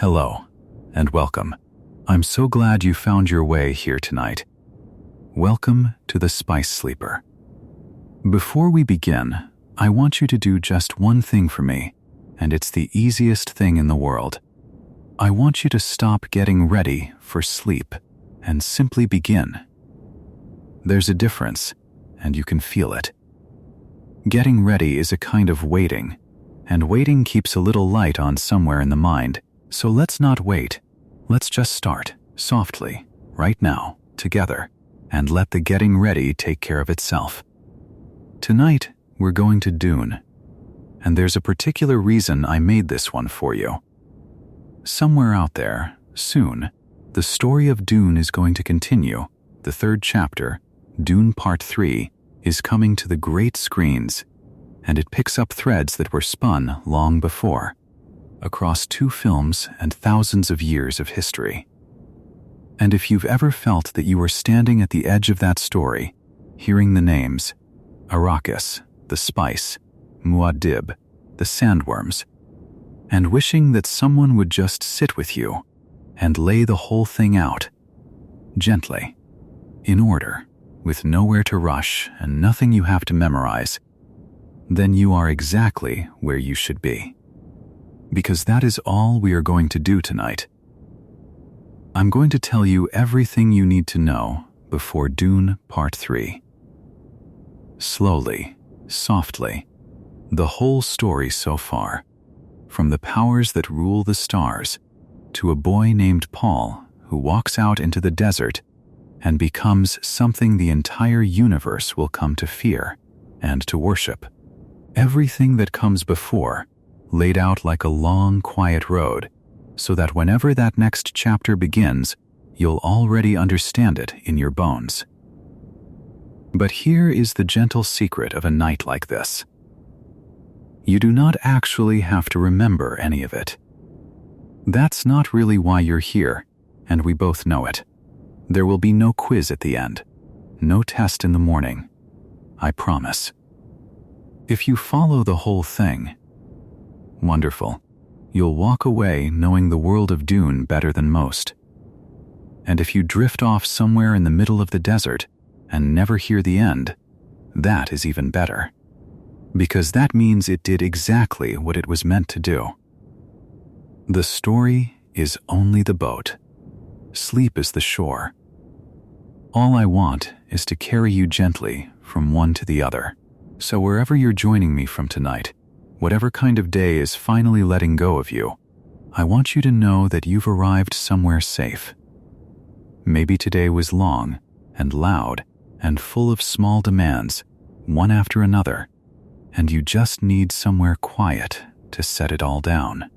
Hello, and welcome. I'm so glad you found your way here tonight. Welcome to the Spice Sleeper. Before we begin, I want you to do just one thing for me, and it's the easiest thing in the world. I want you to stop getting ready for sleep and simply begin. There's a difference, and you can feel it. Getting ready is a kind of waiting, and waiting keeps a little light on somewhere in the mind. So let's not wait. Let's just start, softly, right now, together, and let the getting ready take care of itself. Tonight, we're going to Dune, and there's a particular reason I made this one for you. Somewhere out there, soon, the story of Dune is going to continue. The third chapter, Dune Part 3, is coming to the great screens, and it picks up threads that were spun long before, across 2 films and thousands of years of history. And if you've ever felt that you were standing at the edge of that story, hearing the names, Arrakis, the spice, Muad'Dib, the sandworms, and wishing that someone would just sit with you and lay the whole thing out, gently, in order, with nowhere to rush and nothing you have to memorize, then you are exactly where you should be. Because that is all we are going to do tonight. I'm going to tell you everything you need to know before Dune Part 3. Slowly, softly, the whole story so far, from the powers that rule the stars, to a boy named Paul who walks out into the desert and becomes something the entire universe will come to fear and to worship. Everything that comes before, laid out like a long, quiet road, so that whenever that next chapter begins, you'll already understand it in your bones. But here is the gentle secret of a night like this. You do not actually have to remember any of it. That's not really why you're here, and we both know it. There will be no quiz at the end, no test in the morning. I promise. If you follow the whole thing, wonderful. You'll walk away knowing the world of Dune better than most. And if you drift off somewhere in the middle of the desert and never hear the end, that is even better. Because that means it did exactly what it was meant to do. The story is only the boat. Sleep is the shore. All I want is to carry you gently from one to the other. So wherever you're joining me from tonight, whatever kind of day is finally letting go of you, I want you to know that you've arrived somewhere safe. Maybe today was long and loud and full of small demands, one after another, and you just need somewhere quiet to set it all down.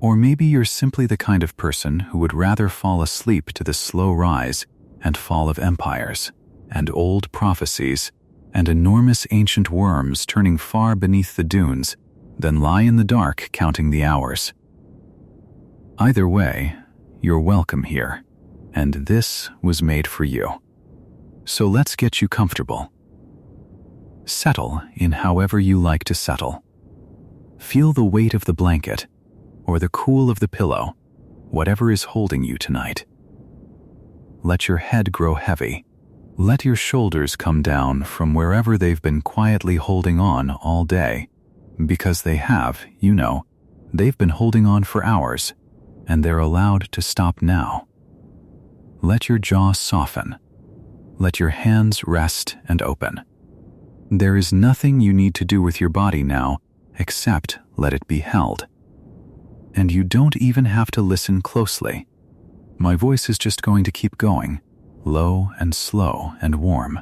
Or maybe you're simply the kind of person who would rather fall asleep to the slow rise and fall of empires and old prophecies and enormous ancient worms turning far beneath the dunes than lie in the dark counting the hours. Either way, you're welcome here, and this was made for you. So let's get you comfortable. Settle in however you like to settle. Feel the weight of the blanket, or the cool of the pillow, whatever is holding you tonight. Let your head grow heavy. Let your shoulders come down from wherever they've been quietly holding on all day, because they have, you know, they've been holding on for hours, and they're allowed to stop now. Let your jaw soften. Let your hands rest and open. There is nothing you need to do with your body now except let it be held. And you don't even have to listen closely. My voice is just going to keep going, low and slow and warm,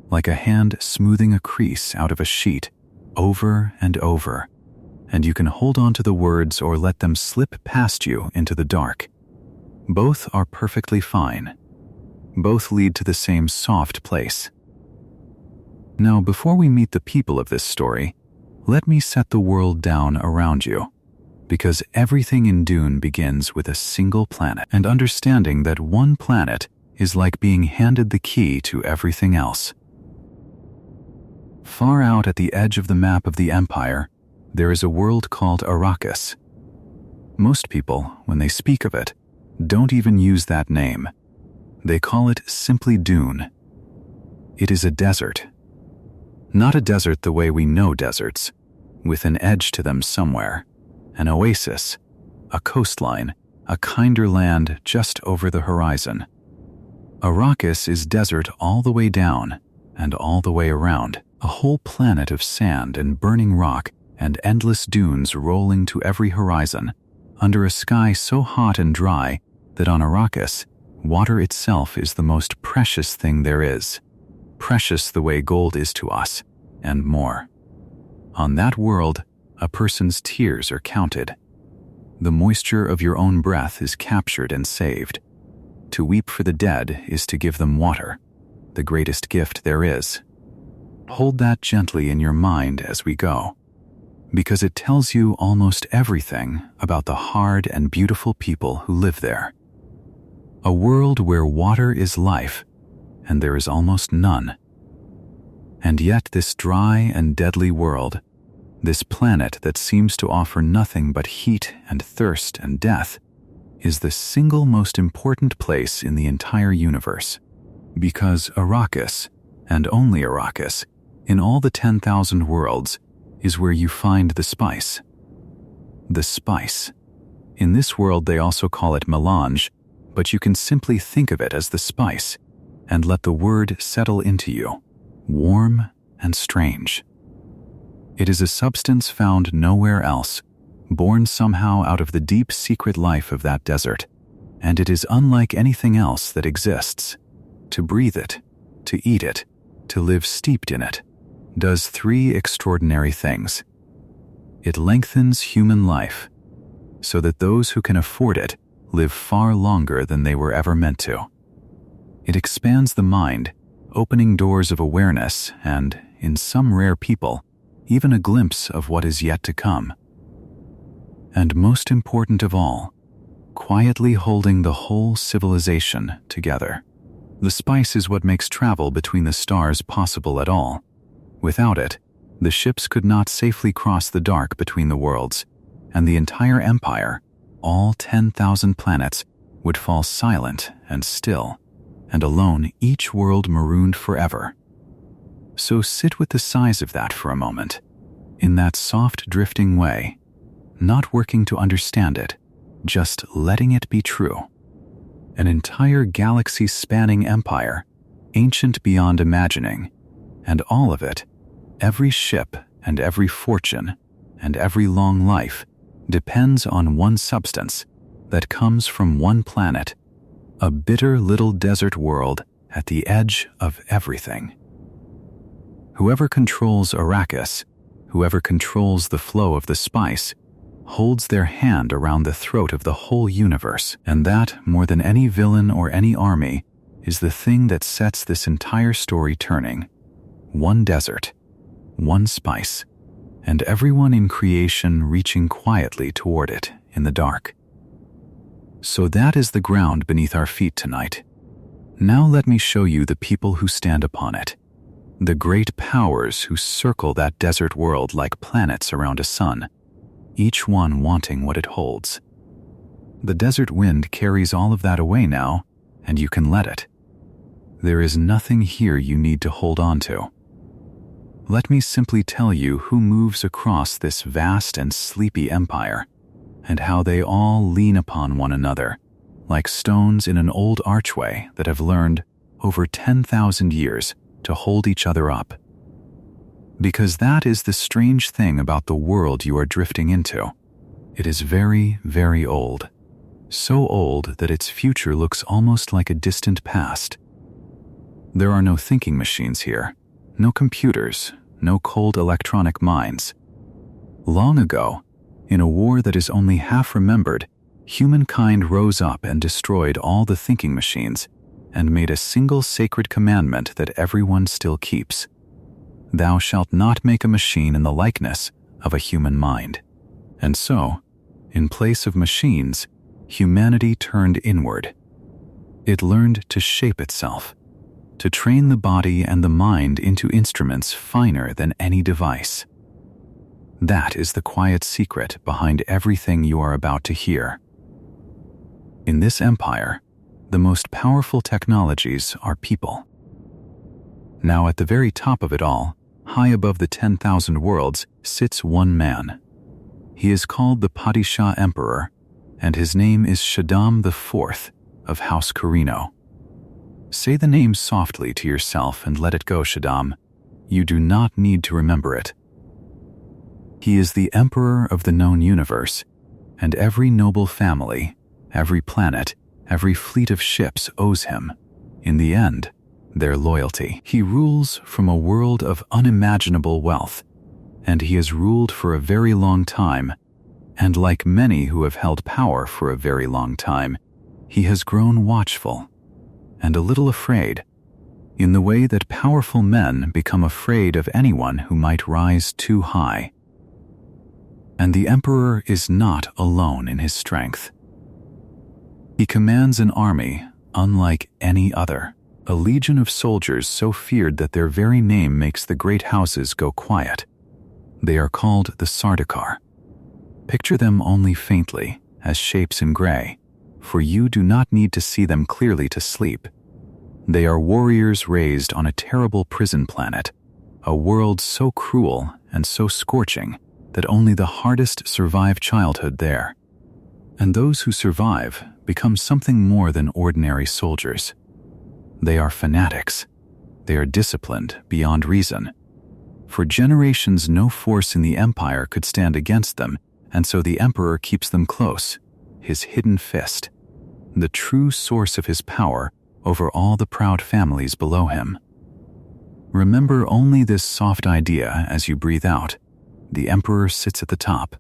like a hand smoothing a crease out of a sheet, over and over, and you can hold on to the words or let them slip past you into the dark. Both are perfectly fine. Both lead to the same soft place. Now, before we meet the people of this story, let me set the world down around you, because everything in Dune begins with a single planet, and understanding that one planet is like being handed the key to everything else. Far out at the edge of the map of the Empire, there is a world called Arrakis. Most people, when they speak of it, don't even use that name. They call it simply Dune. It is a desert. Not a desert the way we know deserts, with an edge to them somewhere, an oasis, a coastline, a kinder land just over the horizon. Arrakis is desert all the way down and all the way around, a whole planet of sand and burning rock and endless dunes rolling to every horizon, under a sky so hot and dry that on Arrakis, water itself is the most precious thing there is. Precious the way gold is to us, and more. On that world, a person's tears are counted. The moisture of your own breath is captured and saved. To weep for the dead is to give them water, the greatest gift there is. Hold that gently in your mind as we go, because it tells you almost everything about the hard and beautiful people who live there. A world where water is life, and there is almost none. And yet this dry and deadly world, this planet that seems to offer nothing but heat and thirst and death, is the single most important place in the entire universe. Because Arrakis, and only Arrakis, in all the 10,000 worlds, is where you find the spice. The spice. In this world they also call it melange, but you can simply think of it as the spice, and let the word settle into you, warm and strange. It is a substance found nowhere else, born somehow out of the deep secret life of that desert, and it is unlike anything else that exists. To breathe it, to eat it, to live steeped in it, does three extraordinary things. It lengthens human life, so that those who can afford it live far longer than they were ever meant to. It expands the mind, opening doors of awareness and, in some rare people, even a glimpse of what is yet to come. And most important of all, quietly holding the whole civilization together. The spice is what makes travel between the stars possible at all. Without it, the ships could not safely cross the dark between the worlds, and the entire empire, all 10,000 planets, would fall silent and still, and alone each world marooned forever. So sit with the size of that for a moment, in that soft drifting way, not working to understand it, just letting it be true. An entire galaxy-spanning empire, ancient beyond imagining, and all of it, every ship and every fortune and every long life, depends on one substance that comes from one planet, a bitter little desert world at the edge of everything. Whoever controls Arrakis, whoever controls the flow of the spice, holds their hand around the throat of the whole universe, and that, more than any villain or any army, is the thing that sets this entire story turning. One desert, one spice, and everyone in creation reaching quietly toward it in the dark. So that is the ground beneath our feet tonight. Now let me show you the people who stand upon it, the great powers who circle that desert world like planets around a sun, each one wanting what it holds. The desert wind carries all of that away now, and you can let it. There is nothing here you need to hold on to. Let me simply tell you who moves across this vast and sleepy empire, and how they all lean upon one another, like stones in an old archway that have learned, over 10,000 years, to hold each other up. Because that is the strange thing about the world you are drifting into. It is very, very old. So old that its future looks almost like a distant past. There are no thinking machines here, no computers, no cold electronic minds. Long ago, in a war that is only half remembered, humankind rose up and destroyed all the thinking machines and made a single sacred commandment that everyone still keeps. Thou shalt not make a machine in the likeness of a human mind. And so, in place of machines, humanity turned inward. It learned to shape itself, to train the body and the mind into instruments finer than any device. That is the quiet secret behind everything you are about to hear. In this empire, the most powerful technologies are people. Now at the very top of it all, high above the 10,000 worlds, sits one man. He is called the Padishah Emperor, and his name is Shaddam IV of House Carino. Say the name softly to yourself and let it go, Shaddam. You do not need to remember it. He is the emperor of the known universe, and every noble family, every planet, every fleet of ships owes him, in the end, their loyalty. He rules from a world of unimaginable wealth, and he has ruled for a very long time, and like many who have held power for a very long time, he has grown watchful and a little afraid, in the way that powerful men become afraid of anyone who might rise too high. And the emperor is not alone in his strength. He commands an army unlike any other, a legion of soldiers so feared that their very name makes the great houses go quiet. They are called the Sardaukar. Picture them only faintly, as shapes in gray, for you do not need to see them clearly to sleep. They are warriors raised on a terrible prison planet, a world so cruel and so scorching that only the hardest survive childhood there. And those who survive become something more than ordinary soldiers. They are fanatics. They are disciplined beyond reason. For generations, no force in the empire could stand against them, and so the emperor keeps them close, his hidden fist, the true source of his power over all the proud families below him. Remember only this soft idea as you breathe out. The emperor sits at the top,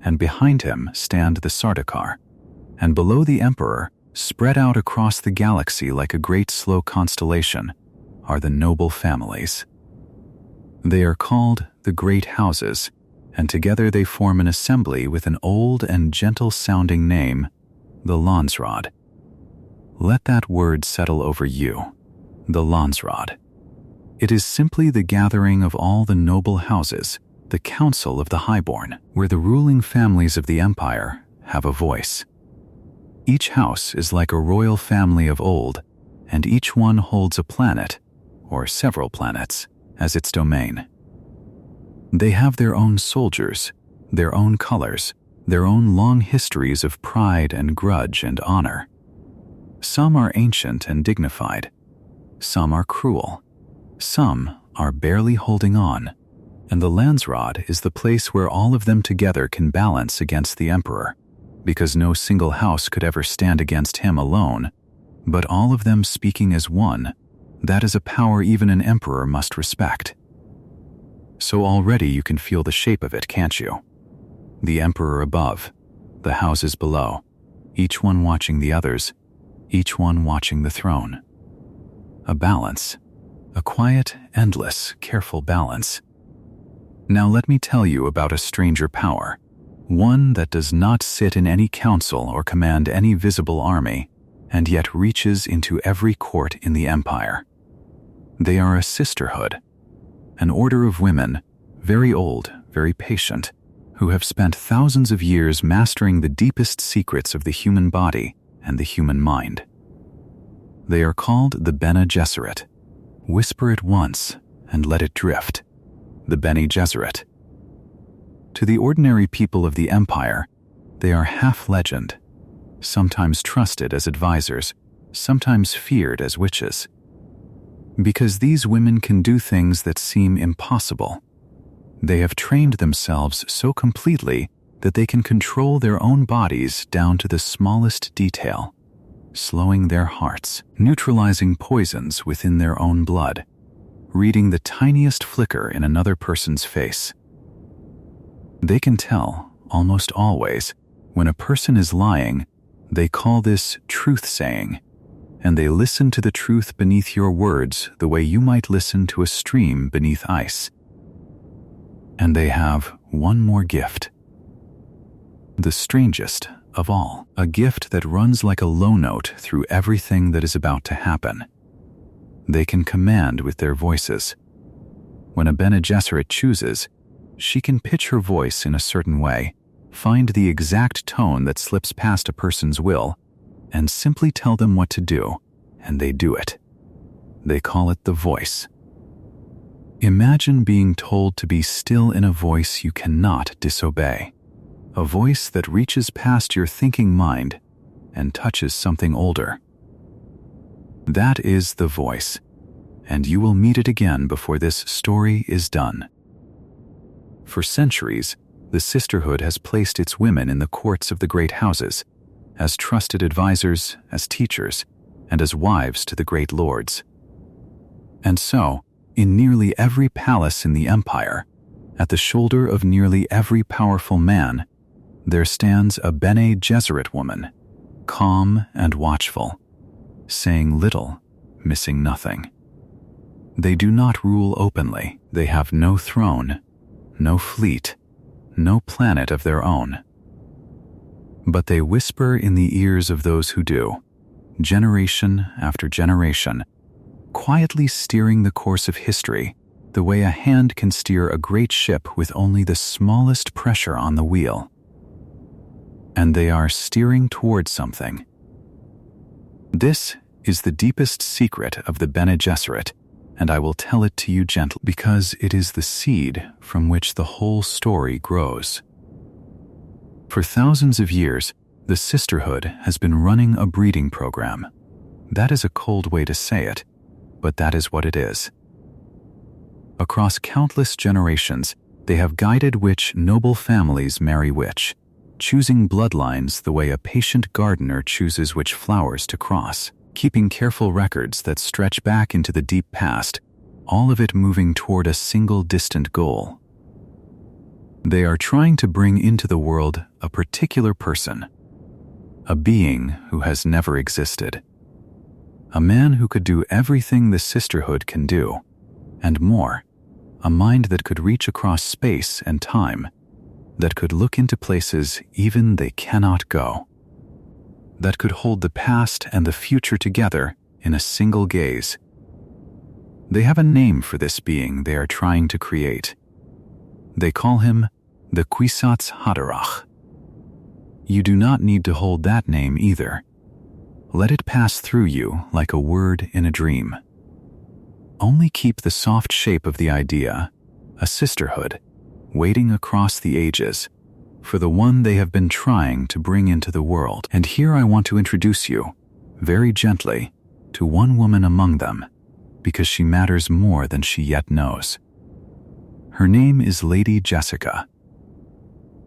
and behind him stand the Sardaukar, and below the emperor, spread out across the galaxy like a great slow constellation, are the noble families. They are called the Great Houses, and together they form an assembly with an old and gentle-sounding name, the Landsraad. Let that word settle over you, the Landsraad. It is simply the gathering of all the noble houses, the Council of the Highborn, where the ruling families of the empire have a voice. Each house is like a royal family of old, and each one holds a planet, or several planets, as its domain. They have their own soldiers, their own colors, their own long histories of pride and grudge and honor. Some are ancient and dignified. Some are cruel. Some are barely holding on. And the Landsraad is the place where all of them together can balance against the emperor, because no single house could ever stand against him alone, but all of them speaking as one, that is a power even an emperor must respect. So already you can feel the shape of it, can't you? The emperor above, the houses below, each one watching the others, each one watching the throne. A balance, a quiet, endless, careful balance. Now let me tell you about a stranger power, one that does not sit in any council or command any visible army, and yet reaches into every court in the empire. They are a sisterhood, an order of women, very old, very patient, who have spent thousands of years mastering the deepest secrets of the human body and the human mind. They are called the Bene Gesserit. Whisper it once and let it drift. The Bene Gesserit. To the ordinary people of the empire, they are half legend, sometimes trusted as advisors, sometimes feared as witches. Because these women can do things that seem impossible. They have trained themselves so completely that they can control their own bodies down to the smallest detail, slowing their hearts, neutralizing poisons within their own blood, reading the tiniest flicker in another person's face. They can tell, almost always, when a person is lying. They call this truth-saying, and they listen to the truth beneath your words the way you might listen to a stream beneath ice. And they have one more gift. The strangest of all, a gift that runs like a low note through everything that is about to happen. They can command with their voices. When a Bene Gesserit chooses, She can pitch her voice in a certain way, find the exact tone that slips past a person's will, and simply tell them what to do, and they do it. They call it the voice. Imagine being told to be still in a voice you cannot disobey, a voice that reaches past your thinking mind and touches something older. That is the voice, and you will meet it again before this story is done. For centuries, the sisterhood has placed its women in the courts of the great houses, as trusted advisors, as teachers, and as wives to the great lords. And so, in nearly every palace in the empire, at the shoulder of nearly every powerful man, there stands a Bene Gesserit woman, calm and watchful, saying little, missing nothing. They do not rule openly. They have no throne, no fleet, no planet of their own. But they whisper in the ears of those who do, generation after generation, quietly steering the course of history the way a hand can steer a great ship with only the smallest pressure on the wheel. And they are steering towards something. This is the deepest secret of the Bene Gesserit, and I will tell it to you gently because it is the seed from which the whole story grows. For thousands of years, the sisterhood has been running a breeding program. That is a cold way to say it, but that is what it is. Across countless generations, they have guided which noble families marry which, choosing bloodlines the way a patient gardener chooses which flowers to cross, keeping careful records that stretch back into the deep past, all of it moving toward a single distant goal. They are trying to bring into the world a particular person, a being who has never existed, a man who could do everything the sisterhood can do, and more, a mind that could reach across space and time, that could look into places even they cannot go, that could hold the past and the future together in a single gaze. They have a name for this being they are trying to create. They call him the Kwisatz Haderach. You do not need to hold that name either. Let it pass through you like a word in a dream. Only keep the soft shape of the idea, a sisterhood, waiting across the ages, for the one they have been trying to bring into the world. And here I want to introduce you, very gently, to one woman among them, because she matters more than she yet knows. Her name is Lady Jessica.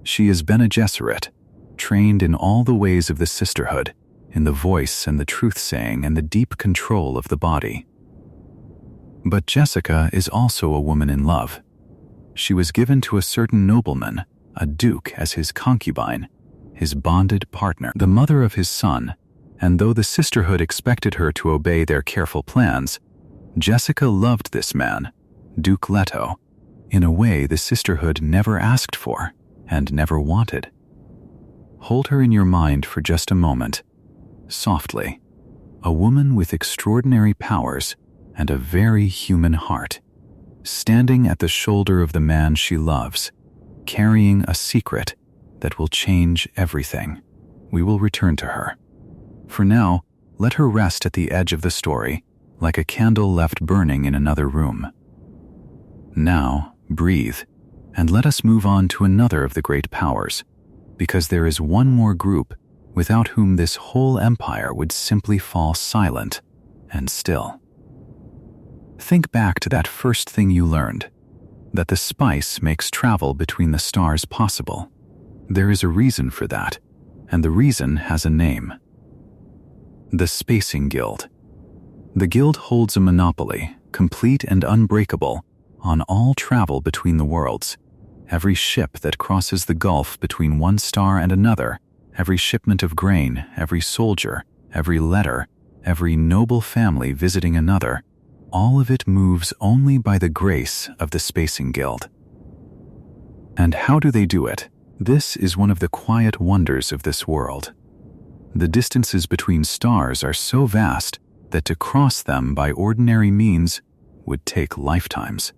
She is Bene Gesserit, trained in all the ways of the sisterhood, in the voice and the truth-saying and the deep control of the body. But Jessica is also a woman in love. She was given to a certain nobleman, a duke, as his concubine, his bonded partner, the mother of his son, and though the sisterhood expected her to obey their careful plans, Jessica loved this man, Duke Leto, in a way the sisterhood never asked for and never wanted. Hold her in your mind for just a moment, softly, a woman with extraordinary powers and a very human heart, standing at the shoulder of the man she loves, carrying a secret that will change everything. We will return to her. For now, let her rest at the edge of the story, like a candle left burning in another room. Now, breathe, and let us move on to another of the great powers, because there is one more group without whom this whole empire would simply fall silent and still. Think back to that first thing you learned, that the spice makes travel between the stars possible. There is a reason for that, and the reason has a name. The Spacing Guild. The guild holds a monopoly, complete and unbreakable, on all travel between the worlds. Every ship that crosses the gulf between one star and another, every shipment of grain, every soldier, every letter, every noble family visiting another, all of it moves only by the grace of the Spacing Guild. And how do they do it? This is one of the quiet wonders of this world. The distances between stars are so vast that to cross them by ordinary means would take lifetimes.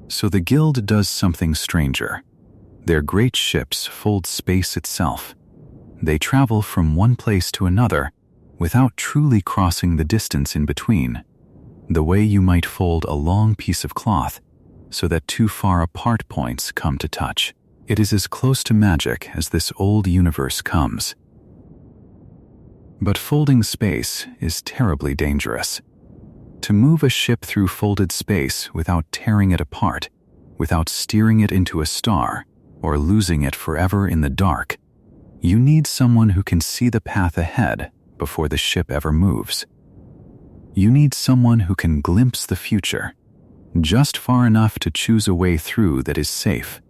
So the guild does something stranger. Their great ships fold space itself. They travel from one place to another without truly crossing the distance in between, the way you might fold a long piece of cloth so that two far apart points come to touch. It is as close to magic as this old universe comes. But folding space is terribly dangerous. To move a ship through folded space without tearing it apart, without steering it into a star, or losing it forever in the dark, you need someone who can see the path ahead before the ship ever moves. You need someone who can glimpse the future, just far enough to choose a way through that is safe.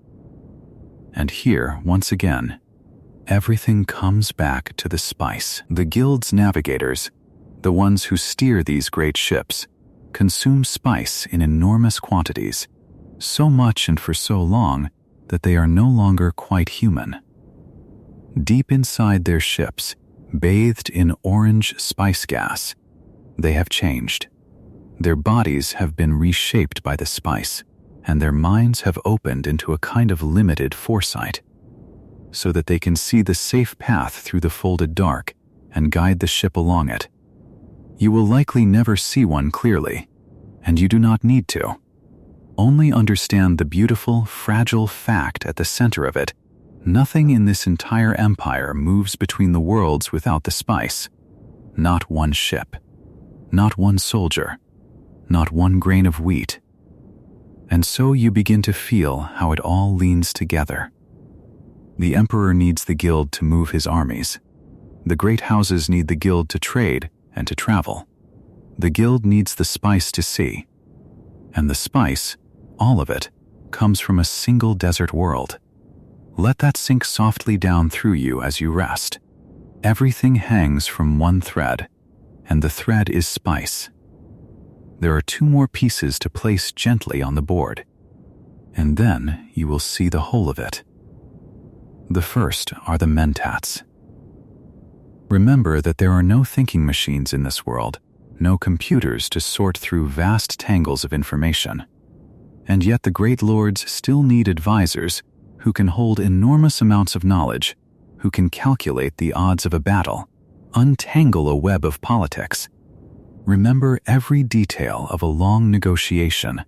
And here, once again, everything comes back to the spice. The guild's navigators, the ones who steer these great ships, consume spice in enormous quantities, so much and for so long that they are no longer quite human. Deep inside their ships, bathed in orange spice gas, they have changed. Their bodies have been reshaped by the spice, and their minds have opened into a kind of limited foresight, so that they can see the safe path through the folded dark and guide the ship along it. You will likely never see one clearly, and you do not need to. Only understand the beautiful, fragile fact at the center of it. Nothing in this entire empire moves between the worlds without the spice. Not one ship, not one soldier, not one grain of wheat. And so you begin to feel how it all leans together. The emperor needs the guild to move his armies. The great houses need the guild to trade and to travel. The guild needs the spice to see. And the spice, all of it, comes from a single desert world. Let that sink softly down through you as you rest. Everything hangs from one thread, and the thread is spice. There are two more pieces to place gently on the board, and then you will see the whole of it. The first are the mentats. Remember that there are no thinking machines in this world, no computers to sort through vast tangles of information. And yet the great lords still need advisors who can hold enormous amounts of knowledge, who can calculate the odds of a battle, untangle a web of politics, remember every detail of a long negotiation,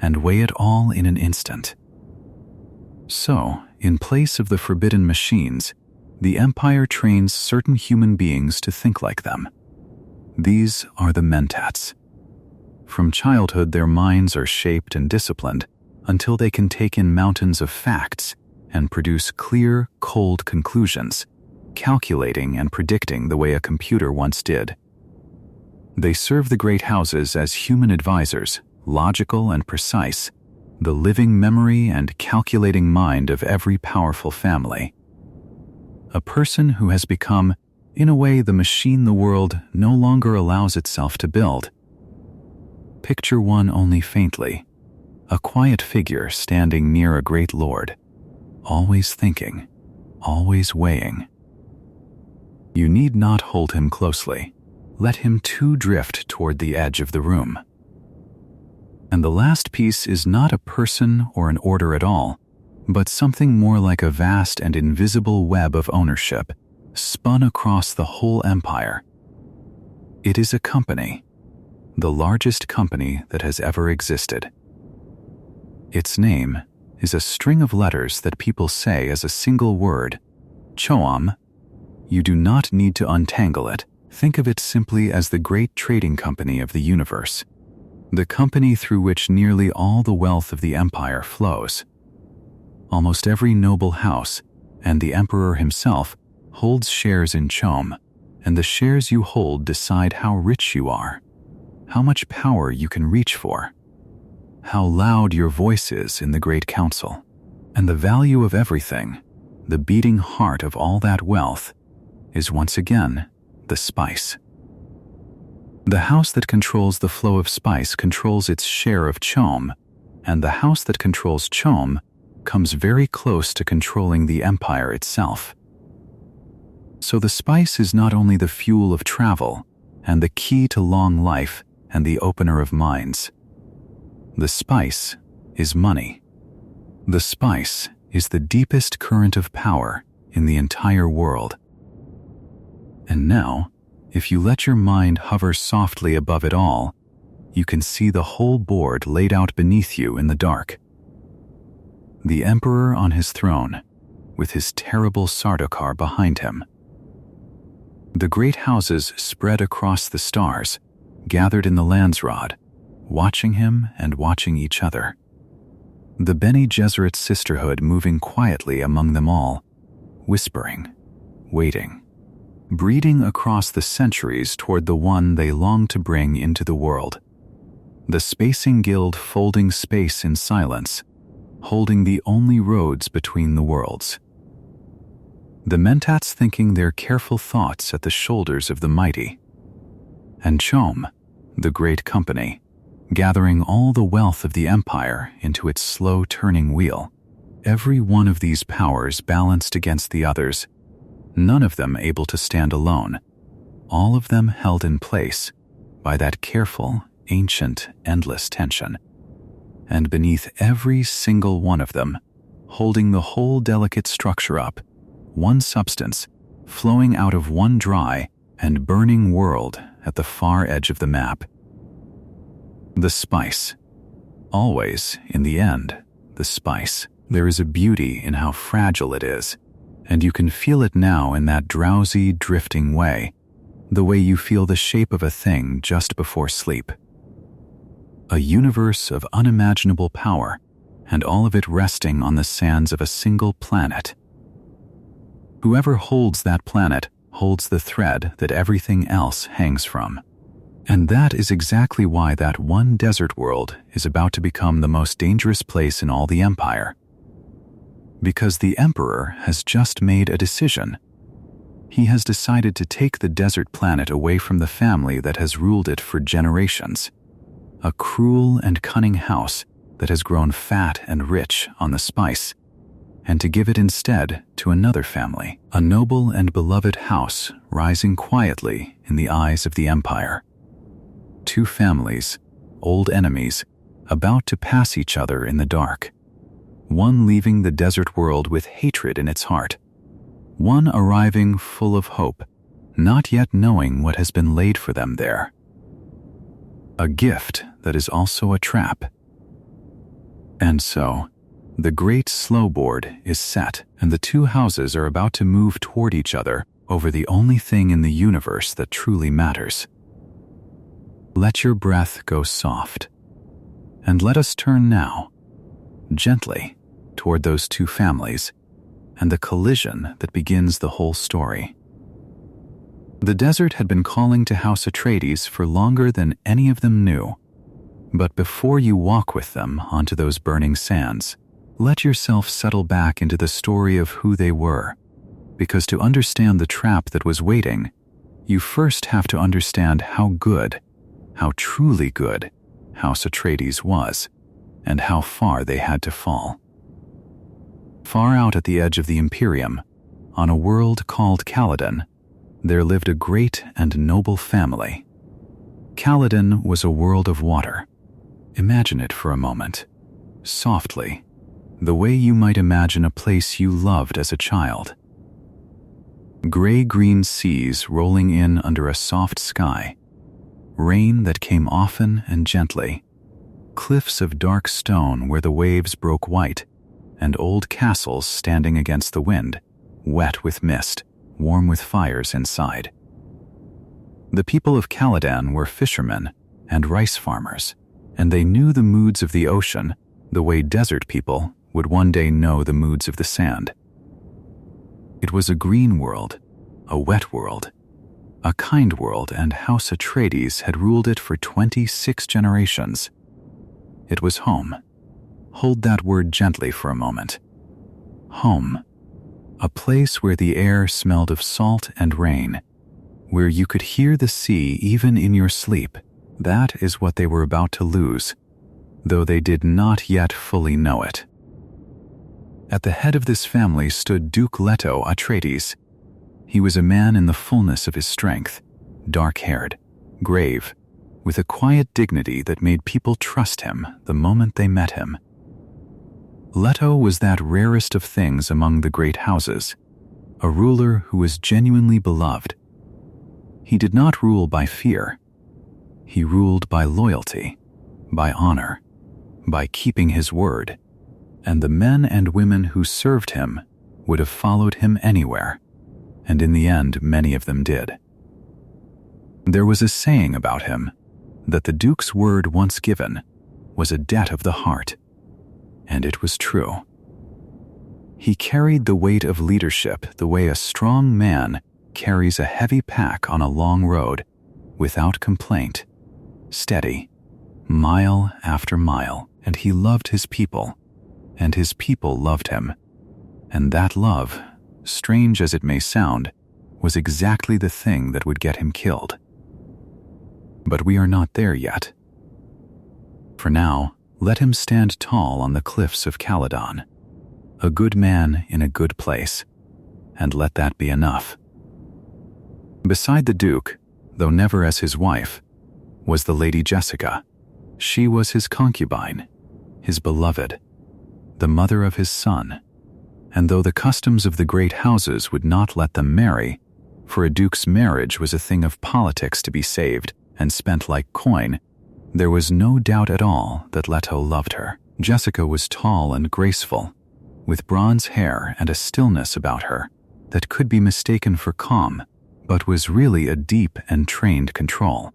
and weigh it all in an instant. So, in place of the forbidden machines, the Empire trains certain human beings to think like them. These are the mentats. From childhood, their minds are shaped and disciplined until they can take in mountains of facts and produce clear, cold conclusions, calculating and predicting the way a computer once did. They serve the great houses as human advisors, logical and precise, the living memory and calculating mind of every powerful family. A person who has become, in a way, the machine the world no longer allows itself to build. Picture one only faintly, a quiet figure standing near a great lord, always thinking, always weighing. You need not hold him closely. Let him too drift toward the edge of the room. And the last piece is not a person or an order at all, but something more like a vast and invisible web of ownership, spun across the whole empire. It is a company, the largest company that has ever existed. Its name is a string of letters that people say as a single word, Choam. You do not need to untangle it. Think of it simply as the great trading company of the universe, the company through which nearly all the wealth of the empire flows. Almost every noble house, and the emperor himself, holds shares in Chom, and the shares you hold decide how rich you are, how much power you can reach for, how loud your voice is in the great council, and the value of everything, the beating heart of all that wealth, is once again the spice. The house that controls the flow of spice controls its share of Chom, and the house that controls Chom comes very close to controlling the empire itself. So the spice is not only the fuel of travel and the key to long life and the opener of minds. The spice is money. The spice is the deepest current of power in the entire world. And now, if you let your mind hover softly above it all, you can see the whole board laid out beneath you in the dark. The Emperor on his throne, with his terrible Sardaukar behind him. The great houses spread across the stars, gathered in the Landsrod, watching him and watching each other. The Bene Gesserit sisterhood moving quietly among them all, whispering, waiting, breeding across the centuries toward the one they long to bring into the world. The Spacing Guild folding space in silence, holding the only roads between the worlds. The Mentats thinking their careful thoughts at the shoulders of the mighty. And Chom, the great company, gathering all the wealth of the empire into its slow-turning wheel. Every one of these powers balanced against the others, none of them able to stand alone, all of them held in place by that careful, ancient, endless tension. And beneath every single one of them, holding the whole delicate structure up, one substance, flowing out of one dry and burning world at the far edge of the map. The spice. Always, in the end, the spice. There is a beauty in how fragile it is, and you can feel it now in that drowsy, drifting way, the way you feel the shape of a thing just before sleep. A universe of unimaginable power, and all of it resting on the sands of a single planet. Whoever holds that planet holds the thread that everything else hangs from. And that is exactly why that one desert world is about to become the most dangerous place in all the Empire. Because the Emperor has just made a decision. He has decided to take the desert planet away from the family that has ruled it for generations. A cruel and cunning house that has grown fat and rich on the spice, and to give it instead to another family, a noble and beloved house rising quietly in the eyes of the Empire. Two families, old enemies, about to pass each other in the dark. One leaving the desert world with hatred in its heart. One arriving full of hope, not yet knowing what has been laid for them there. A gift that is also a trap. And so, the great slow board is set, and the two houses are about to move toward each other over the only thing in the universe that truly matters. Let your breath go soft, and let us turn now, gently, toward those two families, and the collision that begins the whole story. The desert had been calling to House Atreides for longer than any of them knew, but before you walk with them onto those burning sands, let yourself settle back into the story of who they were, because to understand the trap that was waiting, you first have to understand how good, how truly good, House Atreides was, and how far they had to fall. Far out at the edge of the Imperium, on a world called Caladan, there lived a great and noble family. Caladan was a world of water. Imagine it for a moment, softly, the way you might imagine a place you loved as a child. Gray-green seas rolling in under a soft sky, rain that came often and gently, cliffs of dark stone where the waves broke white, and old castles standing against the wind, wet with mist, warm with fires inside. The people of Caladan were fishermen and rice farmers, and they knew the moods of the ocean the way desert people would one day know the moods of the sand. It was a green world, a wet world, a kind world, and House Atreides had ruled it for 26 generations. It was home. Hold that word gently for a moment. Home. A place where the air smelled of salt and rain, where you could hear the sea even in your sleep. That is what they were about to lose, though they did not yet fully know it. At the head of this family stood Duke Leto Atreides. He was a man in the fullness of his strength, dark-haired, grave, with a quiet dignity that made people trust him the moment they met him. Leto was that rarest of things among the great houses, a ruler who was genuinely beloved. He did not rule by fear. He ruled by loyalty, by honor, by keeping his word, and the men and women who served him would have followed him anywhere, and in the end many of them did. There was a saying about him that the Duke's word once given was a debt of the heart, and it was true. He carried the weight of leadership the way a strong man carries a heavy pack on a long road, without complaint, steady, mile after mile, and he loved his people, and his people loved him. And that love, strange as it may sound, was exactly the thing that would get him killed. But we are not there yet. For now, let him stand tall on the cliffs of Caledon, a good man in a good place, and let that be enough. Beside the Duke, though never as his wife, was the Lady Jessica. She was his concubine, his beloved, the mother of his son. And though the customs of the great houses would not let them marry, for a duke's marriage was a thing of politics to be saved and spent like coin, there was no doubt at all that Leto loved her. Jessica was tall and graceful, with bronze hair and a stillness about her that could be mistaken for calm, but was really a deep and trained control.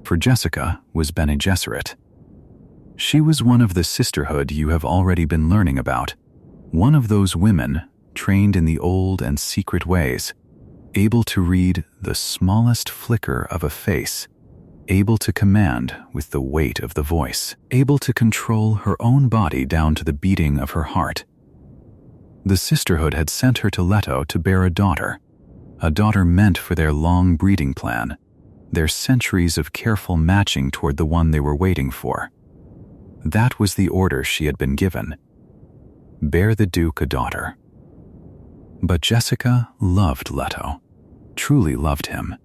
For Jessica was Bene Gesserit. She was one of the sisterhood you have already been learning about, one of those women trained in the old and secret ways, able to read the smallest flicker of a face, able to command with the weight of the voice, able to control her own body down to the beating of her heart. The sisterhood had sent her to Leto to bear a daughter meant for their long breeding plan, their centuries of careful matching toward the one they were waiting for. That was the order she had been given. Bear the Duke a daughter. But Jessica loved Leto, truly loved him,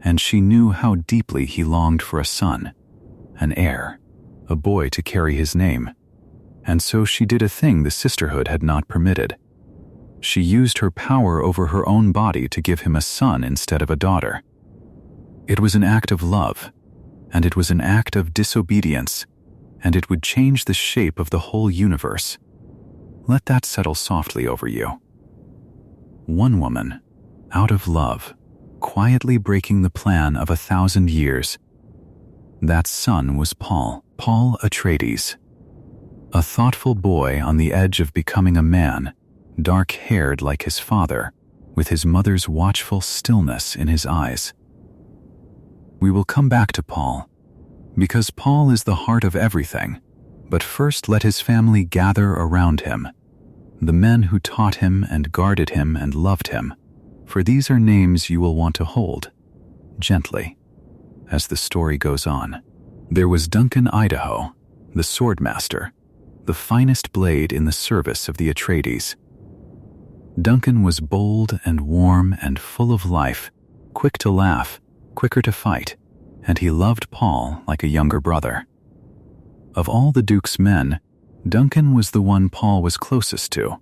and she knew how deeply he longed for a son, an heir, a boy to carry his name. And so she did a thing the sisterhood had not permitted. She used her power over her own body to give him a son instead of a daughter. It was an act of love, and it was an act of disobedience, and it would change the shape of the whole universe. Let that settle softly over you. One woman, out of love, quietly breaking the plan of 1,000 years. That son was Paul Atreides, a thoughtful boy on the edge of becoming a man, dark-haired like his father, with his mother's watchful stillness in his eyes. We will come back to Paul, because Paul is the heart of everything, but first let his family gather around him, the men who taught him and guarded him and loved him, for these are names you will want to hold, gently, as the story goes on. There was Duncan Idaho, the swordmaster, the finest blade in the service of the Atreides. Duncan was bold and warm and full of life, quick to laugh, quicker to fight, and he loved Paul like a younger brother. Of all the Duke's men, Duncan was the one Paul was closest to,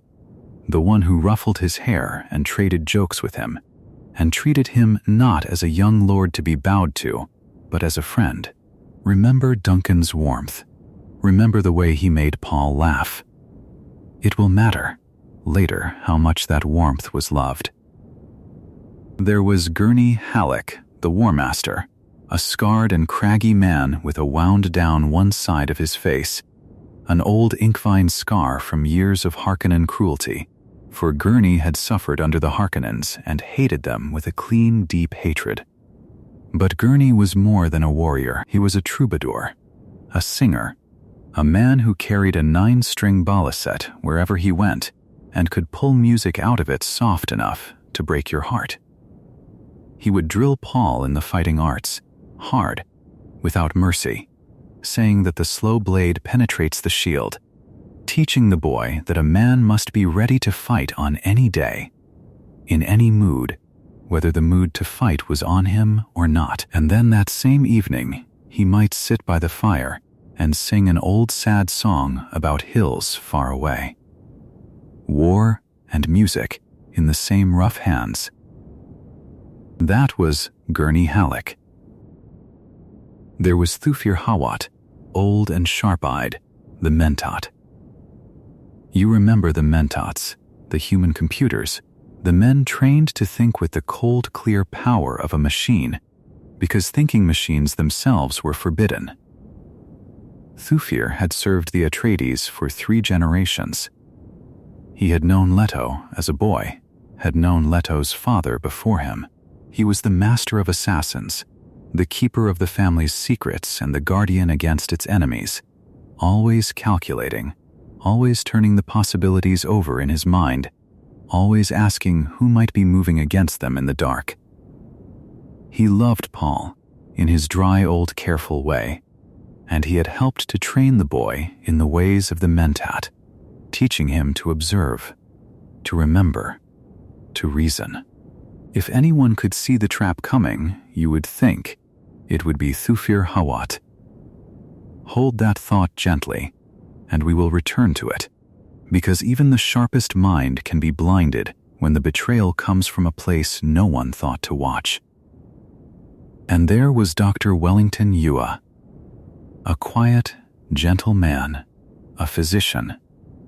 the one who ruffled his hair and traded jokes with him, and treated him not as a young lord to be bowed to, but as a friend. Remember Duncan's warmth. Remember the way he made Paul laugh. It will matter later how much that warmth was loved. There was Gurney Halleck, the War Master, a scarred and craggy man with a wound down one side of his face, an old inkvine scar from years of Harkonnen cruelty, for Gurney had suffered under the Harkonnens and hated them with a clean, deep hatred. But Gurney was more than a warrior. He was a troubadour, a singer, a man who carried a 9-string baliset wherever he went and could pull music out of it soft enough to break your heart. He would drill Paul in the fighting arts, hard, without mercy, saying that the slow blade penetrates the shield, teaching the boy that a man must be ready to fight on any day, in any mood, whether the mood to fight was on him or not. And then that same evening, he might sit by the fire and sing an old sad song about hills far away. War and music in the same rough hands. That was Gurney Halleck. There was Thufir Hawat, old and sharp-eyed, the Mentat. You remember the Mentats, the human computers, the men trained to think with the cold, clear power of a machine, because thinking machines themselves were forbidden. Thufir had served the Atreides for 3 generations. He had known Leto as a boy, had known Leto's father before him. He was the master of assassins, the keeper of the family's secrets and the guardian against its enemies, always calculating, always turning the possibilities over in his mind, always asking who might be moving against them in the dark. He loved Paul, in his dry old careful way, and he had helped to train the boy in the ways of the Mentat, teaching him to observe, to remember, to reason. If anyone could see the trap coming, you would think it would be Thufir Hawat. Hold that thought gently, and we will return to it, because even the sharpest mind can be blinded when the betrayal comes from a place no one thought to watch. And there was Dr. Wellington Yueh, a quiet, gentle man, a physician,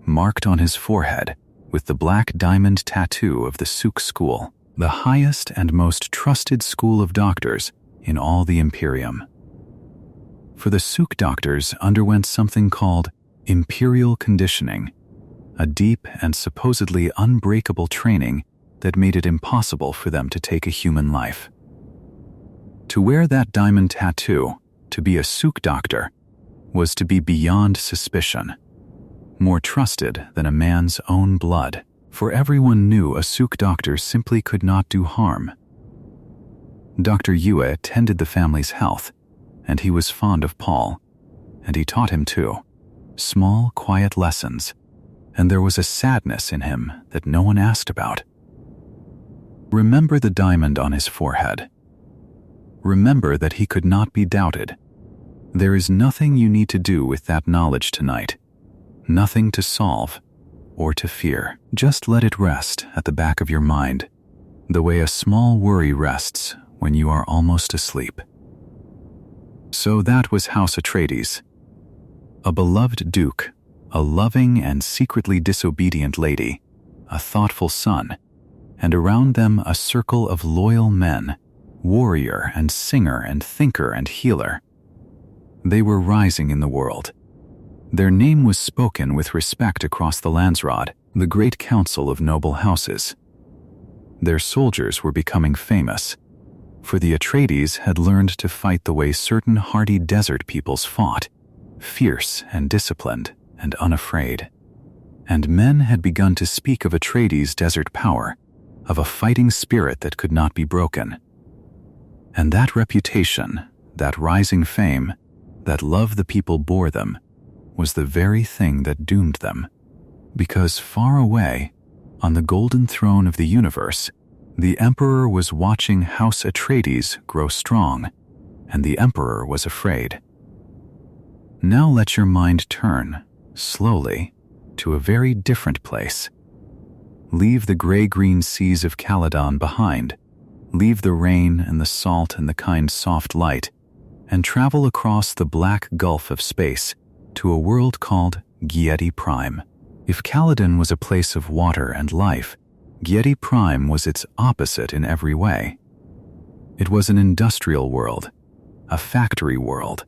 marked on his forehead with the black diamond tattoo of the Suk School, the highest and most trusted school of doctors in all the Imperium. For the Suk doctors underwent something called imperial conditioning, a deep and supposedly unbreakable training that made it impossible for them to take a human life. To wear that diamond tattoo, to be a Suk doctor, was to be beyond suspicion, more trusted than a man's own blood, for everyone knew a Suk doctor simply could not do harm. Dr. Yueh tended the family's health, and he was fond of Paul, and he taught him too, small, quiet lessons, and there was a sadness in him that no one asked about. Remember the diamond on his forehead. Remember that he could not be doubted. There is nothing you need to do with that knowledge tonight, nothing to solve or to fear. Just let it rest at the back of your mind, the way a small worry rests when you are almost asleep. So that was House Atreides. A beloved duke, a loving and secretly disobedient lady, a thoughtful son, and around them a circle of loyal men, warrior and singer and thinker and healer. They were rising in the world. Their name was spoken with respect across the Landsraad, the great council of noble houses. Their soldiers were becoming famous, for the Atreides had learned to fight the way certain hardy desert peoples fought, fierce and disciplined and unafraid. And men had begun to speak of Atreides' desert power, of a fighting spirit that could not be broken. And that reputation, that rising fame, that love the people bore them, was the very thing that doomed them. Because far away, on the golden throne of the universe, the Emperor was watching House Atreides grow strong, and the Emperor was afraid. Now let your mind turn, slowly, to a very different place. Leave the gray-green seas of Caladan behind. Leave the rain and the salt and the kind soft light, and travel across the black gulf of space to a world called Giedi Prime. If Caladan was a place of water and life, Giedi Prime was its opposite in every way. It was an industrial world, a factory world,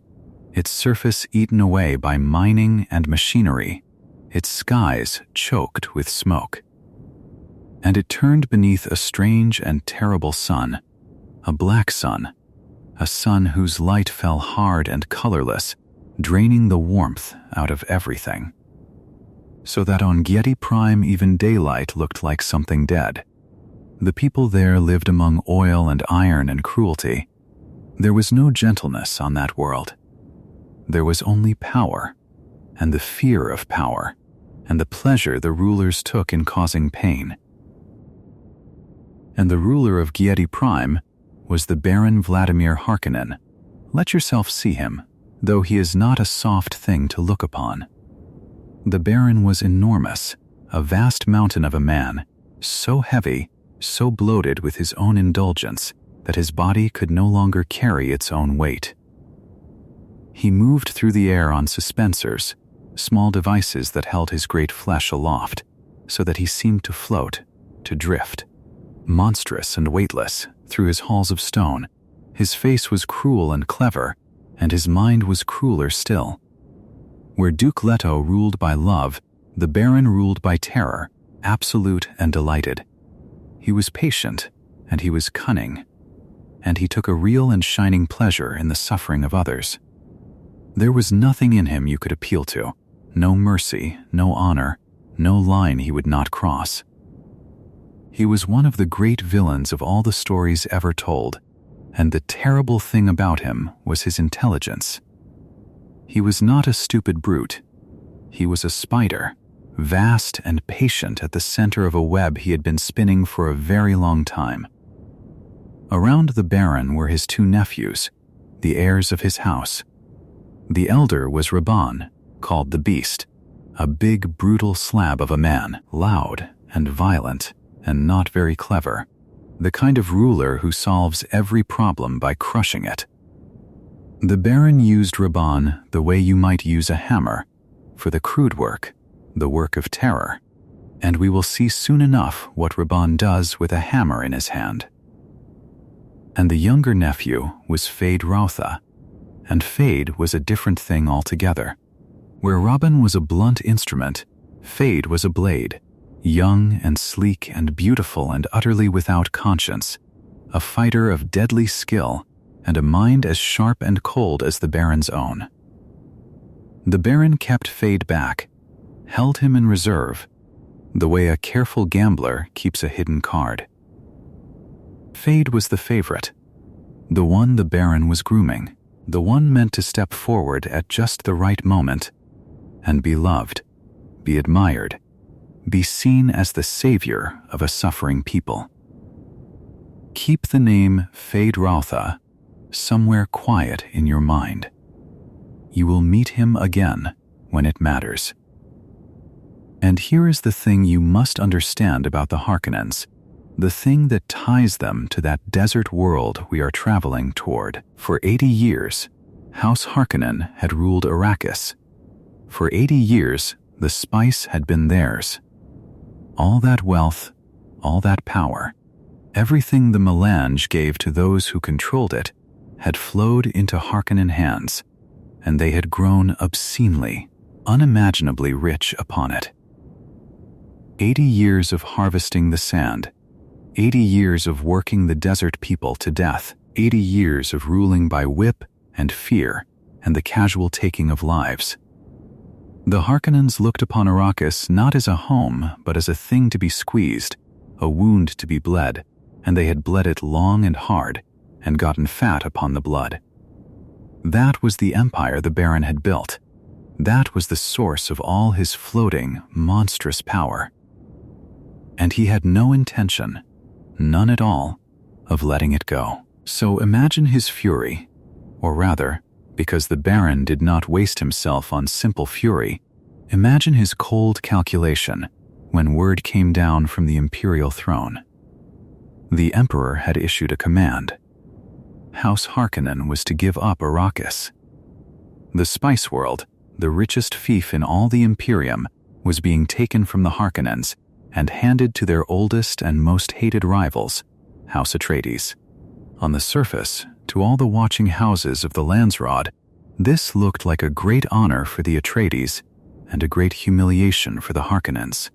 its surface eaten away by mining and machinery, its skies choked with smoke. And it turned beneath a strange and terrible sun, a black sun, a sun whose light fell hard and colorless, draining the warmth out of everything. So that on Giedi Prime even daylight looked like something dead. The people there lived among oil and iron and cruelty. There was no gentleness on that world. There was only power, and the fear of power, and the pleasure the rulers took in causing pain. And the ruler of Giedi Prime was the Baron Vladimir Harkonnen. Let yourself see him, though he is not a soft thing to look upon. The Baron was enormous, a vast mountain of a man, so heavy, so bloated with his own indulgence, that his body could no longer carry its own weight. He moved through the air on suspensors, small devices that held his great flesh aloft, so that he seemed to float, to drift. Monstrous and weightless, through his halls of stone, his face was cruel and clever, and his mind was crueler still. Where Duke Leto ruled by love, the Baron ruled by terror, absolute and delighted. He was patient, and he was cunning, and he took a real and shining pleasure in the suffering of others. There was nothing in him you could appeal to, no mercy, no honor, no line he would not cross. He was one of the great villains of all the stories ever told, and the terrible thing about him was his intelligence. He was not a stupid brute. He was a spider, vast and patient at the center of a web he had been spinning for a very long time. Around the Baron were his two nephews, the heirs of his house. The elder was Rabban, called the Beast, a big, brutal slab of a man, loud and violent and not very clever, the kind of ruler who solves every problem by crushing it. The Baron used Rabban the way you might use a hammer, for the crude work, the work of terror, and we will see soon enough what Rabban does with a hammer in his hand. And the younger nephew was Fade Rautha, and Fade was a different thing altogether. Where Rabban was a blunt instrument, Fade was a blade, young and sleek and beautiful and utterly without conscience, a fighter of deadly skill and a mind as sharp and cold as the Baron's own. The Baron kept Fade back, held him in reserve, the way a careful gambler keeps a hidden card. Fade was the favorite, the one the Baron was grooming, the one meant to step forward at just the right moment and be loved, be admired, be seen as the savior of a suffering people. Keep the name Fade Rautha somewhere quiet in your mind. You will meet him again when it matters. And here is the thing you must understand about the Harkonnens, the thing that ties them to that desert world we are traveling toward. For 80 years, House Harkonnen had ruled Arrakis. For 80 years, the spice had been theirs. All that wealth, all that power, everything the melange gave to those who controlled it, had flowed into Harkonnen hands, and they had grown obscenely, unimaginably rich upon it. 80 years of harvesting the sand, 80 years of working the desert people to death, 80 years of ruling by whip and fear and the casual taking of lives. The Harkonnens looked upon Arrakis not as a home, but as a thing to be squeezed, a wound to be bled, and they had bled it long and hard, and gotten fat upon the blood. That was the empire the Baron had built. That was the source of all his floating, monstrous power. And he had no intention, none at all, of letting it go. So imagine his fury, or rather, because the Baron did not waste himself on simple fury, imagine his cold calculation when word came down from the imperial throne. The Emperor had issued a command. House Harkonnen was to give up Arrakis. The spice world, the richest fief in all the Imperium, was being taken from the Harkonnens and handed to their oldest and most hated rivals, House Atreides. On the surface, to all the watching houses of the Landsraad, this looked like a great honor for the Atreides and a great humiliation for the Harkonnens.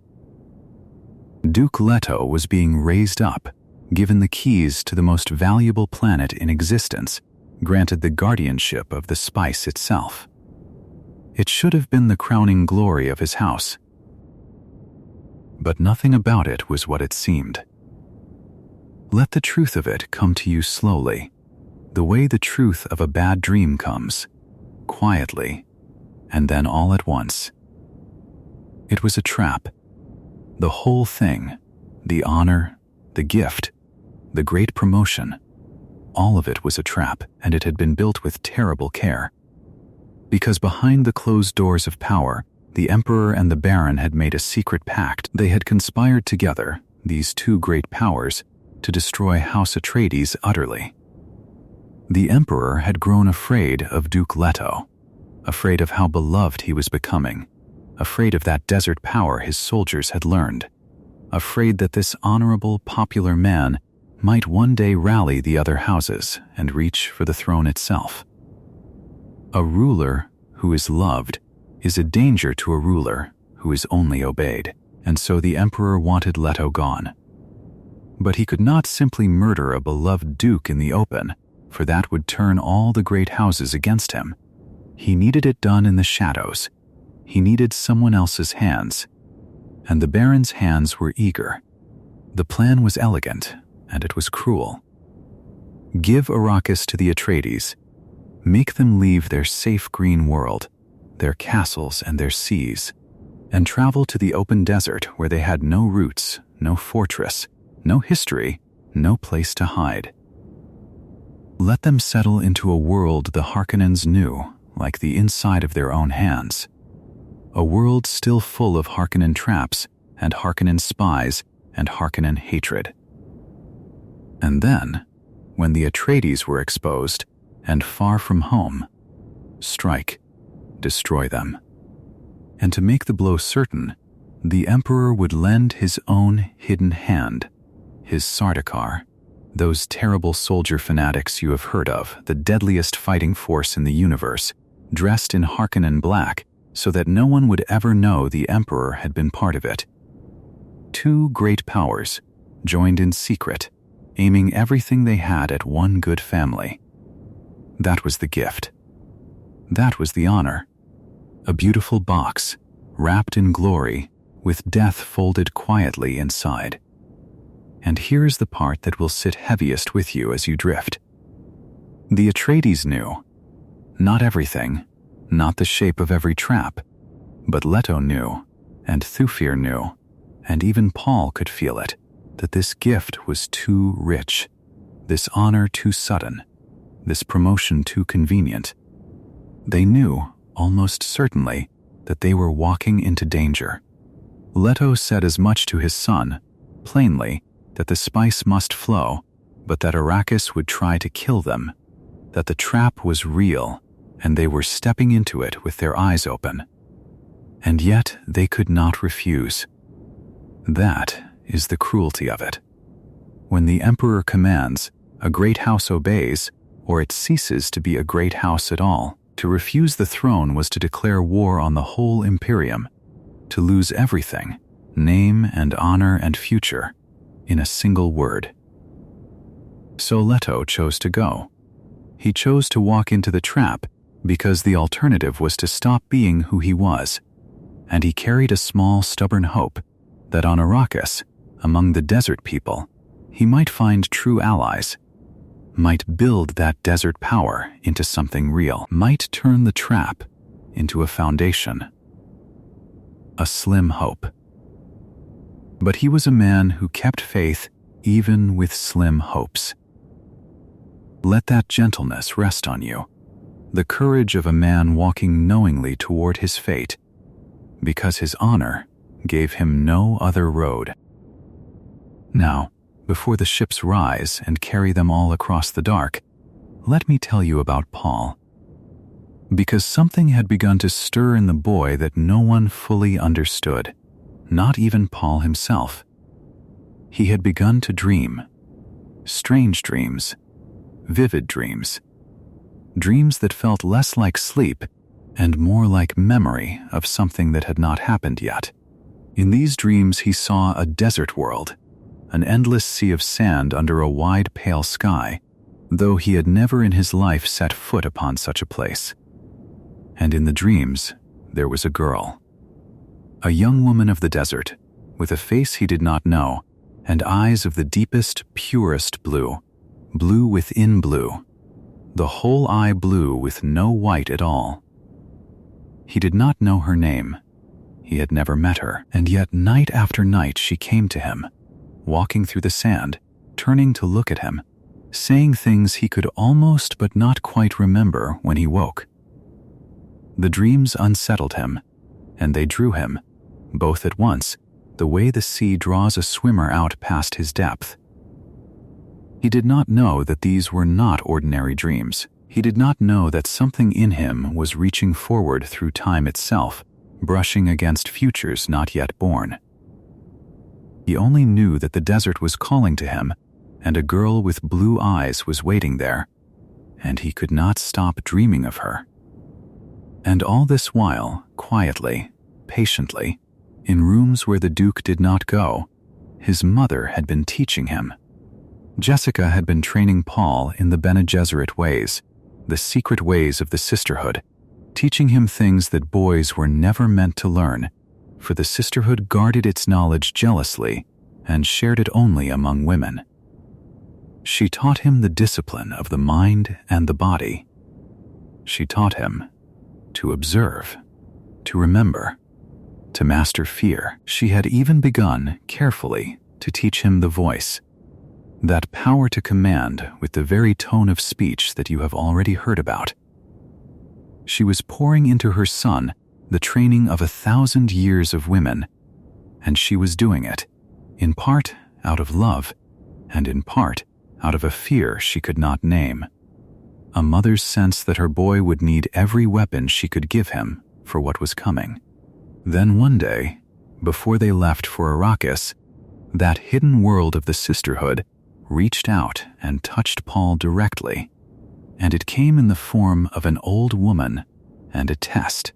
Duke Leto was being raised up, given the keys to the most valuable planet in existence, granted the guardianship of the spice itself. It should have been the crowning glory of his house. But nothing about it was what it seemed. Let the truth of it come to you slowly, the way the truth of a bad dream comes, quietly, and then all at once. It was a trap. The whole thing, the honor, the gift, the great promotion, all of it was a trap, and it had been built with terrible care. Because behind the closed doors of power, the Emperor and the Baron had made a secret pact. They had conspired together, these two great powers, to destroy House Atreides utterly. The Emperor had grown afraid of Duke Leto, afraid of how beloved he was becoming, afraid of that desert power his soldiers had learned, afraid that this honorable, popular man might one day rally the other houses and reach for the throne itself. A ruler who is loved is a danger to a ruler who is only obeyed, and so the Emperor wanted Leto gone. But he could not simply murder a beloved duke in the open, for that would turn all the great houses against him. He needed it done in the shadows. He needed someone else's hands, and the Baron's hands were eager. The plan was elegant, and it was cruel. Give Arrakis to the Atreides. Make them leave their safe green world, their castles and their seas, and travel to the open desert where they had no roots, no fortress, no history, no place to hide. Let them settle into a world the Harkonnens knew, like the inside of their own hands. A world still full of Harkonnen traps and Harkonnen spies and Harkonnen hatred. And then, when the Atreides were exposed and far from home, strike, destroy them. And to make the blow certain, the Emperor would lend his own hidden hand, his Sardaukar, those terrible soldier fanatics you have heard of, the deadliest fighting force in the universe, dressed in Harkonnen black so that no one would ever know the Emperor had been part of it. Two great powers, joined in secret, aiming everything they had at one good family. That was the gift. That was the honor. A beautiful box, wrapped in glory, with death folded quietly inside. And here's the part that will sit heaviest with you as you drift. The Atreides knew. Not everything, not the shape of every trap, but Leto knew, and Thufir knew, and even Paul could feel it, that this gift was too rich, this honor too sudden, this promotion too convenient. They knew, almost certainly, that they were walking into danger. Leto said as much to his son, plainly, that the spice must flow, but that Arrakis would try to kill them, that the trap was real, and they were stepping into it with their eyes open. And yet they could not refuse. That is the cruelty of it. When the Emperor commands, a great house obeys, or it ceases to be a great house at all. To refuse the throne was to declare war on the whole Imperium, to lose everything, name and honor and future, in a single word. So Leto chose to go. He chose to walk into the trap because the alternative was to stop being who he was, and he carried a small, stubborn hope that on Arrakis, among the desert people, he might find true allies, might build that desert power into something real, might turn the trap into a foundation. A slim hope. But he was a man who kept faith even with slim hopes. Let that gentleness rest on you, the courage of a man walking knowingly toward his fate, because his honor gave him no other road. Now, before the ships rise and carry them all across the dark, let me tell you about Paul. Because something had begun to stir in the boy that no one fully understood, not even Paul himself. He had begun to dream. Strange dreams. Vivid dreams. Dreams that felt less like sleep and more like memory of something that had not happened yet. In these dreams he saw a desert world, an endless sea of sand under a wide pale sky, though he had never in his life set foot upon such a place. And in the dreams, there was a girl. A young woman of the desert, with a face he did not know, and eyes of the deepest, purest blue, blue within blue, the whole eye blue with no white at all. He did not know her name. He had never met her, and yet night after night she came to him, walking through the sand, turning to look at him, saying things he could almost but not quite remember when he woke. The dreams unsettled him, and they drew him, both at once, the way the sea draws a swimmer out past his depth. He did not know that these were not ordinary dreams. He did not know that something in him was reaching forward through time itself, brushing against futures not yet born. He only knew that the desert was calling to him, and a girl with blue eyes was waiting there, and he could not stop dreaming of her. And all this while, quietly, patiently, in rooms where the Duke did not go, his mother had been teaching him. Jessica had been training Paul in the Bene Gesserit ways, the secret ways of the sisterhood, teaching him things that boys were never meant to learn, for the sisterhood guarded its knowledge jealously and shared it only among women. She taught him the discipline of the mind and the body. She taught him to observe, to remember, to master fear. She had even begun, carefully, to teach him the voice, that power to command with the very tone of speech that you have already heard about. She was pouring into her son the training of 1,000 years of women, and she was doing it, in part out of love, and in part out of a fear she could not name. A mother's sense that her boy would need every weapon she could give him for what was coming. Then one day, before they left for Arrakis, that hidden world of the sisterhood reached out and touched Paul directly, and it came in the form of an old woman and a test.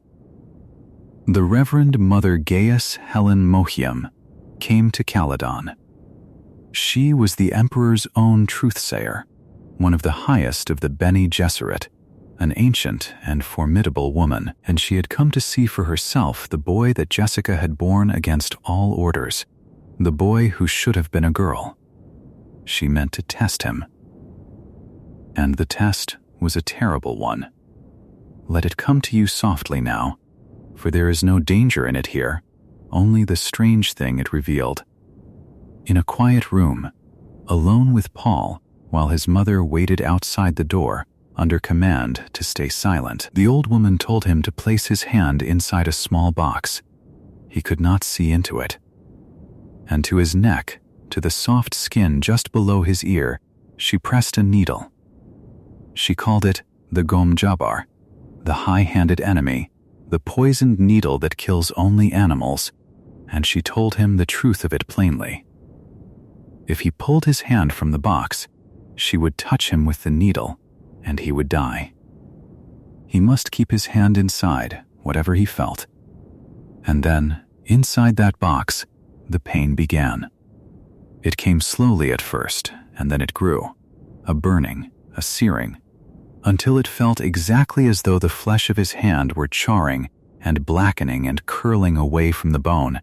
The Reverend Mother Gaius Helen Mohiam came to Caledon. She was the Emperor's own truthsayer, one of the highest of the Bene Gesserit, an ancient and formidable woman, and she had come to see for herself the boy that Jessica had borne against all orders, the boy who should have been a girl. She meant to test him. And the test was a terrible one. Let it come to you softly now, for there is no danger in it here, only the strange thing it revealed. In a quiet room, alone with Paul, while his mother waited outside the door, under command to stay silent, the old woman told him to place his hand inside a small box. He could not see into it. And to his neck, to the soft skin just below his ear, she pressed a needle. She called it the Gom Jabbar, the high-handed enemy, the poisoned needle that kills only animals, and she told him the truth of it plainly. If he pulled his hand from the box, she would touch him with the needle, and he would die. He must keep his hand inside, whatever he felt. And then, inside that box, the pain began. It came slowly at first, and then it grew, a burning, a searing, until it felt exactly as though the flesh of his hand were charring and blackening and curling away from the bone,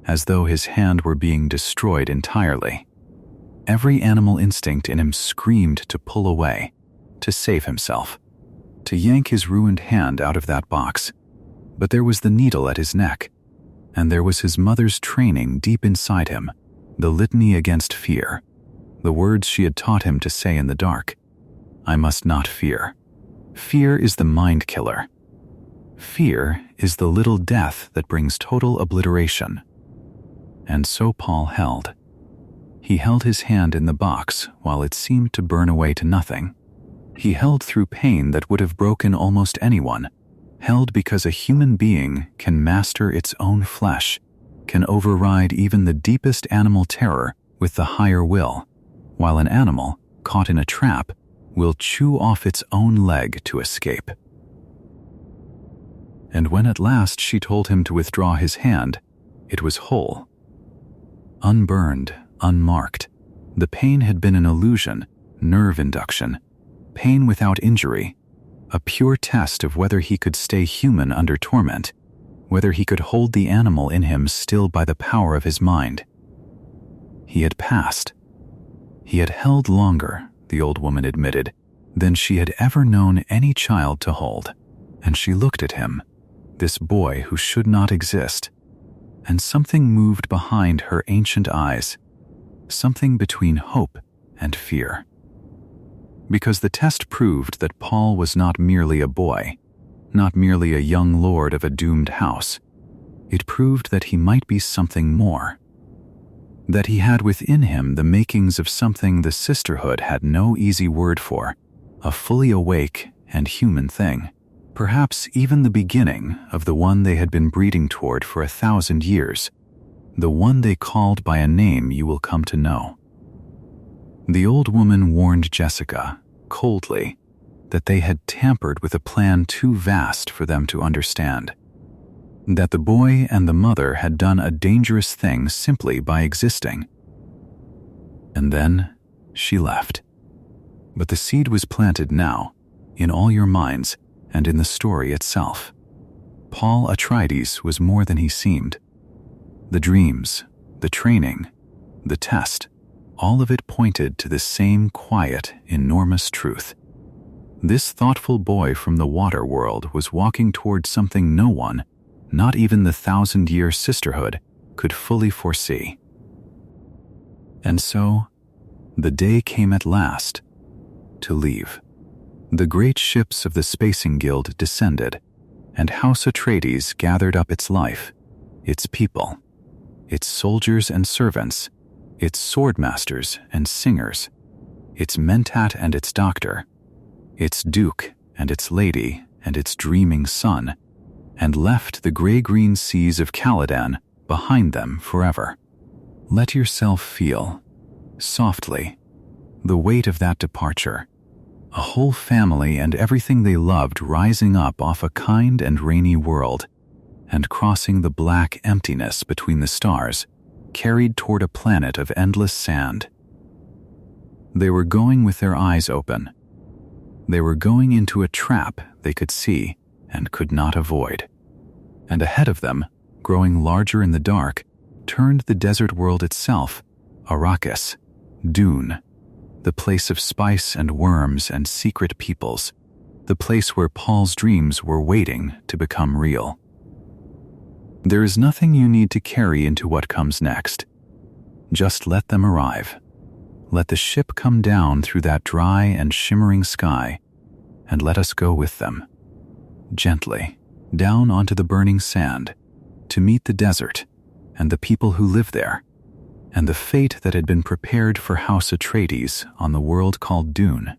as though his hand were being destroyed entirely. Every animal instinct in him screamed to pull away, to save himself, to yank his ruined hand out of that box. But there was the needle at his neck, and there was his mother's training deep inside him, the litany against fear, the words she had taught him to say in the dark. I must not fear. Fear is the mind killer. Fear is the little death that brings total obliteration. And so Paul held. He held his hand in the box while it seemed to burn away to nothing. He held through pain that would have broken almost anyone, held because a human being can master its own flesh, can override even the deepest animal terror with the higher will, while an animal, caught in a trap, will chew off its own leg to escape. And when at last she told him to withdraw his hand, it was whole. Unburned, unmarked. The pain had been an illusion, nerve induction, pain without injury, a pure test of whether he could stay human under torment, whether he could hold the animal in him still by the power of his mind. He had passed. He had held longer, the old woman admitted, than she had ever known any child to hold, and she looked at him, this boy who should not exist, and something moved behind her ancient eyes, something between hope and fear. Because the test proved that Paul was not merely a boy, not merely a young lord of a doomed house. It proved that he might be something more. That he had within him the makings of something the sisterhood had no easy word for, a fully awake and human thing, perhaps even the beginning of the one they had been breeding toward for 1,000 years, the one they called by a name you will come to know. The old woman warned Jessica, coldly, that they had tampered with a plan too vast for them to understand, that the boy and the mother had done a dangerous thing simply by existing. And then she left. But the seed was planted now, in all your minds and in the story itself. Paul Atreides was more than he seemed. The dreams, the training, the test, all of it pointed to the same quiet, enormous truth. This thoughtful boy from the water world was walking toward something no one, not even the 1,000-year sisterhood, could fully foresee. And so, the day came at last to leave. The great ships of the Spacing Guild descended, and House Atreides gathered up its life, its people, its soldiers and servants, its swordmasters and singers, its mentat and its doctor, its duke and its lady and its dreaming son, and left the gray-green seas of Caladan behind them forever. Let yourself feel, softly, the weight of that departure, a whole family and everything they loved rising up off a kind and rainy world, and crossing the black emptiness between the stars, carried toward a planet of endless sand. They were going with their eyes open. They were going into a trap they could see and could not avoid. And ahead of them, growing larger in the dark, turned the desert world itself, Arrakis, Dune, the place of spice and worms and secret peoples, the place where Paul's dreams were waiting to become real. There is nothing you need to carry into what comes next. Just let them arrive. Let the ship come down through that dry and shimmering sky, and let us go with them, gently, down onto the burning sand, to meet the desert and the people who live there, and the fate that had been prepared for House Atreides on the world called Dune.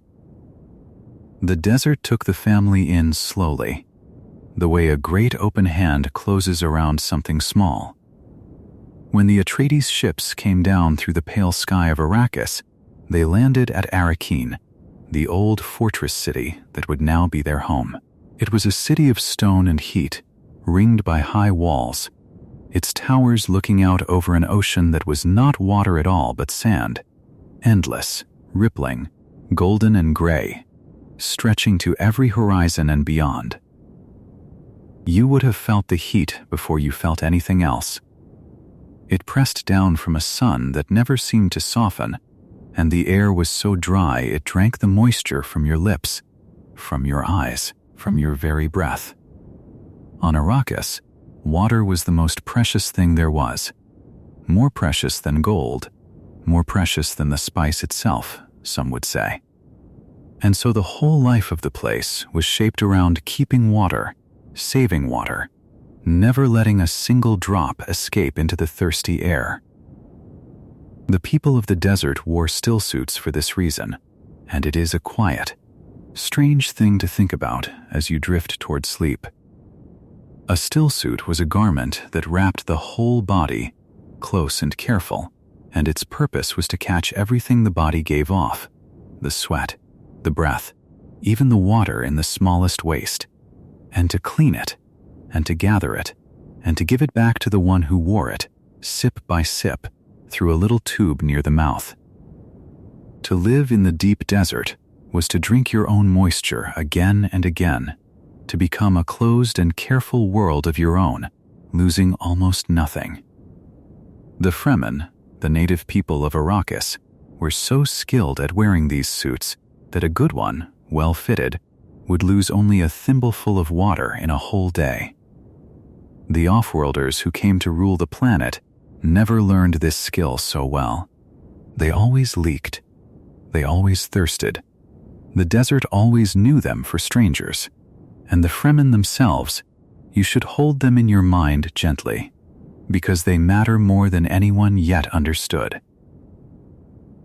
The desert took the family in slowly, the way a great open hand closes around something small. When the Atreides ships came down through the pale sky of Arrakis, they landed at Arrakeen, the old fortress city that would now be their home. It was a city of stone and heat, ringed by high walls, its towers looking out over an ocean that was not water at all but sand, endless, rippling, golden and gray, stretching to every horizon and beyond. You would have felt the heat before you felt anything else. It pressed down from a sun that never seemed to soften, and the air was so dry it drank the moisture from your lips, from your eyes, from your very breath. On Arrakis, water was the most precious thing there was, more precious than gold, more precious than the spice itself, some would say. And so the whole life of the place was shaped around keeping water, saving water, never letting a single drop escape into the thirsty air. The people of the desert wore stillsuits for this reason, and it is a quiet, strange thing to think about as you drift toward sleep. A stillsuit was a garment that wrapped the whole body, close and careful, and its purpose was to catch everything the body gave off, the sweat, the breath, even the water in the smallest waste, and to clean it, and to gather it, and to give it back to the one who wore it, sip by sip, through a little tube near the mouth. To live in the deep desert was to drink your own moisture again and again, to become a closed and careful world of your own, losing almost nothing. The Fremen, the native people of Arrakis, were so skilled at wearing these suits that a good one, well fitted, would lose only a thimbleful of water in a whole day. The off-worlders who came to rule the planet never learned this skill so well. They always leaked. They always thirsted. The desert always knew them for strangers, And the Fremen themselves, you should hold them in your mind gently, because they matter more than anyone yet understood.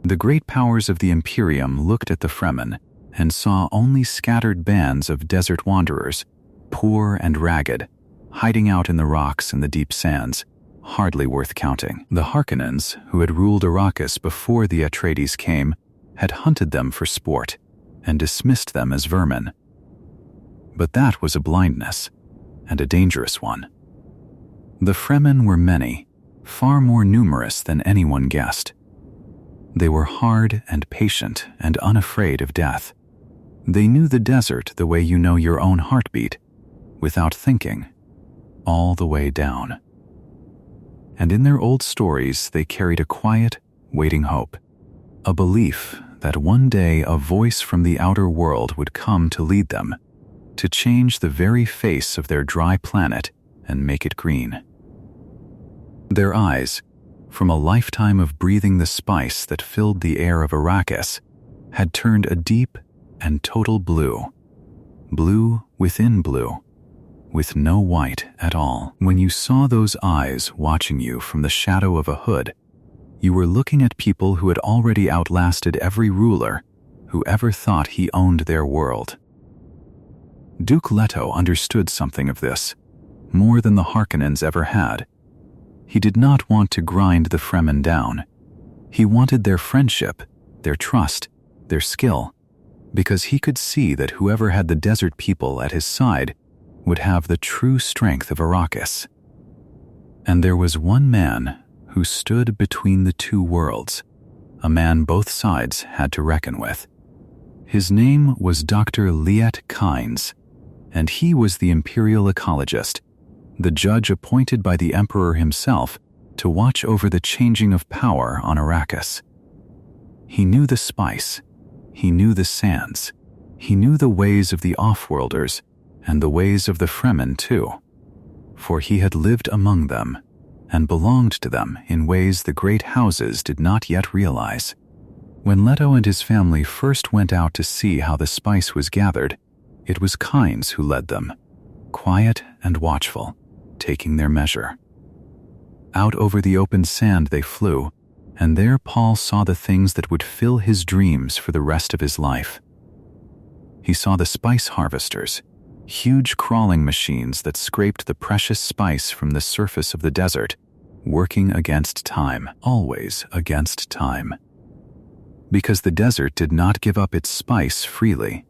The great powers of the Imperium looked at the Fremen and saw only scattered bands of desert wanderers, poor and ragged, hiding out in the rocks and the deep sands, hardly worth counting. The Harkonnens, who had ruled Arrakis before the Atreides came, had hunted them for sport and dismissed them as vermin. But that was a blindness, and a dangerous one. The Fremen were many, far more numerous than anyone guessed. They were hard and patient and unafraid of death. They knew the desert the way you know your own heartbeat, without thinking, all the way down. And in their old stories they carried a quiet, waiting hope, a belief that one day a voice from the outer world would come to lead them, to change the very face of their dry planet and make it green. Their eyes, from a lifetime of breathing the spice that filled the air of Arrakis, had turned a deep and total blue, blue within blue, with no white at all. When you saw those eyes watching you from the shadow of a hood, you were looking at people who had already outlasted every ruler who ever thought he owned their world. Duke Leto understood something of this, more than the Harkonnens ever had. He did not want to grind the Fremen down. He wanted their friendship, their trust, their skill, because he could see that whoever had the desert people at his side would have the true strength of Arrakis. And there was one man who stood between the two worlds, a man both sides had to reckon with. His name was Dr. Liet Kynes, and he was the imperial ecologist, the judge appointed by the emperor himself to watch over the changing of power on Arrakis. He knew the spice, he knew the sands, he knew the ways of the off-worlders and the ways of the Fremen too, for he had lived among them and belonged to them in ways the great houses did not yet realize. When Leto and his family first went out to see how the spice was gathered, it was Kynes who led them, quiet and watchful, taking their measure. Out over the open sand they flew, and there Paul saw the things that would fill his dreams for the rest of his life. He saw the spice harvesters, huge crawling machines that scraped the precious spice from the surface of the desert, working against time, always against time. Because the desert did not give up its spice freely.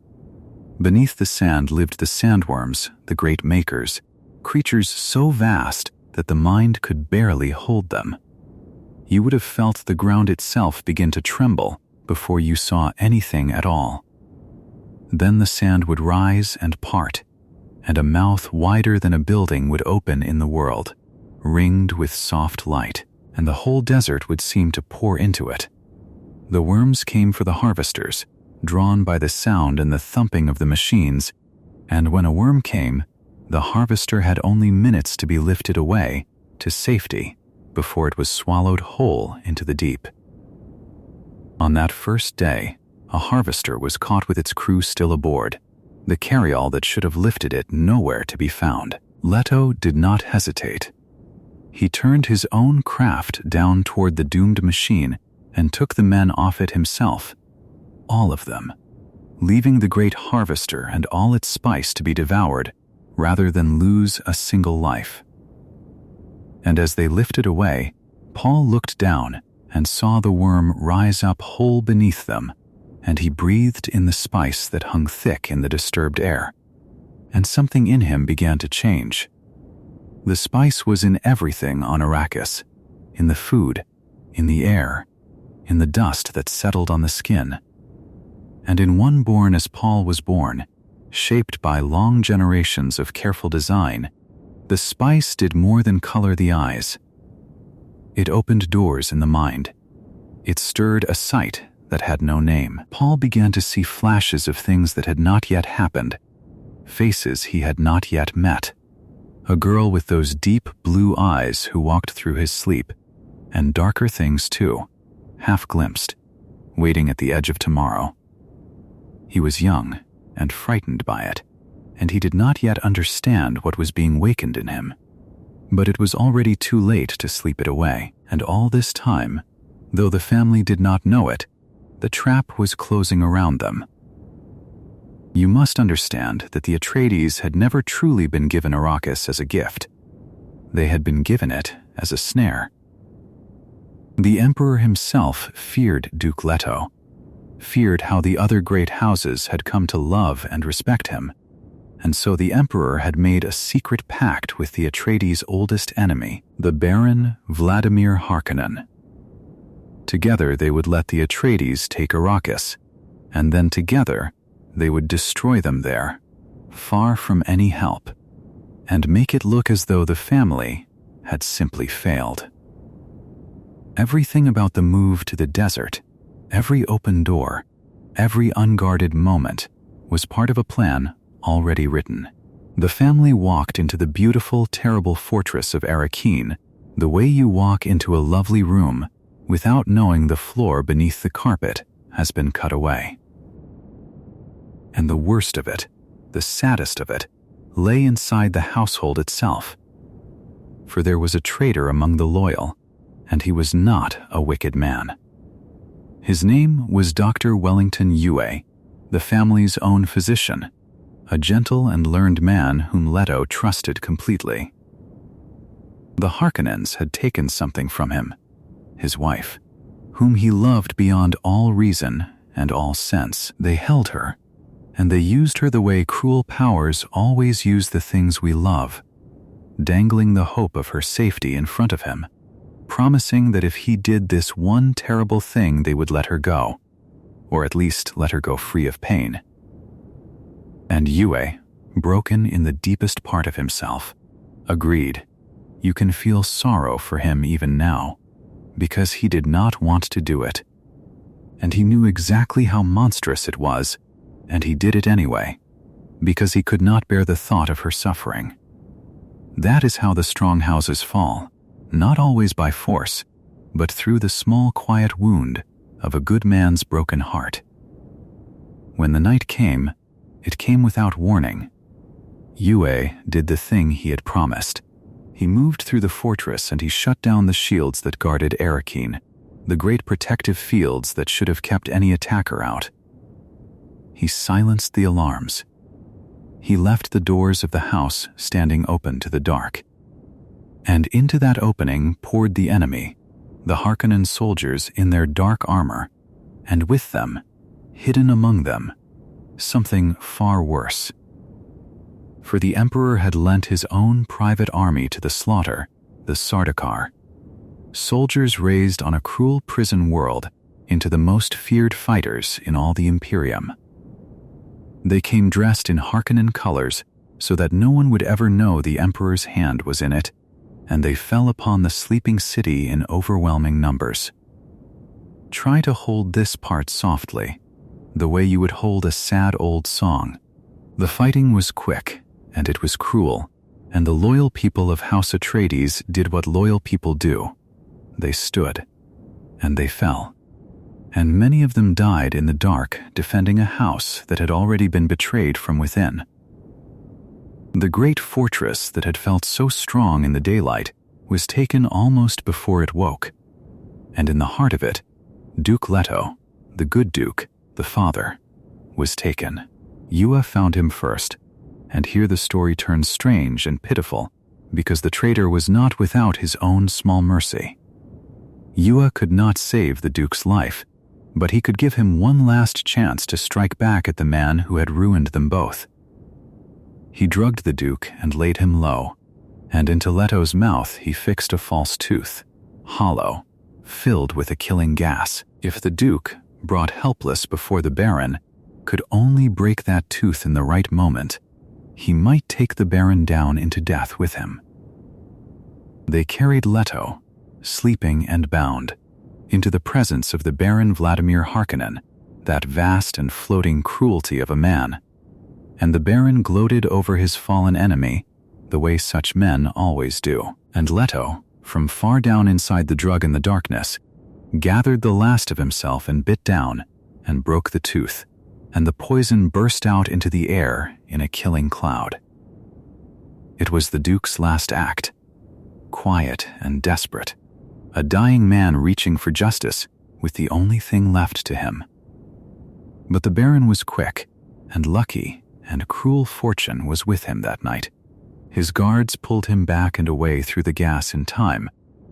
Beneath the sand lived the sandworms, the great makers, creatures so vast that the mind could barely hold them. You would have felt the ground itself begin to tremble before you saw anything at all. Then the sand would rise and part, and a mouth wider than a building would open in the world, ringed with soft light, and the whole desert would seem to pour into it. The worms came for the harvesters, drawn by the sound and the thumping of the machines, and when a worm came, the harvester had only minutes to be lifted away to safety before it was swallowed whole into the deep. On that first day, a harvester was caught with its crew still aboard, the carryall that should have lifted it nowhere to be found. Leto did not hesitate. He turned his own craft down toward the doomed machine and took the men off it himself, all of them, leaving the great harvester and all its spice to be devoured rather than lose a single life. And as they lifted away, Paul looked down and saw the worm rise up whole beneath them, and he breathed in the spice that hung thick in the disturbed air, and something in him began to change. The spice was in everything on Arrakis, in the food, in the air, in the dust that settled on the skin. And in one born as Paul was born, shaped by long generations of careful design, the spice did more than color the eyes. It opened doors in the mind. It stirred a sight that had no name. Paul began to see flashes of things that had not yet happened, faces he had not yet met. A girl with those deep blue eyes who walked through his sleep, and darker things too, half glimpsed, waiting at the edge of tomorrow. He was young and frightened by it, and he did not yet understand what was being wakened in him. But it was already too late to sleep it away, and all this time, though the family did not know it, the trap was closing around them. You must understand that the Atreides had never truly been given Arrakis as a gift. They had been given it as a snare. The Emperor himself feared Duke Leto, feared how the other great houses had come to love and respect him, and so the Emperor had made a secret pact with the Atreides' oldest enemy, the Baron Vladimir Harkonnen. Together they would let the Atreides take Arrakis, and then together they would destroy them there, far from any help, and make it look as though the family had simply failed. Everything about the move to the desert, every open door, every unguarded moment, was part of a plan already written. The family walked into the beautiful, terrible fortress of Arrakis the way you walk into a lovely room without knowing the floor beneath the carpet has been cut away. And the worst of it, the saddest of it, lay inside the household itself. For there was a traitor among the loyal, and he was not a wicked man. His name was Dr. Wellington Yue, the family's own physician, a gentle and learned man whom Leto trusted completely. The Harkonnens had taken something from him, his wife, whom he loved beyond all reason and all sense. They held her, and they used her the way cruel powers always use the things we love, dangling the hope of her safety in front of him, promising that if he did this one terrible thing they would let her go, or at least let her go free of pain. And Yue, broken in the deepest part of himself, agreed. You can feel sorrow for him even now, because he did not want to do it. And he knew exactly how monstrous it was, and he did it anyway, because he could not bear the thought of her suffering. That is how the strong houses fall, not always by force, but through the small quiet wound of a good man's broken heart. When the night came, it came without warning. Yue did the thing he had promised. He moved through the fortress and he shut down the shields that guarded Arrakis, the great protective fields that should have kept any attacker out. He silenced the alarms. He left the doors of the house standing open to the dark. And into that opening poured the enemy, the Harkonnen soldiers in their dark armor, and with them, hidden among them, something far worse. For the Emperor had lent his own private army to the slaughter, the Sardaukar, soldiers raised on a cruel prison world into the most feared fighters in all the Imperium. They came dressed in Harkonnen colors so that no one would ever know the Emperor's hand was in it, and they fell upon the sleeping city in overwhelming numbers. Try to hold this part softly, the way you would hold a sad old song. The fighting was quick, and it was cruel, and the loyal people of House Atreides did what loyal people do. They stood, and they fell, and many of them died in the dark defending a house that had already been betrayed from within. The great fortress that had felt so strong in the daylight was taken almost before it woke, and in the heart of it, Duke Leto, the good Duke, the father, was taken. Yue found him first, and here the story turns strange and pitiful because the traitor was not without his own small mercy. Yue could not save the Duke's life, but he could give him one last chance to strike back at the man who had ruined them both. He drugged the Duke and laid him low, and into Leto's mouth he fixed a false tooth, hollow, filled with a killing gas. If the Duke, brought helpless before the Baron, could only break that tooth in the right moment, he might take the Baron down into death with him. They carried Leto, sleeping and bound, into the presence of the Baron Vladimir Harkonnen, that vast and floating cruelty of a man, and the Baron gloated over his fallen enemy the way such men always do. And Leto, from far down inside the drug in the darkness, gathered the last of himself and bit down and broke the tooth, and the poison burst out into the air in a killing cloud. It was the Duke's last act, quiet and desperate, a dying man reaching for justice with the only thing left to him. But the Baron was quick and lucky, and cruel fortune was with him that night. His guards pulled him back and away through the gas in time,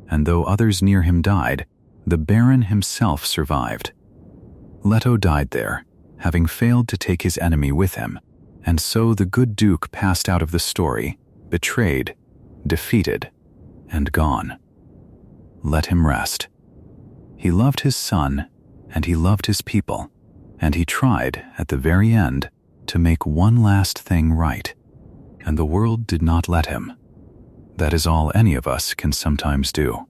and though others near him died, the Baron himself survived. Leto died there, having failed to take his enemy with him, and so the good Duke passed out of the story, betrayed, defeated, and gone. Let him rest. He loved his son, and he loved his people, and he tried, at the very end, to make one last thing right, and the world did not let him. That is all any of us can sometimes do.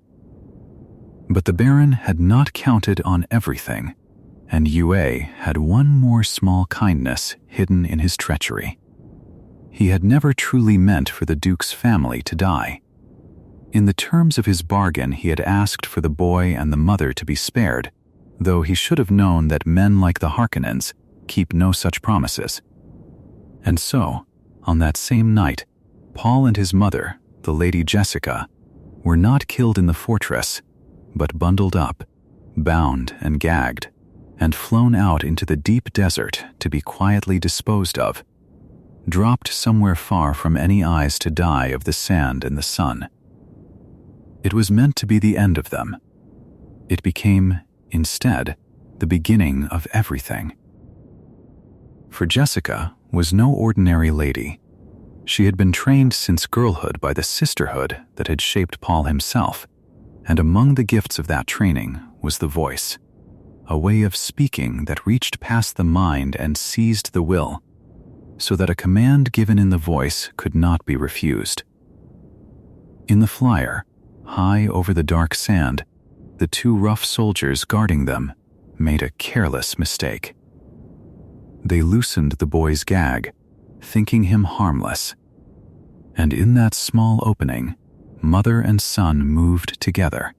But the Baron had not counted on everything, and Yue had one more small kindness hidden in his treachery. He had never truly meant for the Duke's family to die. In the terms of his bargain, he had asked for the boy and the mother to be spared, though he should have known that men like the Harkonnens keep no such promises. And so, on that same night, Paul and his mother, the Lady Jessica, were not killed in the fortress, but bundled up, bound and gagged, and flown out into the deep desert to be quietly disposed of, dropped somewhere far from any eyes to die of the sand and the sun. It was meant to be the end of them. It became, instead, the beginning of everything. For Jessica was no ordinary lady. She had been trained since girlhood by the sisterhood that had shaped Paul himself, and among the gifts of that training was the voice, a way of speaking that reached past the mind and seized the will, so that a command given in the voice could not be refused. In the flyer, high over the dark sand, the two rough soldiers guarding them made a careless mistake. They loosened the boy's gag, thinking him harmless, and in that small opening, mother and son moved together,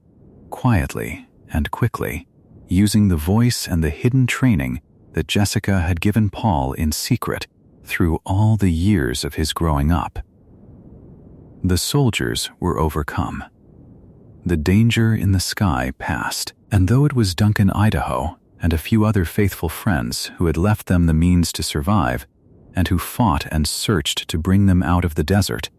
quietly and quickly, using the voice and the hidden training that Jessica had given Paul in secret through all the years of his growing up. The soldiers were overcome. The danger in the sky passed, and though it was Duncan Idaho and a few other faithful friends who had left them the means to survive, and who fought and searched to bring them out of the desert,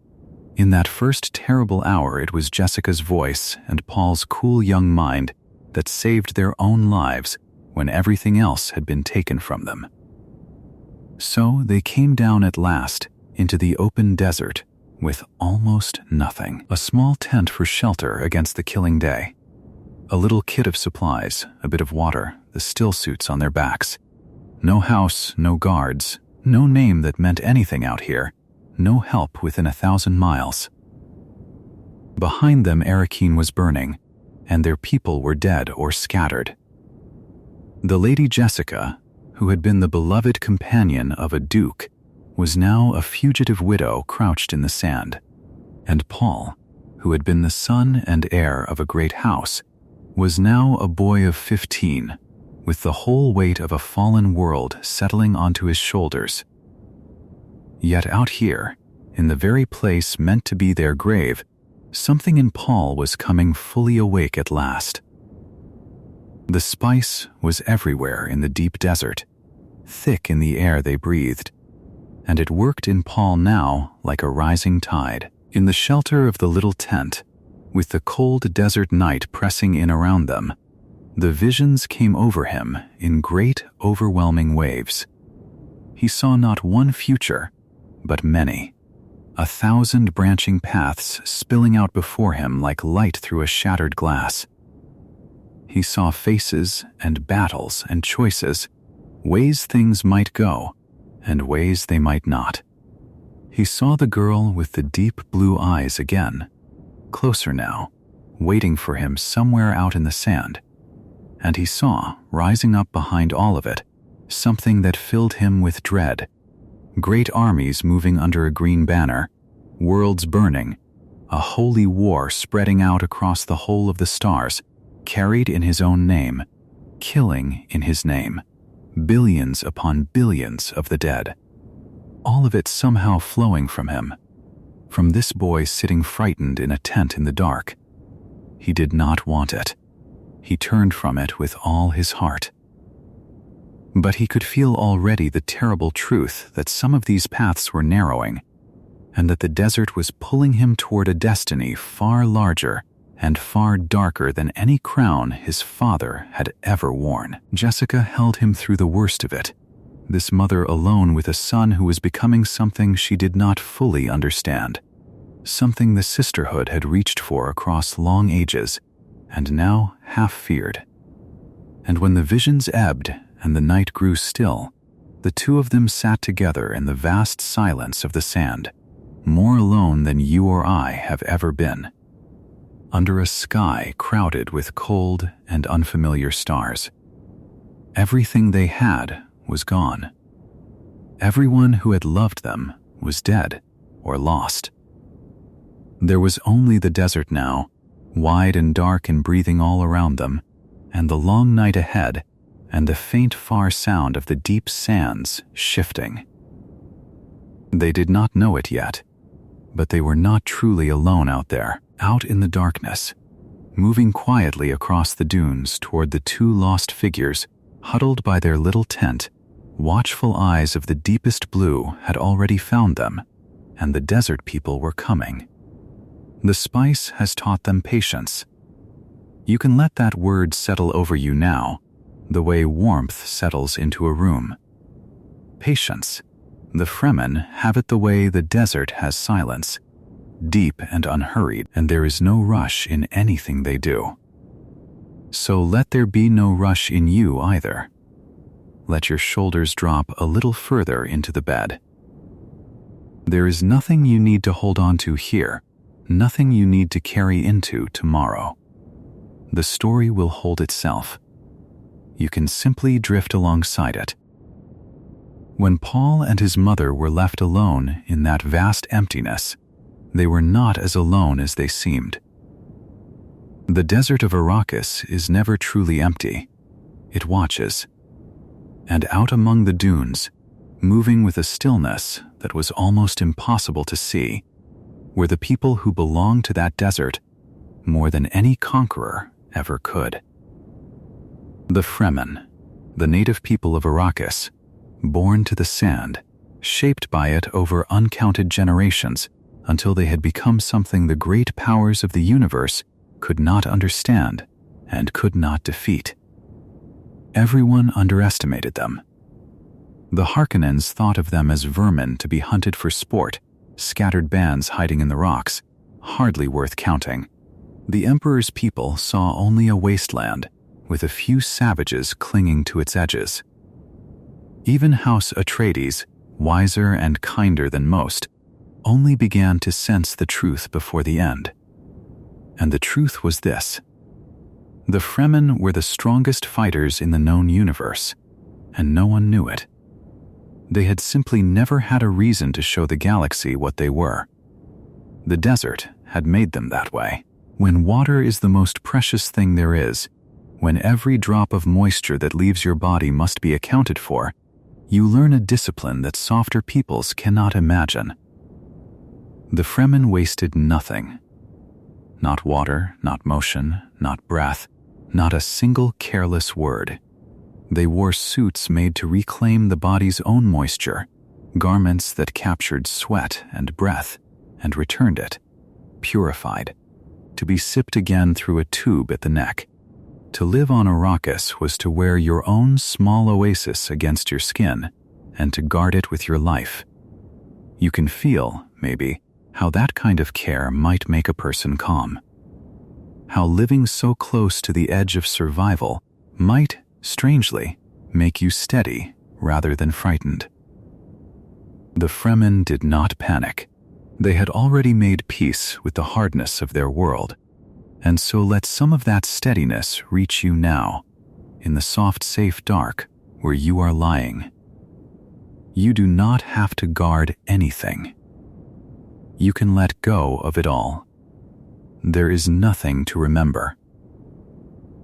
in that first terrible hour it was Jessica's voice and Paul's cool young mind that saved their own lives when everything else had been taken from them. So they came down at last into the open desert with almost nothing. A small tent for shelter against the killing day. A little kit of supplies, a bit of water, the still suits on their backs. No house, no guards, no name that meant anything out here, no help within 1,000 miles. Behind them Arrakeen was burning, and their people were dead or scattered. The Lady Jessica, who had been the beloved companion of a duke, was now a fugitive widow crouched in the sand, and Paul, who had been the son and heir of a great house, was now a boy of 15, with the whole weight of a fallen world settling onto his shoulders. Yet out here, in the very place meant to be their grave, something in Paul was coming fully awake at last. The spice was everywhere in the deep desert, thick in the air they breathed, and it worked in Paul now like a rising tide. In the shelter of the little tent, with the cold desert night pressing in around them, the visions came over him in great, overwhelming waves. He saw not one future, but many, 1,000 branching paths spilling out before him like light through a shattered glass. He saw faces and battles and choices, ways things might go, and ways they might not. He saw the girl with the deep blue eyes again, closer now, waiting for him somewhere out in the sand, and he saw, rising up behind all of it, something that filled him with dread. Great armies moving under a green banner, worlds burning, a holy war spreading out across the whole of the stars, carried in his own name, killing in his name, billions upon billions of the dead. All of it somehow flowing from him, from this boy sitting frightened in a tent in the dark. He did not want it. He turned from it with all his heart. But he could feel already the terrible truth that some of these paths were narrowing, and that the desert was pulling him toward a destiny far larger and far darker than any crown his father had ever worn. Jessica held him through the worst of it, this mother alone with a son who was becoming something she did not fully understand, something the sisterhood had reached for across long ages and now half feared. And when the visions ebbed and the night grew still, the two of them sat together in the vast silence of the sand, more alone than you or I have ever been, under a sky crowded with cold and unfamiliar stars. Everything they had was gone. Everyone who had loved them was dead or lost. There was only the desert now, wide and dark and breathing all around them, and the long night ahead, and the faint far sound of the deep sands shifting. They did not know it yet, but they were not truly alone out there, out in the darkness, moving quietly across the dunes toward the two lost figures huddled by their little tent. Watchful eyes of the deepest blue had already found them, and the desert people were coming. The spice has taught them patience. You can let that word settle over you now, the way warmth settles into a room. Patience. The Fremen have it the way the desert has silence, deep and unhurried, and there is no rush in anything they do. So let there be no rush in you either. Let your shoulders drop a little further into the bed. There is nothing you need to hold on to here, nothing you need to carry into tomorrow. The story will hold itself. You can simply drift alongside it. When Paul and his mother were left alone in that vast emptiness, they were not as alone as they seemed. The desert of Arrakis is never truly empty. It watches. And out among the dunes, moving with a stillness that was almost impossible to see, were the people who belonged to that desert more than any conqueror ever could. The Fremen, the native people of Arrakis, born to the sand, shaped by it over uncounted generations until they had become something the great powers of the universe could not understand and could not defeat. Everyone underestimated them. The Harkonnens thought of them as vermin to be hunted for sport, scattered bands hiding in the rocks, hardly worth counting. The Emperor's people saw only a wasteland, with a few savages clinging to its edges. Even House Atreides, wiser and kinder than most, only began to sense the truth before the end. And the truth was this: the Fremen were the strongest fighters in the known universe, and no one knew it. They had simply never had a reason to show the galaxy what they were. The desert had made them that way. When water is the most precious thing there is, when every drop of moisture that leaves your body must be accounted for, you learn a discipline that softer peoples cannot imagine. The Fremen wasted nothing. Not water, not motion, not breath, not a single careless word. They wore suits made to reclaim the body's own moisture, garments that captured sweat and breath and returned it, purified, to be sipped again through a tube at the neck. To live on Arrakis was to wear your own small oasis against your skin and to guard it with your life. You can feel, maybe, how that kind of care might make a person calm. How living so close to the edge of survival might, strangely, make you steady rather than frightened. The Fremen did not panic. They had already made peace with the hardness of their world, and so let some of that steadiness reach you now, in the soft, safe dark where you are lying. You do not have to guard anything. You can let go of it all. There is nothing to remember.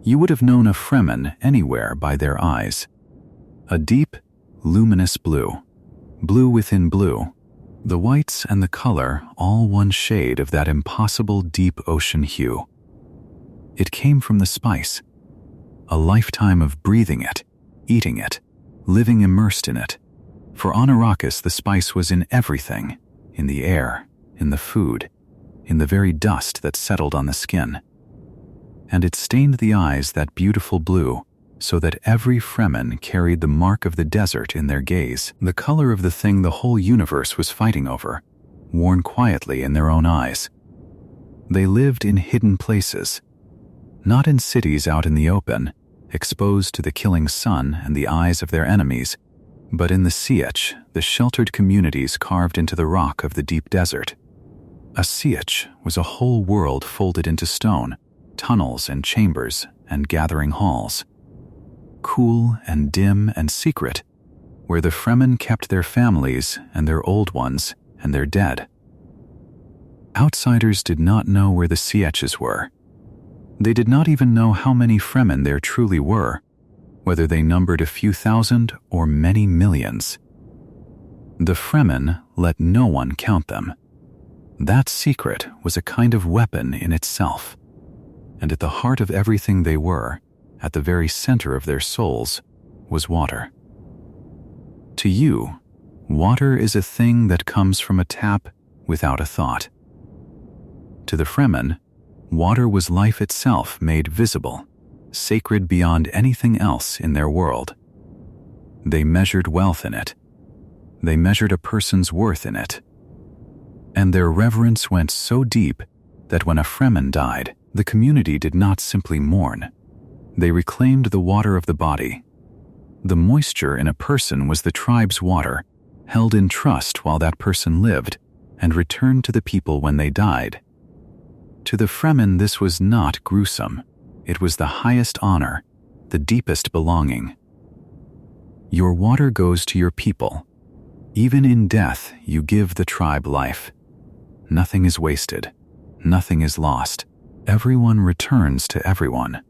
You would have known a Fremen anywhere by their eyes. A deep, luminous blue, blue within blue, the whites and the color all one shade of that impossible deep ocean hue. It came from the spice, a lifetime of breathing it, eating it, living immersed in it. For on Arrakis the spice was in everything, in the air, in the food, in the very dust that settled on the skin. And it stained the eyes that beautiful blue, so that every Fremen carried the mark of the desert in their gaze, the color of the thing the whole universe was fighting over, worn quietly in their own eyes. They lived in hidden places, not in cities out in the open, exposed to the killing sun and the eyes of their enemies, but in the sietch, the sheltered communities carved into the rock of the deep desert. A sietch was a whole world folded into stone, tunnels and chambers and gathering halls. Cool and dim and secret, where the Fremen kept their families and their old ones and their dead. Outsiders did not know where the sietches were. They did not even know how many Fremen there truly were, whether they numbered a few thousand or many millions. The Fremen let no one count them. That secret was a kind of weapon in itself, and at the heart of everything they were, at the very center of their souls, was water. To you, water is a thing that comes from a tap without a thought. To the Fremen, water was life itself made visible, sacred beyond anything else in their world. They measured wealth in it. They measured a person's worth in it. And their reverence went so deep that when a Fremen died, the community did not simply mourn. They reclaimed the water of the body. The moisture in a person was the tribe's water, held in trust while that person lived, and returned to the people when they died. To the Fremen this was not gruesome. It was the highest honor, the deepest belonging. Your water goes to your people. Even in death, you give the tribe life. Nothing is wasted. Nothing is lost. Everyone returns to everyone.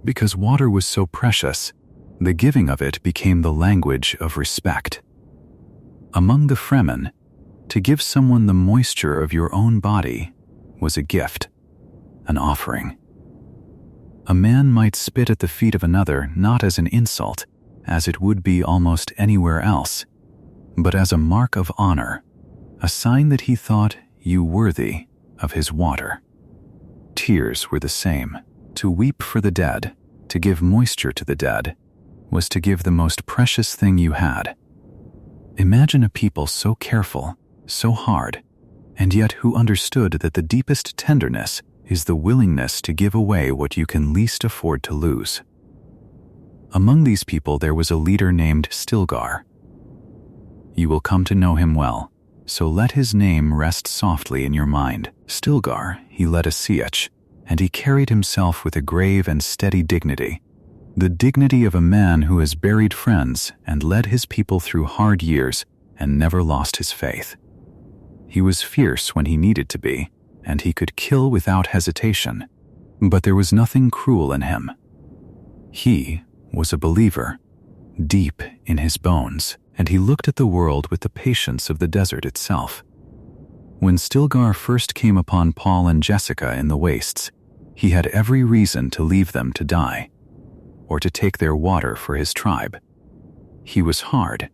Because water was so precious, the giving of it became the language of respect. Among the Fremen, to give someone the moisture of your own body was a gift, an offering. A man might spit at the feet of another not as an insult, as it would be almost anywhere else, but as a mark of honor, a sign that he thought you worthy of his water. Tears were the same. To weep for the dead, to give moisture to the dead, was to give the most precious thing you had. Imagine a people so careful, so hard, and yet who understood that the deepest tenderness is the willingness to give away what you can least afford to lose. Among these people there was a leader named Stilgar. You will come to know him well, so let his name rest softly in your mind. Stilgar, he led a sietch, and he carried himself with a grave and steady dignity, the dignity of a man who has buried friends and led his people through hard years and never lost his faith. He was fierce when he needed to be, and he could kill without hesitation, but there was nothing cruel in him. He was a believer, deep in his bones, and he looked at the world with the patience of the desert itself. When Stilgar first came upon Paul and Jessica in the wastes, he had every reason to leave them to die, or to take their water for his tribe. He was hard,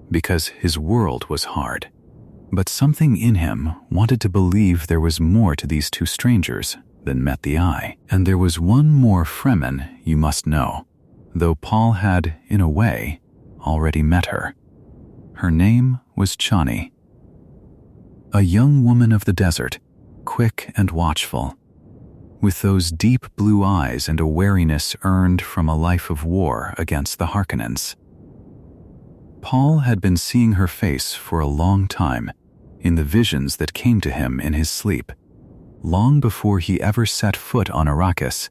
because his world was hard, but something in him wanted to believe there was more to these two strangers than met the eye. And there was one more Fremen you must know, though Paul had, in a way, already met her. Her name was Chani. A young woman of the desert, quick and watchful, with those deep blue eyes and a wariness earned from a life of war against the Harkonnens. Paul had been seeing her face for a long time, in the visions that came to him in his sleep. Long before he ever set foot on Arrakis,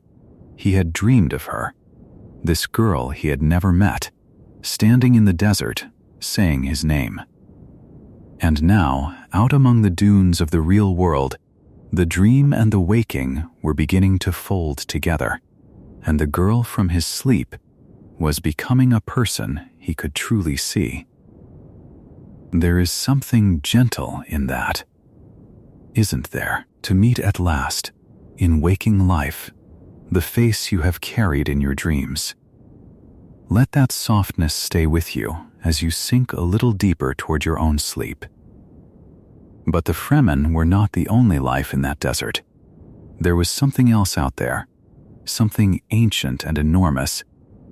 he had dreamed of her, this girl he had never met, standing in the desert, saying his name. And now, out among the dunes of the real world, the dream and the waking were beginning to fold together, and the girl from his sleep was becoming a person he could truly see. There is something gentle in that, isn't there? To meet at last, in waking life, the face you have carried in your dreams. Let that softness stay with you as you sink a little deeper toward your own sleep. But the Fremen were not the only life in that desert. There was something else out there, something ancient and enormous,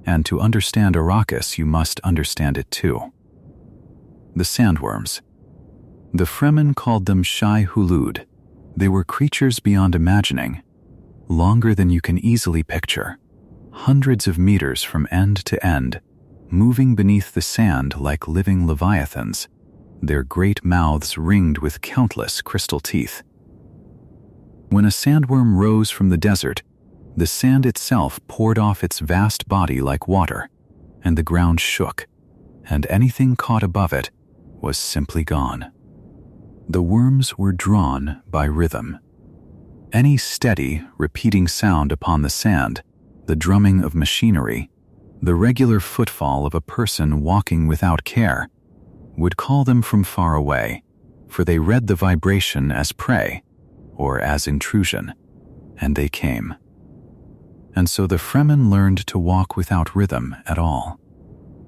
and to understand Arrakis you must understand it too. The sandworms. The Fremen called them Shai Hulud. They were creatures beyond imagining, longer than you can easily picture, hundreds of meters from end to end, moving beneath the sand like living leviathans, their great mouths ringed with countless crystal teeth. When a sandworm rose from the desert, the sand itself poured off its vast body like water, and the ground shook, and anything caught above it was simply gone. The worms were drawn by rhythm. Any steady, repeating sound upon the sand, the drumming of machinery, the regular footfall of a person walking without care, would call them from far away, for they read the vibration as prey, or as intrusion, and they came. And so the Fremen learned to walk without rhythm at all,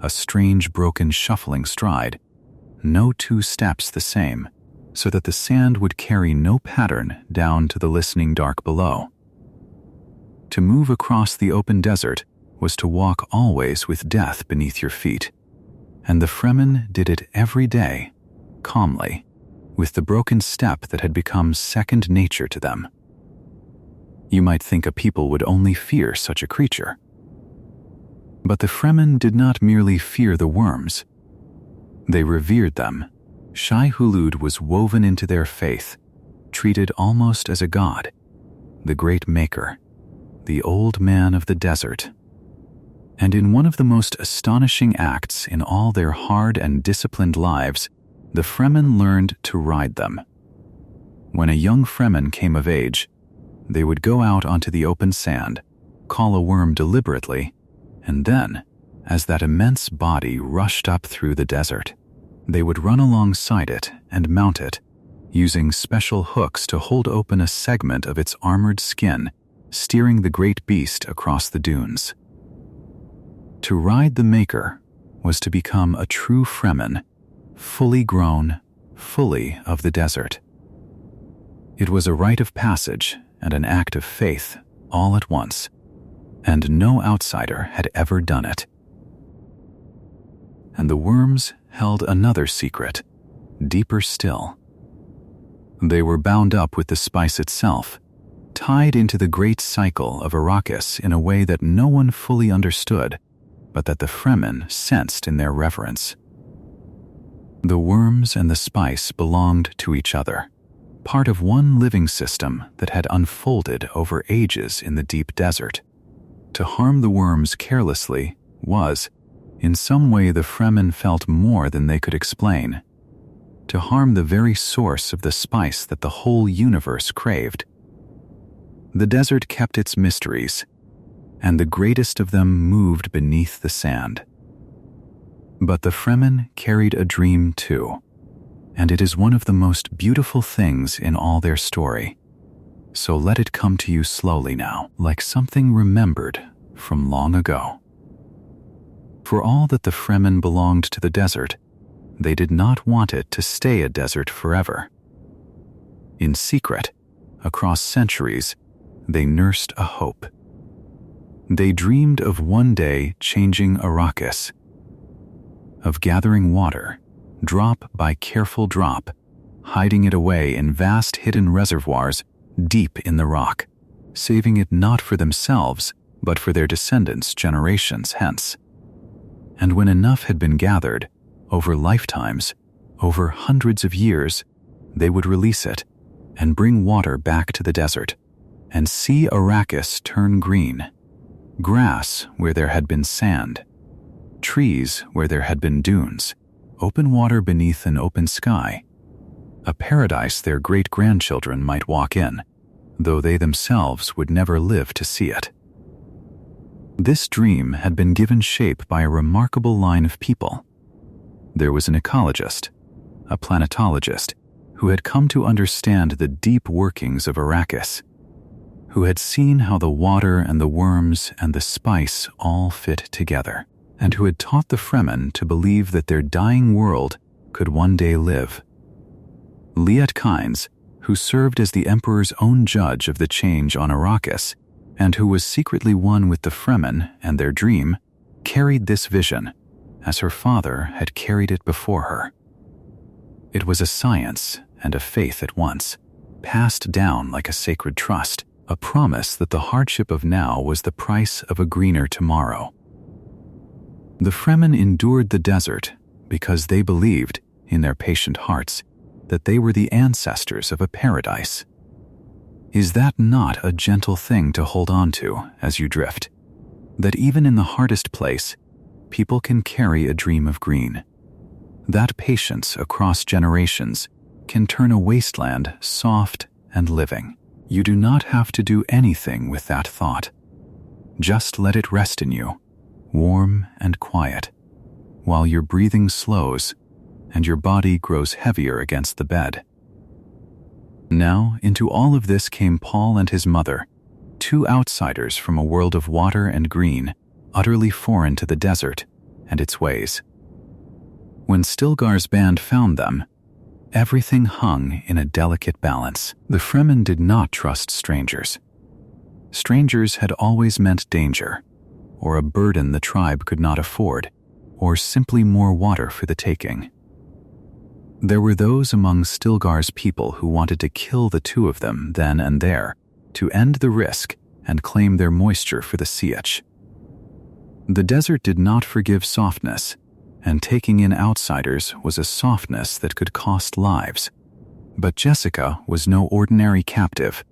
a strange broken shuffling stride, no two steps the same, so that the sand would carry no pattern down to the listening dark below. To move across the open desert was to walk always with death beneath your feet, and the Fremen did it every day, calmly, with the broken step that had become second nature to them. You might think a people would only fear such a creature. But the Fremen did not merely fear the worms. They revered them. Shai Hulud was woven into their faith, treated almost as a god, the great maker, the old man of the desert. And in one of the most astonishing acts in all their hard and disciplined lives, the Fremen learned to ride them. When a young Fremen came of age, they would go out onto the open sand, call a worm deliberately, and then, as that immense body rushed up through the desert, they would run alongside it and mount it, using special hooks to hold open a segment of its armored skin, steering the great beast across the dunes. To ride the Maker was to become a true Fremen, fully grown, fully of the desert. It was a rite of passage and an act of faith all at once, and no outsider had ever done it. And the worms held another secret, deeper still. They were bound up with the spice itself, tied into the great cycle of Arrakis in a way that no one fully understood, but that the Fremen sensed in their reverence. The worms and the spice belonged to each other, part of one living system that had unfolded over ages in the deep desert. To harm the worms carelessly was, in some way, the Fremen felt more than they could explain. To harm the very source of the spice that the whole universe craved. The desert kept its mysteries, and the greatest of them moved beneath the sand. But the Fremen carried a dream too, and it is one of the most beautiful things in all their story. So let it come to you slowly now, like something remembered from long ago. For all that the Fremen belonged to the desert, they did not want it to stay a desert forever. In secret, across centuries, they nursed a hope. They dreamed of one day changing Arrakis, of gathering water, drop by careful drop, hiding it away in vast hidden reservoirs deep in the rock, saving it not for themselves, but for their descendants generations hence. And when enough had been gathered, over lifetimes, over hundreds of years, they would release it and bring water back to the desert and see Arrakis turn green, grass where there had been sand, trees where there had been dunes, open water beneath an open sky, a paradise their great-grandchildren might walk in, though they themselves would never live to see it. This dream had been given shape by a remarkable line of people. There was an ecologist, a planetologist, who had come to understand the deep workings of Arrakis, who had seen how the water and the worms and the spice all fit together, and who had taught the Fremen to believe that their dying world could one day live. Liet Kynes, who served as the Emperor's own judge of the change on Arrakis, and who was secretly one with the Fremen and their dream, carried this vision, as her father had carried it before her. It was a science and a faith at once, passed down like a sacred trust, a promise that the hardship of now was the price of a greener tomorrow. The Fremen endured the desert because they believed, in their patient hearts, that they were the ancestors of a paradise. Is that not a gentle thing to hold on to as you drift? That even in the hardest place, people can carry a dream of green. That patience across generations can turn a wasteland soft and living. You do not have to do anything with that thought. Just let it rest in you, warm and quiet, while your breathing slows and your body grows heavier against the bed. Now, into all of this came Paul and his mother, two outsiders from a world of water and green, utterly foreign to the desert and its ways. When Stilgar's band found them, everything hung in a delicate balance. The Fremen did not trust strangers. Strangers had always meant danger, or a burden the tribe could not afford, or simply more water for the taking. There were those among Stilgar's people who wanted to kill the two of them then and there, to end the risk and claim their moisture for the sietch. The desert did not forgive softness, and taking in outsiders was a softness that could cost lives. But Jessica was no ordinary captive,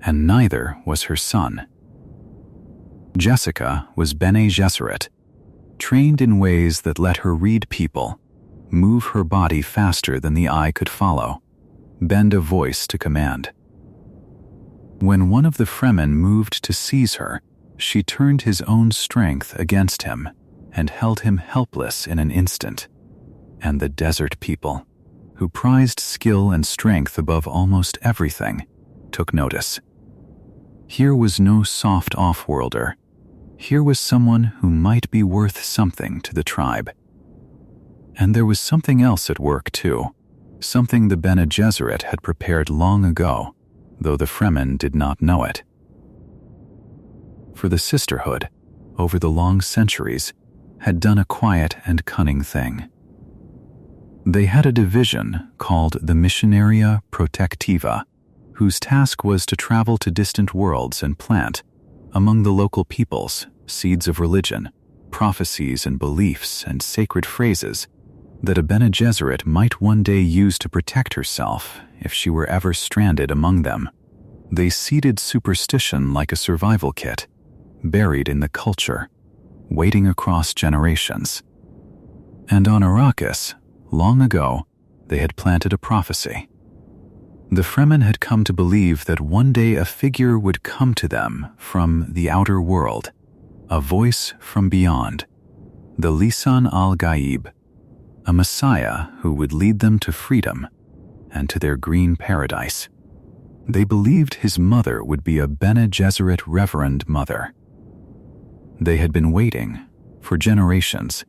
and neither was her son. Jessica was Bene Gesserit, trained in ways that let her read people, move her body faster than the eye could follow, bend a voice to command. When one of the Fremen moved to seize her, she turned his own strength against him and held him helpless in an instant. And the desert people, who prized skill and strength above almost everything, took notice. Here was no soft off-worlder. Here was someone who might be worth something to the tribe. And there was something else at work too, something the Bene Gesserit had prepared long ago, though the Fremen did not know it. For the sisterhood, over the long centuries, had done a quiet and cunning thing. They had a division called the Missionaria Protectiva, whose task was to travel to distant worlds and plant, among the local peoples, seeds of religion, prophecies and beliefs and sacred phrases that a Bene Gesserit might one day use to protect herself if she were ever stranded among them. They seeded superstition like a survival kit, buried in the culture, waiting across generations. And on Arrakis, long ago, they had planted a prophecy. The Fremen had come to believe that one day a figure would come to them from the outer world, a voice from beyond, the Lisan al-Gaib, a Messiah who would lead them to freedom and to their green paradise. They believed his mother would be a Bene Gesserit reverend mother. They had been waiting, for generations,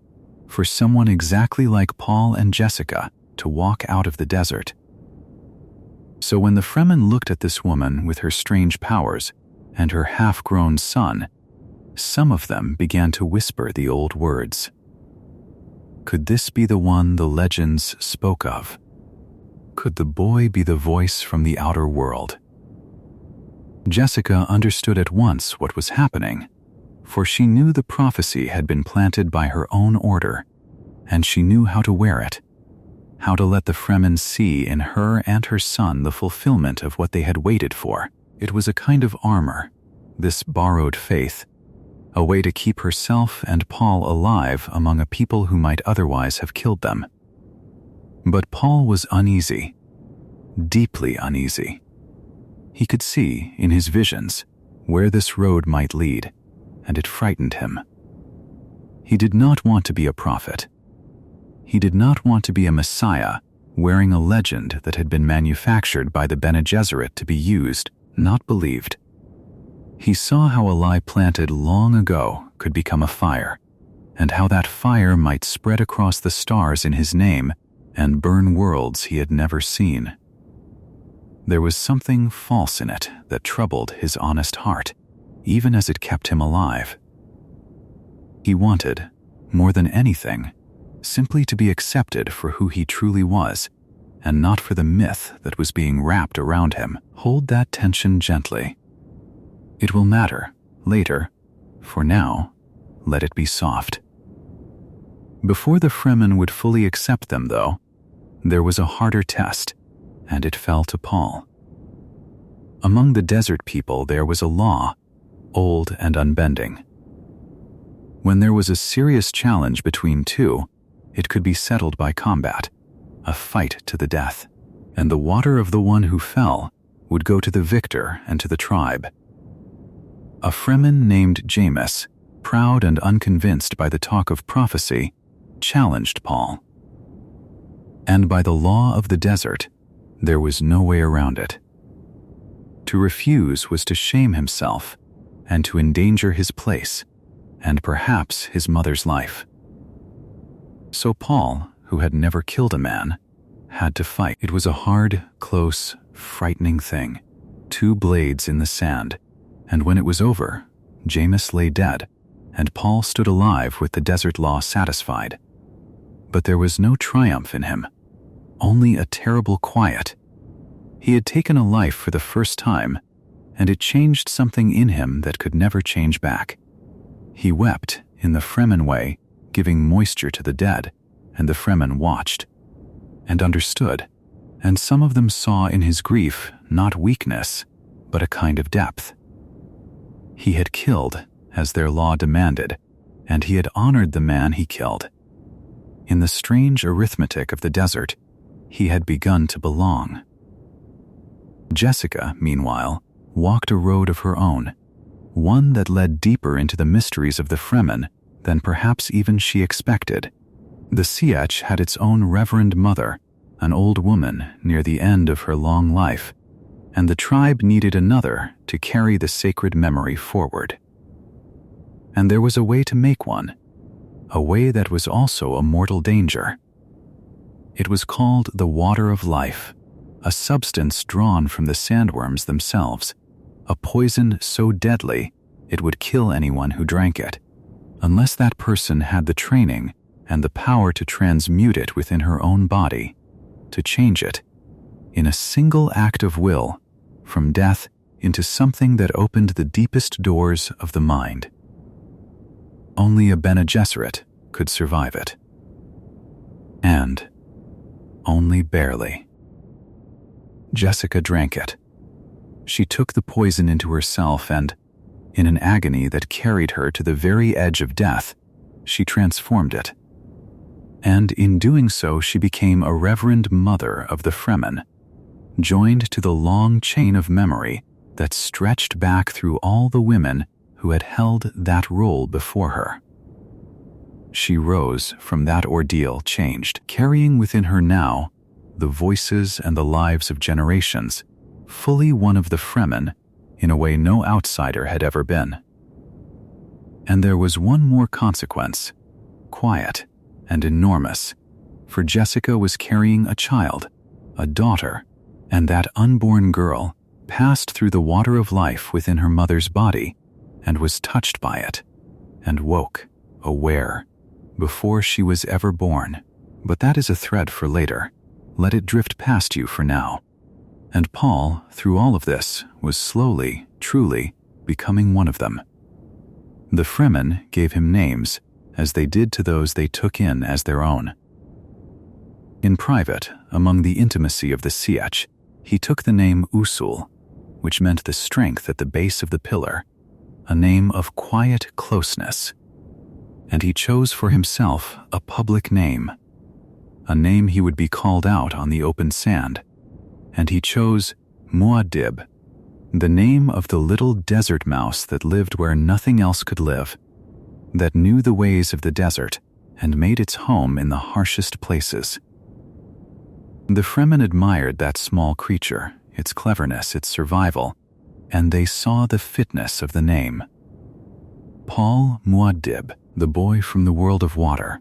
for someone exactly like Paul and Jessica to walk out of the desert. So when the Fremen looked at this woman with her strange powers and her half-grown son, some of them began to whisper the old words. Could this be the one the legends spoke of? Could the boy be the voice from the outer world? Jessica understood at once what was happening, for she knew the prophecy had been planted by her own order, and she knew how to wear it, how to let the Fremen see in her and her son the fulfillment of what they had waited for. It was a kind of armor, this borrowed faith, a way to keep herself and Paul alive among a people who might otherwise have killed them. But Paul was uneasy, deeply uneasy. He could see, in his visions, where this road might lead, and it frightened him. He did not want to be a prophet. He did not want to be a Messiah wearing a legend that had been manufactured by the Bene Gesserit to be used, not believed. He saw how a lie planted long ago could become a fire, and how that fire might spread across the stars in his name and burn worlds he had never seen. There was something false in it that troubled his honest heart, even as it kept him alive. He wanted, more than anything, simply to be accepted for who he truly was, and not for the myth that was being wrapped around him. Hold that tension gently. It will matter later. For now, let it be soft. Before the Fremen would fully accept them, though, there was a harder test, and it fell to Paul. Among the desert people there was a law, old and unbending. When there was a serious challenge between two, it could be settled by combat, a fight to the death, and the water of the one who fell would go to the victor and to the tribe. A Fremen named Jameis, proud and unconvinced by the talk of prophecy, challenged Paul. And by the law of the desert, there was no way around it. To refuse was to shame himself and to endanger his place, and perhaps his mother's life. So Paul, who had never killed a man, had to fight. It was a hard, close, frightening thing. 2 blades in the sand, and when it was over, Jameis lay dead, and Paul stood alive with the desert law satisfied. But there was no triumph in him, only a terrible quiet. He had taken a life for the first time, and it changed something in him that could never change back. He wept in the Fremen way, giving moisture to the dead, and the Fremen watched and understood, and some of them saw in his grief not weakness, but a kind of depth. He had killed as their law demanded, and he had honored the man he killed. In the strange arithmetic of the desert, he had begun to belong. Jessica, meanwhile, walked a road of her own, one that led deeper into the mysteries of the Fremen than perhaps even she expected. The Sietch had its own reverend mother, an old woman near the end of her long life, and the tribe needed another to carry the sacred memory forward. And there was a way to make one, a way that was also a mortal danger. It was called the water of life, a substance drawn from the sandworms themselves, a poison so deadly it would kill anyone who drank it, unless that person had the training and the power to transmute it within her own body, to change it, in a single act of will, from death into something that opened the deepest doors of the mind. Only a Bene Gesserit could survive it. And only barely. Jessica drank it. She took the poison into herself and, in an agony that carried her to the very edge of death, she transformed it. And in doing so she became a reverend mother of the Fremen, joined to the long chain of memory that stretched back through all the women who had held that role before her. She rose from that ordeal changed, carrying within her now the voices and the lives of generations, fully one of the Fremen in a way no outsider had ever been. And there was one more consequence, quiet and enormous, for Jessica was carrying a child, a daughter, and that unborn girl passed through the water of life within her mother's body and was touched by it and woke, aware, before she was ever born. But that is a thread for later. Let it drift past you for now. And Paul, through all of this, was slowly, truly, becoming one of them. The Fremen gave him names, as they did to those they took in as their own. In private, among the intimacy of the Sietch, he took the name Usul, which meant the strength at the base of the pillar, a name of quiet closeness. And he chose for himself a public name, a name he would be called out on the open sand, and he chose Muad'Dib, the name of the little desert mouse that lived where nothing else could live, that knew the ways of the desert and made its home in the harshest places. The Fremen admired that small creature, its cleverness, its survival, and they saw the fitness of the name. Paul Muad'Dib, the boy from the world of water,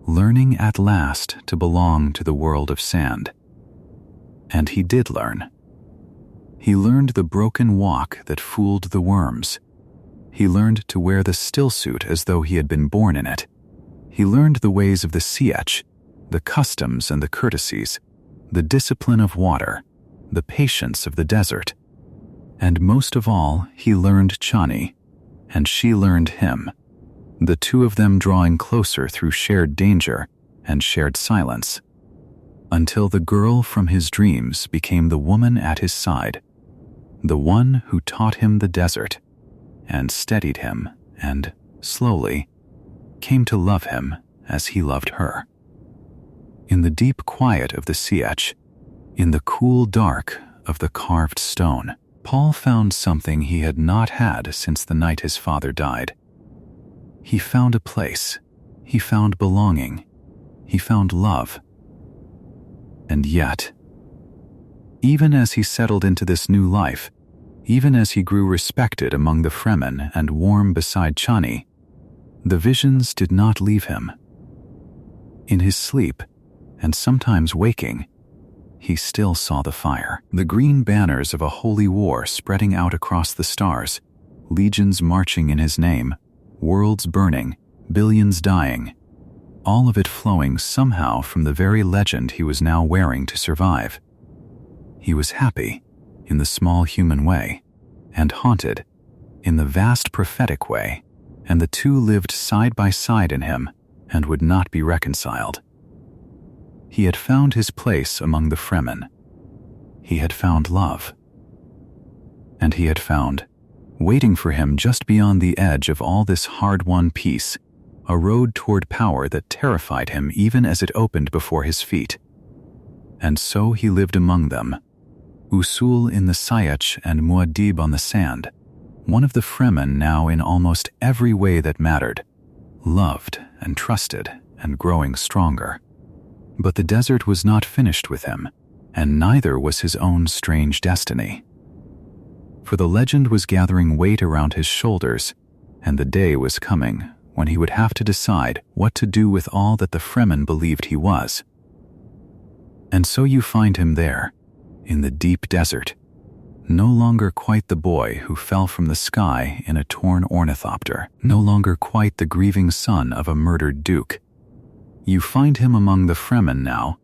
learning at last to belong to the world of sand. And he did learn. He learned the broken walk that fooled the worms. He learned to wear the still suit as though he had been born in it. He learned the ways of the sietch, the customs and the courtesies, the discipline of water, the patience of the desert. And most of all, he learned Chani, and she learned him, the two of them drawing closer through shared danger and shared silence, until the girl from his dreams became the woman at his side, the one who taught him the desert, and steadied him, and, slowly, came to love him as he loved her. In the deep quiet of the sietch, in the cool dark of the carved stone, Paul found something he had not had since the night his father died. He found a place. He found belonging. He found love. And yet, even as he settled into this new life, even as he grew respected among the Fremen and warm beside Chani, the visions did not leave him. In his sleep, and sometimes waking, he still saw the fire, the green banners of a holy war spreading out across the stars, legions marching in his name, worlds burning, billions dying, all of it flowing somehow from the very legend he was now wearing to survive. He was happy, in the small human way, and haunted, in the vast prophetic way, and the two lived side by side in him and would not be reconciled. He had found his place among the Fremen. He had found love. And he had found, waiting for him just beyond the edge of all this hard-won peace, a road toward power that terrified him even as it opened before his feet. And so he lived among them, Usul in the sietch and Muad'Dib on the sand, one of the Fremen now in almost every way that mattered, loved and trusted and growing stronger. But the desert was not finished with him, and neither was his own strange destiny. For the legend was gathering weight around his shoulders, and the day was coming when he would have to decide what to do with all that the Fremen believed he was. And so you find him there, in the deep desert, no longer quite the boy who fell from the sky in a torn ornithopter, no longer quite the grieving son of a murdered duke. You find him among the Fremen now,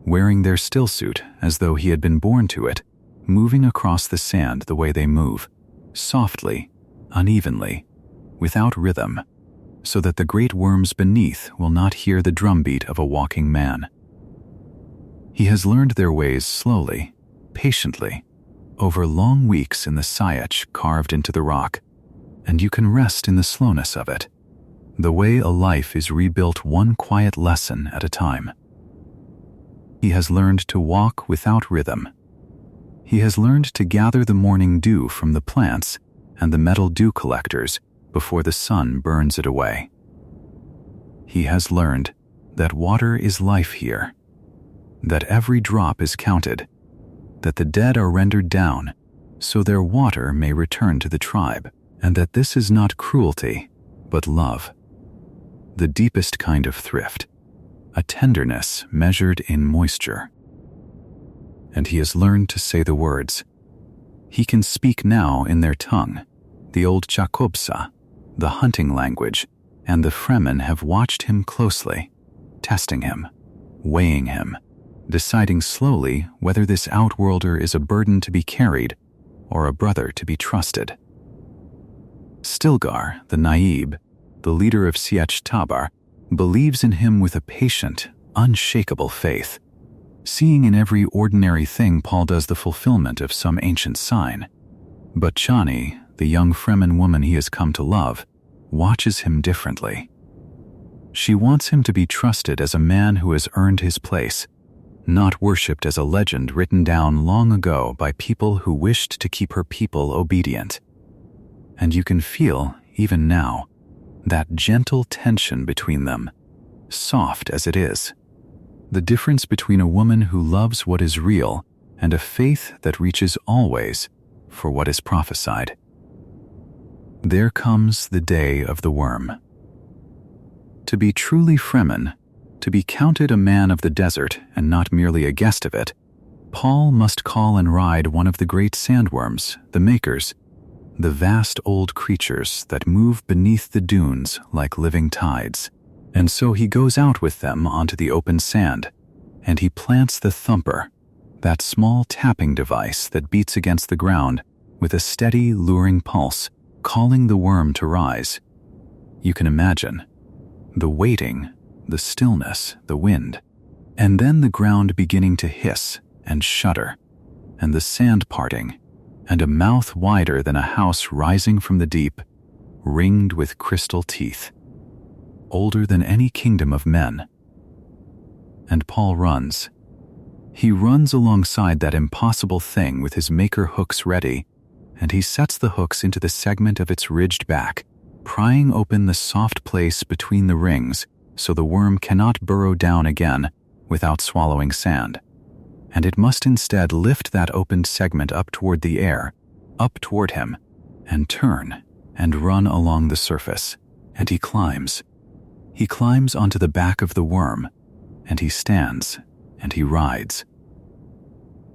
wearing their stillsuit as though he had been born to it, moving across the sand the way they move, softly, unevenly, without rhythm, so that the great worms beneath will not hear the drumbeat of a walking man. He has learned their ways slowly, patiently, over long weeks in the sietch carved into the rock, and you can rest in the slowness of it, the way a life is rebuilt one quiet lesson at a time. He has learned to walk without rhythm. He has learned to gather the morning dew from the plants and the metal dew collectors before the sun burns it away. He has learned that water is life here, that every drop is counted, that the dead are rendered down so their water may return to the tribe, and that this is not cruelty, but love, the deepest kind of thrift, a tenderness measured in moisture. And he has learned to say the words. He can speak now in their tongue, the old Chakobsa, the hunting language, and the Fremen have watched him closely, testing him, weighing him, deciding slowly whether this outworlder is a burden to be carried or a brother to be trusted. Stilgar, the Naib, the leader of Sietch Tabar, believes in him with a patient, unshakable faith, seeing in every ordinary thing Paul does the fulfillment of some ancient sign. But Chani, the young Fremen woman he has come to love, watches him differently. She wants him to be trusted as a man who has earned his place, not worshipped as a legend written down long ago by people who wished to keep her people obedient. And you can feel, even now, that gentle tension between them, soft as it is. The difference between a woman who loves what is real and a faith that reaches always for what is prophesied. There comes the day of the worm. To be truly Fremen, to be counted a man of the desert and not merely a guest of it, Paul must call and ride one of the great sandworms, the Makers, the vast old creatures that move beneath the dunes like living tides. And so he goes out with them onto the open sand, and he plants the thumper, that small tapping device that beats against the ground with a steady, luring pulse, calling the worm to rise. You can imagine the waiting, the stillness, the wind, and then the ground beginning to hiss and shudder, and the sand parting, and a mouth wider than a house rising from the deep, ringed with crystal teeth, older than any kingdom of men. And Paul runs. He runs alongside that impossible thing with his maker hooks ready, and he sets the hooks into the segment of its ridged back, prying open the soft place between the rings so the worm cannot burrow down again without swallowing sand. And it must instead lift that opened segment up toward the air, up toward him, and turn and run along the surface. And he climbs. He climbs onto the back of the worm, and he stands, and he rides.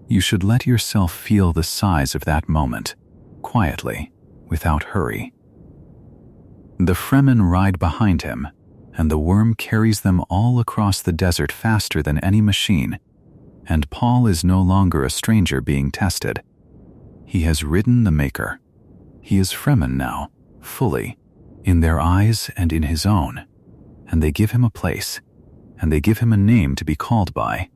You should let yourself feel the size of that moment, quietly, without hurry. The Fremen ride behind him, and the worm carries them all across the desert faster than any machine, and Paul is no longer a stranger being tested. He has ridden the Maker. He is Fremen now, fully, in their eyes and in his own, and they give him a place, and they give him a name to be called by,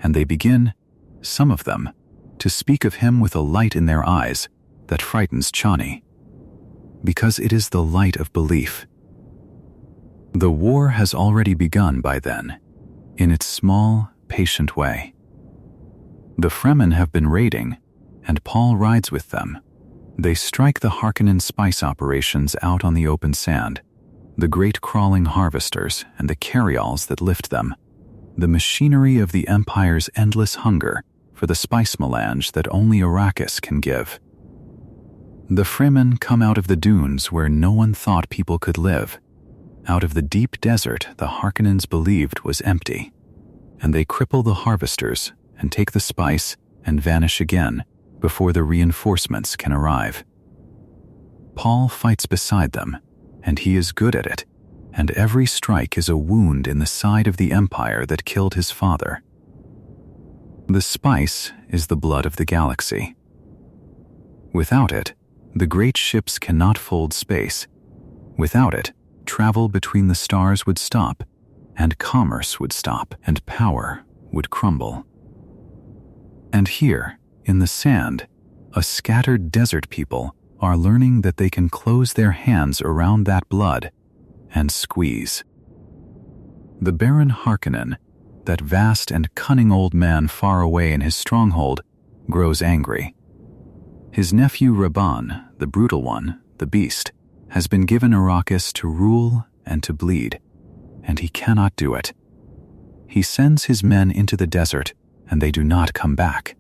and they begin, some of them, to speak of him with a light in their eyes that frightens Chani, because it is the light of belief. The war has already begun by then, in its small, patient way. The Fremen have been raiding, and Paul rides with them. They strike the Harkonnen spice operations out on the open sand, the great crawling harvesters and the carryalls that lift them, the machinery of the Empire's endless hunger for the spice melange that only Arrakis can give. The Fremen come out of the dunes where no one thought people could live, out of the deep desert the Harkonnens believed was empty, and they cripple the harvesters and take the spice and vanish again before the reinforcements can arrive. Paul fights beside them, and he is good at it, and every strike is a wound in the side of the Empire that killed his father. The spice is the blood of the galaxy. Without it, the great ships cannot fold space. Without it, travel between the stars would stop, and commerce would stop, and power would crumble. And here, in the sand, a scattered desert people are learning that they can close their hands around that blood and squeeze. The Baron Harkonnen, that vast and cunning old man far away in his stronghold, grows angry. His nephew Rabban, the brutal one, the beast, has been given Arrakis to rule and to bleed, and he cannot do it. He sends his men into the desert, and they do not come back.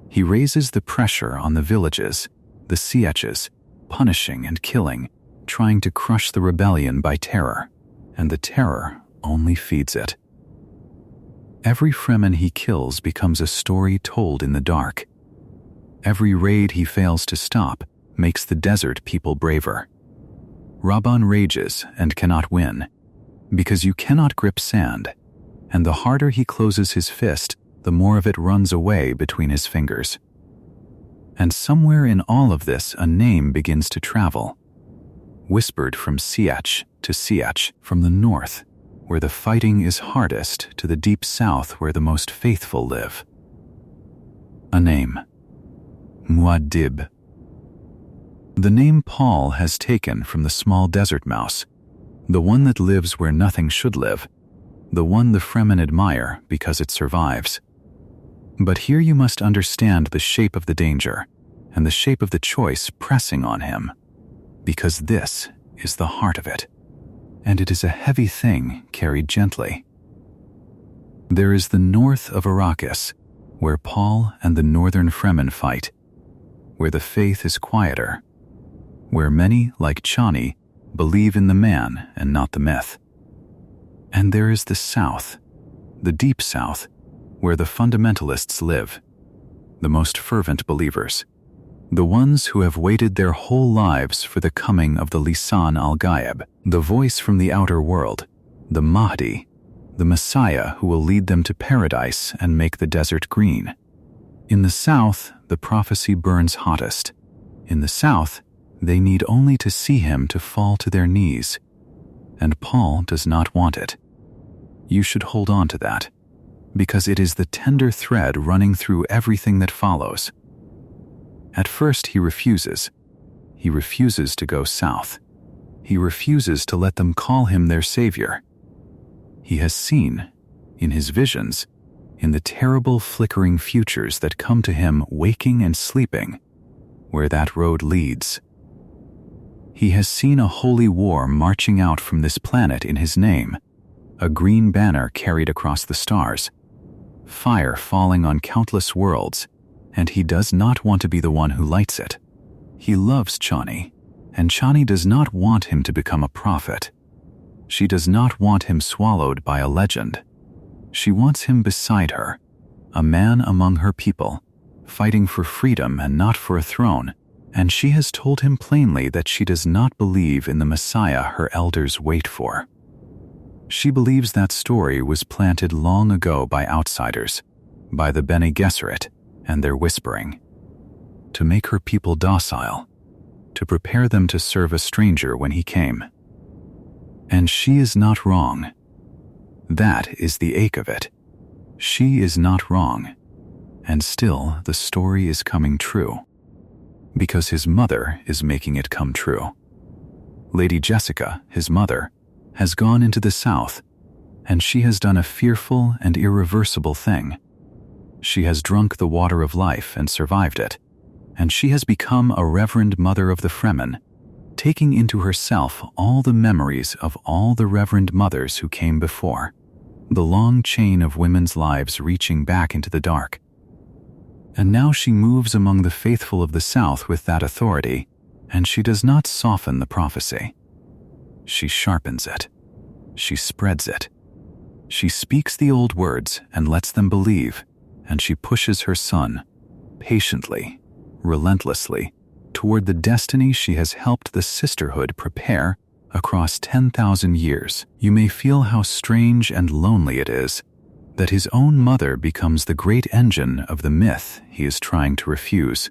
He raises the pressure on the villages, the sietches, punishing and killing, trying to crush the rebellion by terror, and the terror only feeds it. Every Fremen he kills becomes a story told in the dark. Every raid he fails to stop makes the desert people braver. Rabban rages and cannot win, because you cannot grip sand, and the harder he closes his fist, the more of it runs away between his fingers. And somewhere in all of this a name begins to travel, whispered from sietch to sietch, from the north, where the fighting is hardest, to the deep south where the most faithful live. A name. Muad'Dib. The name Paul has taken from the small desert mouse, the one that lives where nothing should live, the one the Fremen admire because it survives. But here you must understand the shape of the danger and the shape of the choice pressing on him, because this is the heart of it, and it is a heavy thing carried gently. There is the north of Arrakis, where Paul and the northern Fremen fight, where the faith is quieter, where many, like Chani, believe in the man and not the myth. And there is the south, the deep south, where the fundamentalists live, the most fervent believers, the ones who have waited their whole lives for the coming of the Lisan al-Gaib, the voice from the outer world, the Mahdi, the Messiah who will lead them to paradise and make the desert green. In the south, the prophecy burns hottest. In the south, they need only to see him to fall to their knees. And Paul does not want it. You should hold on to that, because it is the tender thread running through everything that follows. At first he refuses. He refuses to go south. He refuses to let them call him their savior. He has seen, in his visions, in the terrible flickering futures that come to him waking and sleeping, where that road leads. He has seen a holy war marching out from this planet in his name, a green banner carried across the stars, fire falling on countless worlds, and he does not want to be the one who lights it. He loves Chani, and Chani does not want him to become a prophet. She does not want him swallowed by a legend. She wants him beside her, a man among her people, fighting for freedom and not for a throne, and she has told him plainly that she does not believe in the Messiah her elders wait for. She believes that story was planted long ago by outsiders, by the Bene Gesserit and their whispering, to make her people docile, to prepare them to serve a stranger when he came. And she is not wrong. That is the ache of it. She is not wrong. And still the story is coming true, because his mother is making it come true. Lady Jessica, his mother, has gone into the south, and she has done a fearful and irreversible thing. She has drunk the water of life and survived it, and she has become a reverend mother of the Fremen, taking into herself all the memories of all the reverend mothers who came before, the long chain of women's lives reaching back into the dark. And now she moves among the faithful of the South with that authority, and she does not soften the prophecy. She sharpens it. She spreads it. She speaks the old words and lets them believe, and she pushes her son, patiently, relentlessly, toward the destiny she has helped the sisterhood prepare across 10,000 years. You may feel how strange and lonely it is that his own mother becomes the great engine of the myth he is trying to refuse.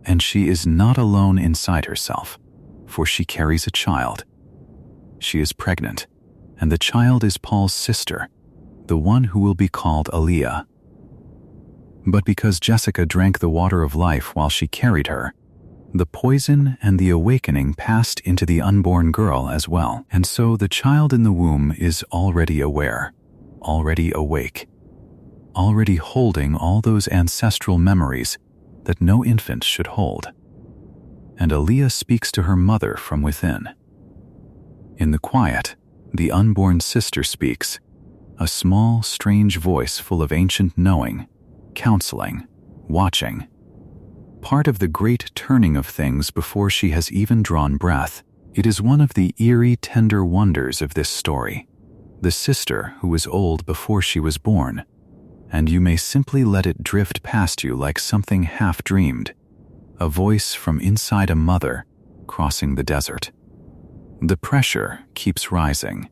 And she is not alone inside herself, for she carries a child. She is pregnant, and the child is Paul's sister, the one who will be called Aliyah. But because Jessica drank the water of life while she carried her, the poison and the awakening passed into the unborn girl as well, and so the child in the womb is already aware, already awake, already holding all those ancestral memories that no infant should hold. And Aliyah speaks to her mother from within. In the quiet, the unborn sister speaks, a small, strange voice full of ancient knowing, counseling, watching. Part of the great turning of things before she has even drawn breath, it is one of the eerie, tender wonders of this story. The sister who was old before she was born, and you may simply let it drift past you like something half-dreamed, a voice from inside a mother crossing the desert. The pressure keeps rising.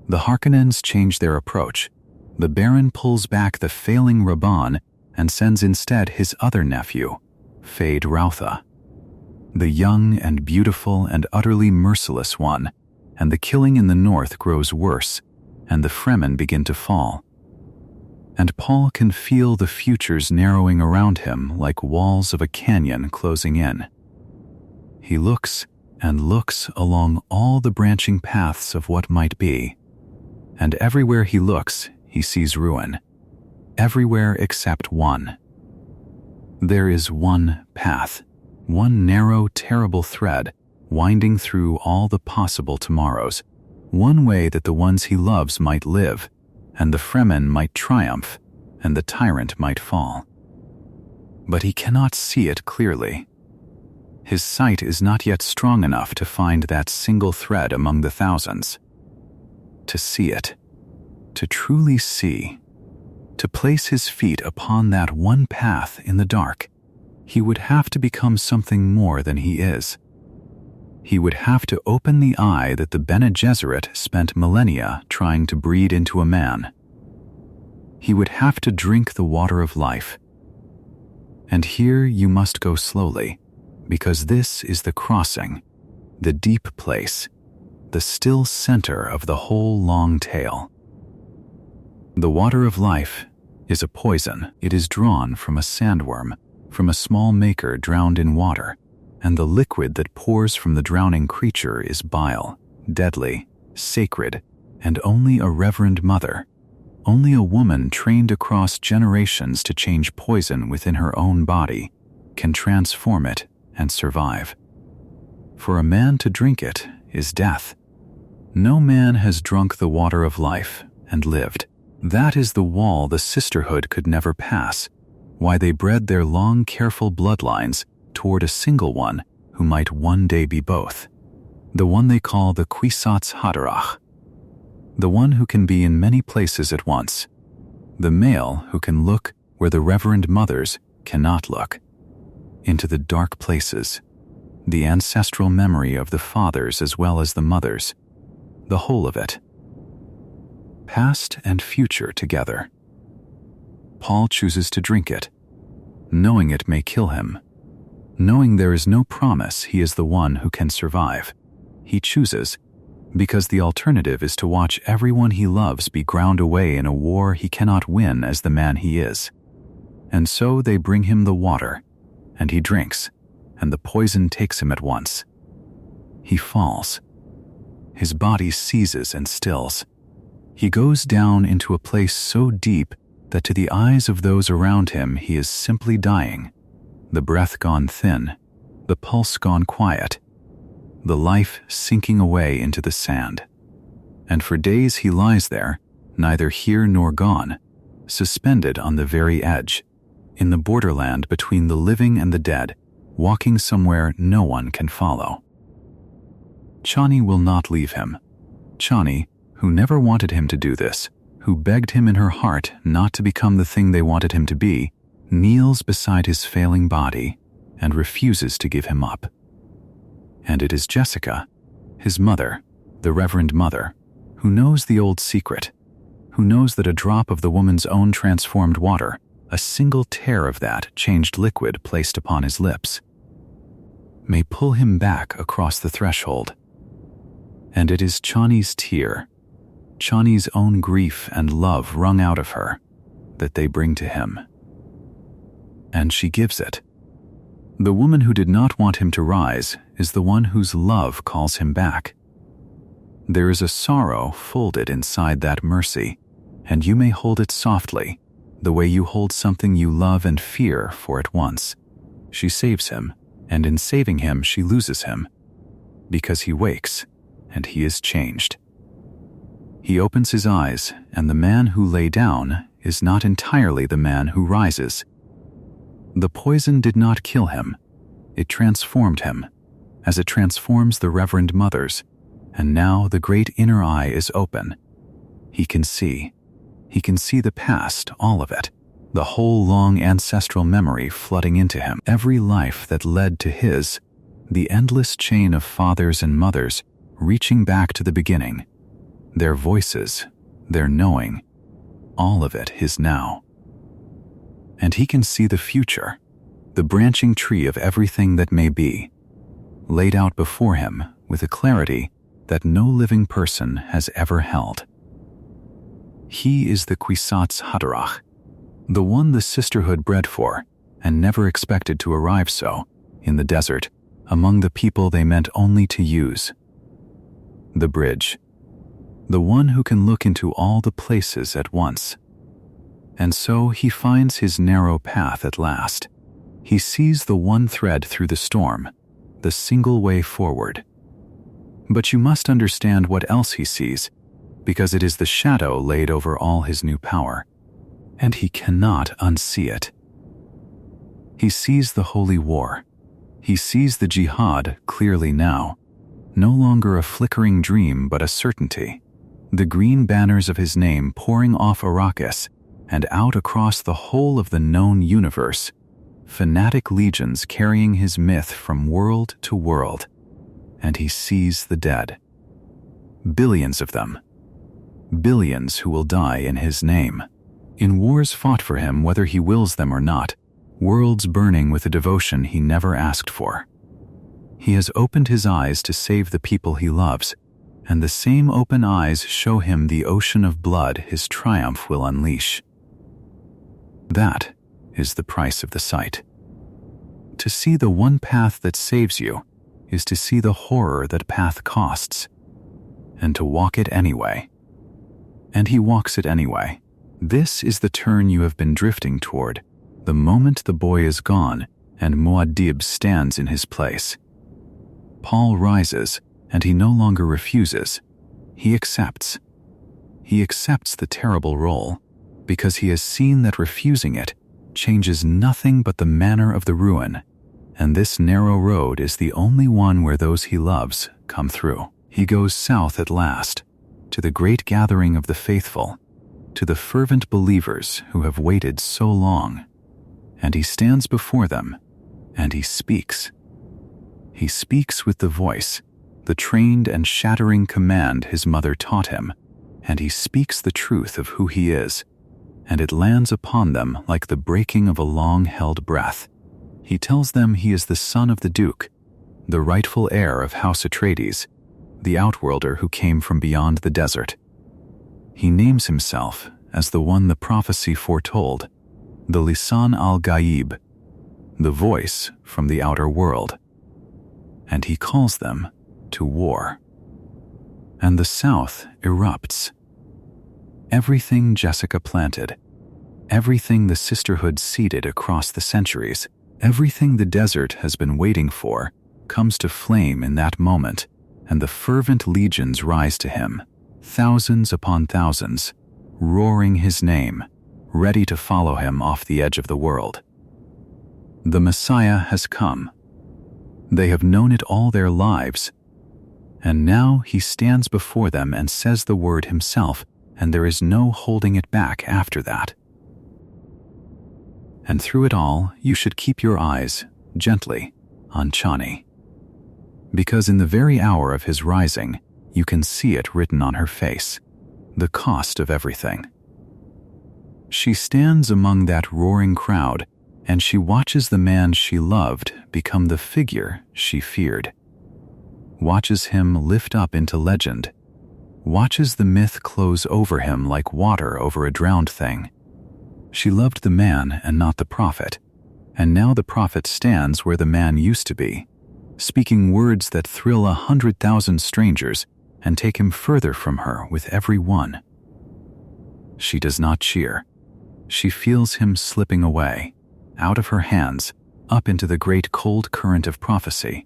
The Harkonnens change their approach. The Baron pulls back the failing Rabban and sends instead his other nephew, Fade Rautha, the young and beautiful and utterly merciless one, and the killing in the north grows worse, and the Fremen begin to fall. And Paul can feel the futures narrowing around him like walls of a canyon closing in. He looks and looks along all the branching paths of what might be, and everywhere he looks, he sees ruin. Everywhere except one. There is one path, one narrow, terrible thread winding through all the possible tomorrows, one way that the ones he loves might live, and the Fremen might triumph, and the tyrant might fall. But he cannot see it clearly. His sight is not yet strong enough to find that single thread among the thousands. To see it, to truly see, to place his feet upon that one path in the dark, he would have to become something more than he is. He would have to open the eye that the Bene Gesserit spent millennia trying to breed into a man. He would have to drink the water of life. And here you must go slowly, because this is the crossing, the deep place, the still center of the whole long tale. The water of life is a poison. It is drawn from a sandworm, from a small maker drowned in water, and the liquid that pours from the drowning creature is bile, deadly, sacred, and only a reverend mother, only a woman trained across generations to change poison within her own body, can transform it and survive. For a man to drink it is death. No man has drunk the water of life and lived. That is the wall the sisterhood could never pass, why they bred their long, careful bloodlines toward a single one who might one day be both, the one they call the Kwisatz Haderach, the one who can be in many places at once, the male who can look where the reverend mothers cannot look, into the dark places, the ancestral memory of the fathers as well as the mothers, the whole of it, past and future together. Paul chooses to drink it, knowing it may kill him, knowing there is no promise he is the one who can survive. He chooses, because the alternative is to watch everyone he loves be ground away in a war he cannot win as the man he is. And so they bring him the water, and he drinks, and the poison takes him at once. He falls. His body seizes and stills. He goes down into a place so deep that to the eyes of those around him he is simply dying, the breath gone thin, the pulse gone quiet, the life sinking away into the sand. And for days he lies there, neither here nor gone, suspended on the very edge, in the borderland between the living and the dead, walking somewhere no one can follow. Chani will not leave him. Chani, who never wanted him to do this, who begged him in her heart not to become the thing they wanted him to be, kneels beside his failing body and refuses to give him up. And it is Jessica, his mother, the Reverend Mother, who knows the old secret, who knows that a drop of the woman's own transformed water, a single tear of that changed liquid placed upon his lips, may pull him back across the threshold. And it is Chani's tear, Chani's own grief and love wrung out of her, that they bring to him. And she gives it. The woman who did not want him to rise is the one whose love calls him back. There is a sorrow folded inside that mercy, and you may hold it softly, the way you hold something you love and fear for at once. She saves him, and in saving him she loses him, because he wakes, and he is changed. He opens his eyes, and the man who lay down is not entirely the man who rises. The poison did not kill him. It transformed him, as it transforms the Reverend Mothers, and now the great inner eye is open. He can see. He can see the past, all of it, the whole long ancestral memory flooding into him, every life that led to his, the endless chain of fathers and mothers reaching back to the beginning, their voices, their knowing, all of it his now. And he can see the future, the branching tree of everything that may be, laid out before him with a clarity that no living person has ever held. He is the Kwisatz Haderach, the one the sisterhood bred for and never expected to arrive so, in the desert, among the people they meant only to use. The bridge the one who can look into all the places at once. And so he finds his narrow path at last. He sees the one thread through the storm, the single way forward. But you must understand what else he sees, because it is the shadow laid over all his new power, and he cannot unsee it. He sees the holy war. He sees the jihad clearly now, no longer a flickering dream but a certainty. The green banners of his name pouring off Arrakis and out across the whole of the known universe, fanatic legions carrying his myth from world to world. And he sees the dead. Billions of them. Billions who will die in his name. In wars fought for him whether he wills them or not, worlds burning with a devotion he never asked for. He has opened his eyes to save the people he loves, and the same open eyes show him the ocean of blood his triumph will unleash. That is the price of the sight. To see the one path that saves you is to see the horror that path costs, and to walk it anyway. And he walks it anyway. This is the turn you have been drifting toward, the moment the boy is gone and Muad'Dib stands in his place. Paul rises, and he no longer refuses. He accepts. He accepts the terrible role, because he has seen that refusing it changes nothing but the manner of the ruin, and this narrow road is the only one where those he loves come through. He goes south at last, to the great gathering of the faithful, to the fervent believers who have waited so long, and he stands before them, and he speaks. He speaks with the voice, the trained and shattering command his mother taught him, and he speaks the truth of who he is, and it lands upon them like the breaking of a long-held breath. He tells them he is the son of the Duke, the rightful heir of House Atreides, the outworlder who came from beyond the desert. He names himself as the one the prophecy foretold, the Lisan al-Gaib, the voice from the outer world. And he calls them to war. And the South erupts. Everything Jessica planted, everything the sisterhood seeded across the centuries, everything the desert has been waiting for, comes to flame in that moment, and the fervent legions rise to him, thousands upon thousands, roaring his name, ready to follow him off the edge of the world. The Messiah has come. They have known it all their lives, and now he stands before them and says the word himself, and there is no holding it back after that. And through it all, you should keep your eyes, gently, on Chani. Because in the very hour of his rising, you can see it written on her face, the cost of everything. She stands among that roaring crowd, and she watches the man she loved become the figure she feared. Watches him lift up into legend. Watches the myth close over him like water over a drowned thing. She loved the man and not the prophet, and now the prophet stands where the man used to be, speaking words that thrill 100,000 strangers and take him further from her with every one. She does not cheer. She feels him slipping away, out of her hands, up into the great cold current of prophecy,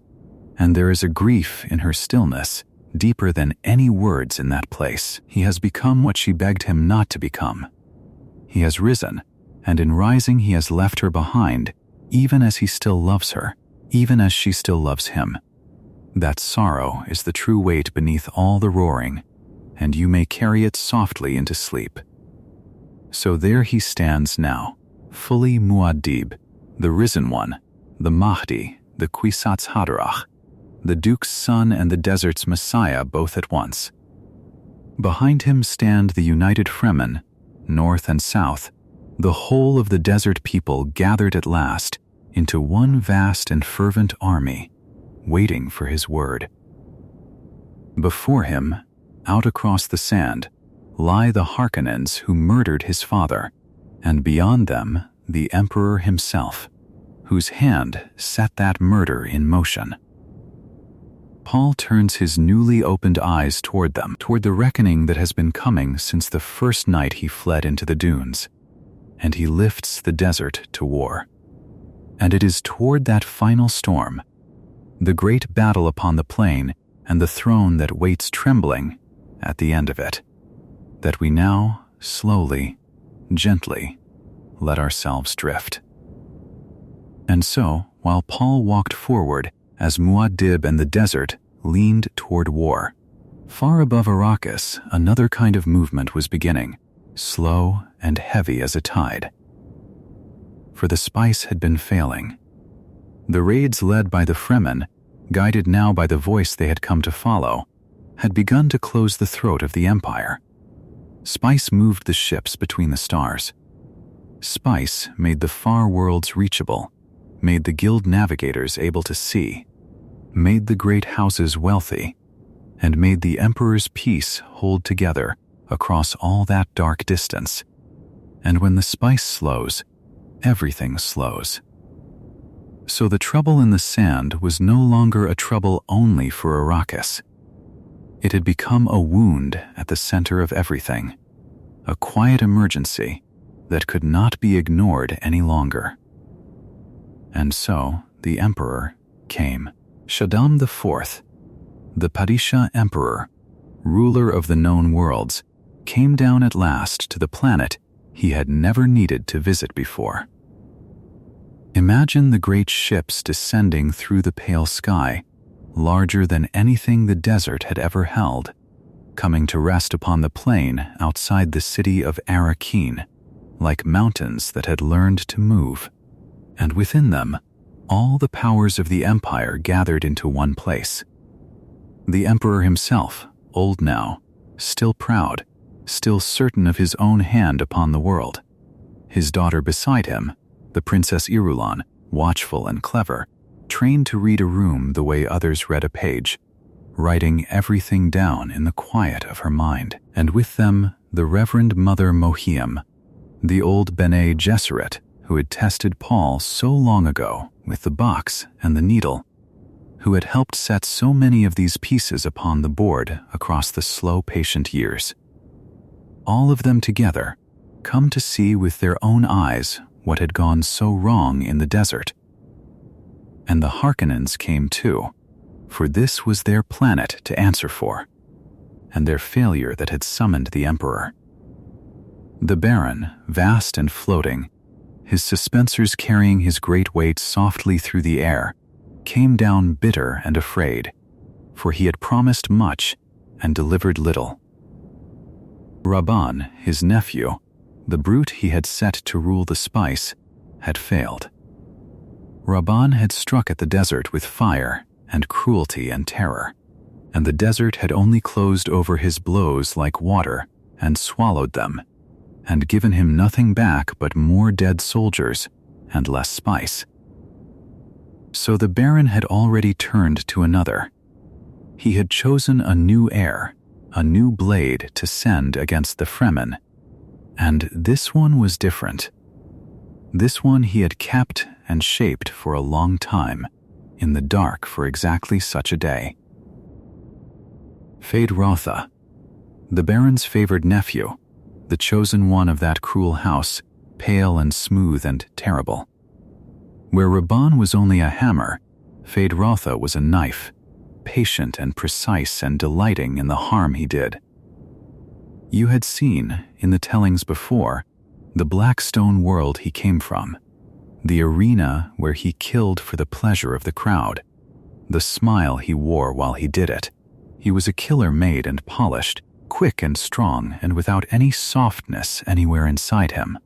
and there is a grief in her stillness, deeper than any words in that place. He has become what she begged him not to become. He has risen, and in rising he has left her behind, even as he still loves her, even as she still loves him. That sorrow is the true weight beneath all the roaring, and you may carry it softly into sleep. So there he stands now, fully Muad'Dib, the risen one, the Mahdi, the Kwisatz Haderach, the Duke's son and the desert's Messiah both at once. Behind him stand the united Fremen, north and south, the whole of the desert people gathered at last into one vast and fervent army, waiting for his word. Before him, out across the sand, lie the Harkonnens who murdered his father, and beyond them the Emperor himself, whose hand set that murder in motion. Paul turns his newly opened eyes toward them, toward the reckoning that has been coming since the first night he fled into the dunes, and he lifts the desert to war. And it is toward that final storm, the great battle upon the plain and the throne that waits trembling at the end of it, that we now, slowly, gently, let ourselves drift. And so, while Paul walked forward as Muad'Dib and the desert leaned toward war, far above Arrakis, another kind of movement was beginning, slow and heavy as a tide. For the spice had been failing. The raids led by the Fremen, guided now by the voice they had come to follow, had begun to close the throat of the Empire. Spice moved the ships between the stars. Spice made the far worlds reachable, made the guild navigators able to see, made the great houses wealthy, and made the Emperor's peace hold together across all that dark distance. And when the spice slows, everything slows. So the trouble in the sand was no longer a trouble only for Arrakis. It had become a wound at the center of everything, a quiet emergency that could not be ignored any longer. And so the Emperor came. Shaddam IV, the Padishah Emperor, ruler of the known worlds, came down at last to the planet he had never needed to visit before. Imagine the great ships descending through the pale sky, larger than anything the desert had ever held, coming to rest upon the plain outside the city of Arrakis, like mountains that had learned to move, and within them, all the powers of the Empire gathered into one place. The Emperor himself, old now, still proud, still certain of his own hand upon the world. His daughter beside him, the Princess Irulan, watchful and clever, trained to read a room the way others read a page, writing everything down in the quiet of her mind. And with them, the Reverend Mother Mohiam, the old Bene Gesserit, who had tested Paul so long ago with the box and the needle, who had helped set so many of these pieces upon the board across the slow, patient years. All of them together, come to see with their own eyes what had gone so wrong in the desert. And the Harkonnens came too, for this was their planet to answer for, and their failure that had summoned the Emperor. The Baron, vast and floating, his suspensors carrying his great weight softly through the air, came down bitter and afraid, for he had promised much and delivered little. Rabban, his nephew, the brute he had set to rule the spice, had failed. Rabban had struck at the desert with fire and cruelty and terror, and the desert had only closed over his blows like water and swallowed them, and given him nothing back but more dead soldiers and less spice. So the Baron had already turned to another. He had chosen a new heir, a new blade to send against the Fremen, and this one was different. This one he had kept and shaped for a long time, in the dark for exactly such a day. Feyd-Rautha, the Baron's favored nephew, the chosen one of that cruel house, pale and smooth and terrible. Where Rabban was only a hammer, Feyd-Rautha was a knife, patient and precise and delighting in the harm he did. You had seen, in the tellings before, the black stone world he came from, the arena where he killed for the pleasure of the crowd, the smile he wore while he did it. He was a killer made and polished, quick and strong and without any softness anywhere inside him.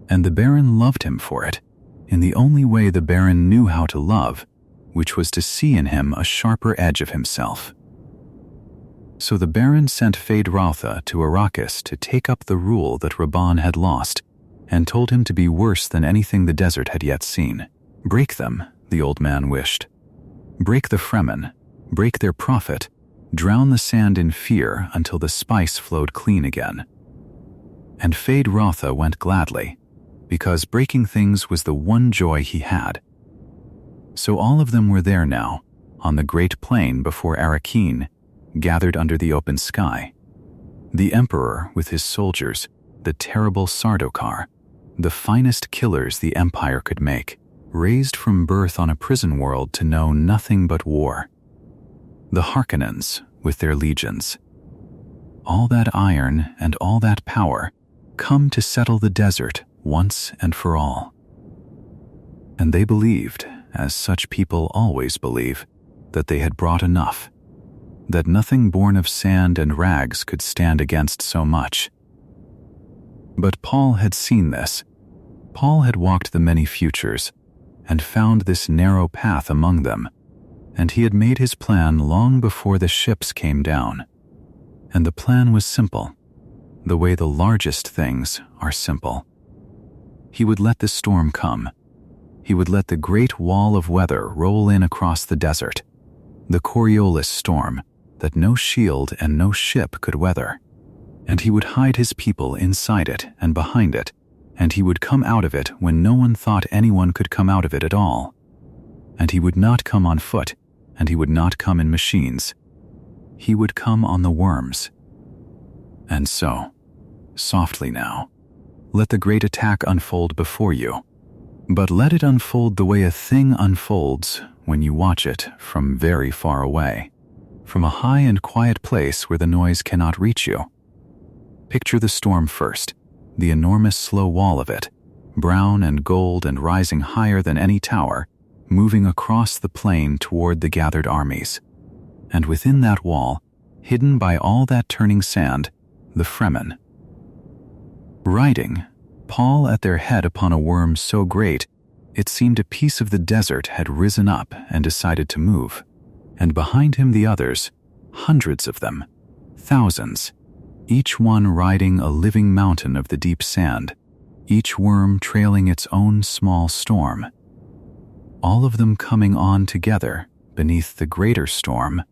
And the Baron loved him for it, in the only way the Baron knew how to love, which was to see in him a sharper edge of himself. So the Baron sent Feyd-Rautha to Arrakis to take up the rule that Rabban had lost, and told him to be worse than anything the desert had yet seen. Break them, the old man wished. Break the Fremen, break their prophet, drown the sand in fear until the spice flowed clean again. And Feyd-Rautha went gladly, because breaking things was the one joy he had. So all of them were there now, on the great plain before Arrakis, gathered under the open sky. The Emperor with his soldiers, the terrible Sardaukar, the finest killers the Empire could make, raised from birth on a prison world to know nothing but war. The Harkonnens with their legions. All that iron and all that power come to settle the desert once and for all. And they believed, as such people always believe, that they had brought enough, that nothing born of sand and rags could stand against so much. But Paul had seen this. Paul had walked the many futures and found this narrow path among them, and he had made his plan long before the ships came down. And the plan was simple, the way the largest things are simple. He would let the storm come. He would let the great wall of weather roll in across the desert, the Coriolis storm that no shield and no ship could weather. And he would hide his people inside it and behind it, and he would come out of it when no one thought anyone could come out of it at all. And he would not come on foot, and he would not come in machines. He would come on the worms. And so, softly now, let the great attack unfold before you, but let it unfold the way a thing unfolds when you watch it from very far away, from a high and quiet place where the noise cannot reach you. Picture the storm first, the enormous slow wall of it, brown and gold and rising higher than any tower, moving across the plain toward the gathered armies. And within that wall, hidden by all that turning sand, the Fremen. Riding, Paul at their head upon a worm so great, it seemed a piece of the desert had risen up and decided to move. And behind him the others, hundreds of them, thousands, each one riding a living mountain of the deep sand, each worm trailing its own small storm. All of them coming on together beneath the greater storm,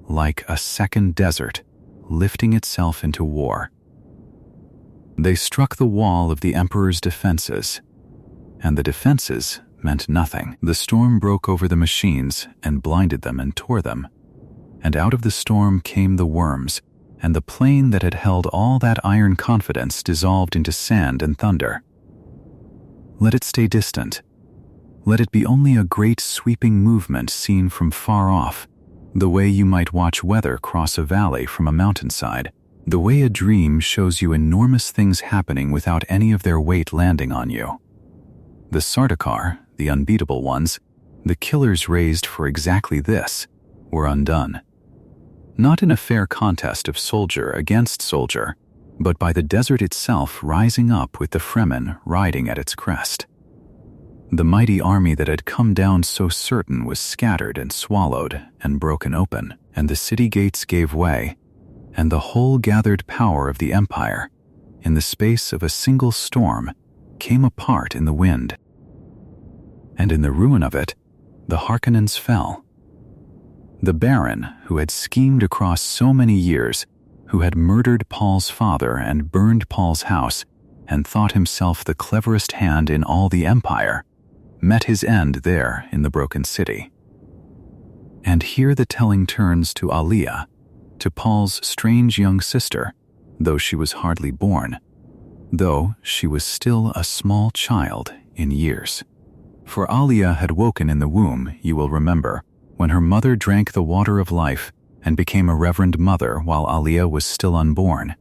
like a second desert, lifting itself into war. They struck the wall of the Emperor's defenses, and the defenses meant nothing. The storm broke over the machines and blinded them and tore them, and out of the storm came the worms, and the plain that had held all that iron confidence dissolved into sand and thunder. Let it stay distant. Let it be only a great sweeping movement seen from far off, the way you might watch weather cross a valley from a mountainside, the way a dream shows you enormous things happening without any of their weight landing on you. The Sardaukar, the unbeatable ones, the killers raised for exactly this, were undone. Not in a fair contest of soldier against soldier, but by the desert itself rising up with the Fremen riding at its crest. The mighty army that had come down so certain was scattered and swallowed and broken open, and the city gates gave way, and the whole gathered power of the Empire, in the space of a single storm, came apart in the wind. And in the ruin of it, the Harkonnens fell. The Baron, who had schemed across so many years, who had murdered Paul's father and burned Paul's house, and thought himself the cleverest hand in all the Empire, met his end there in the broken city. And here the telling turns to Alia, to Paul's strange young sister, though she was hardly born, though she was still a small child in years. For Alia had woken in the womb, you will remember, when her mother drank the water of life and became a reverend mother while Alia was still unborn.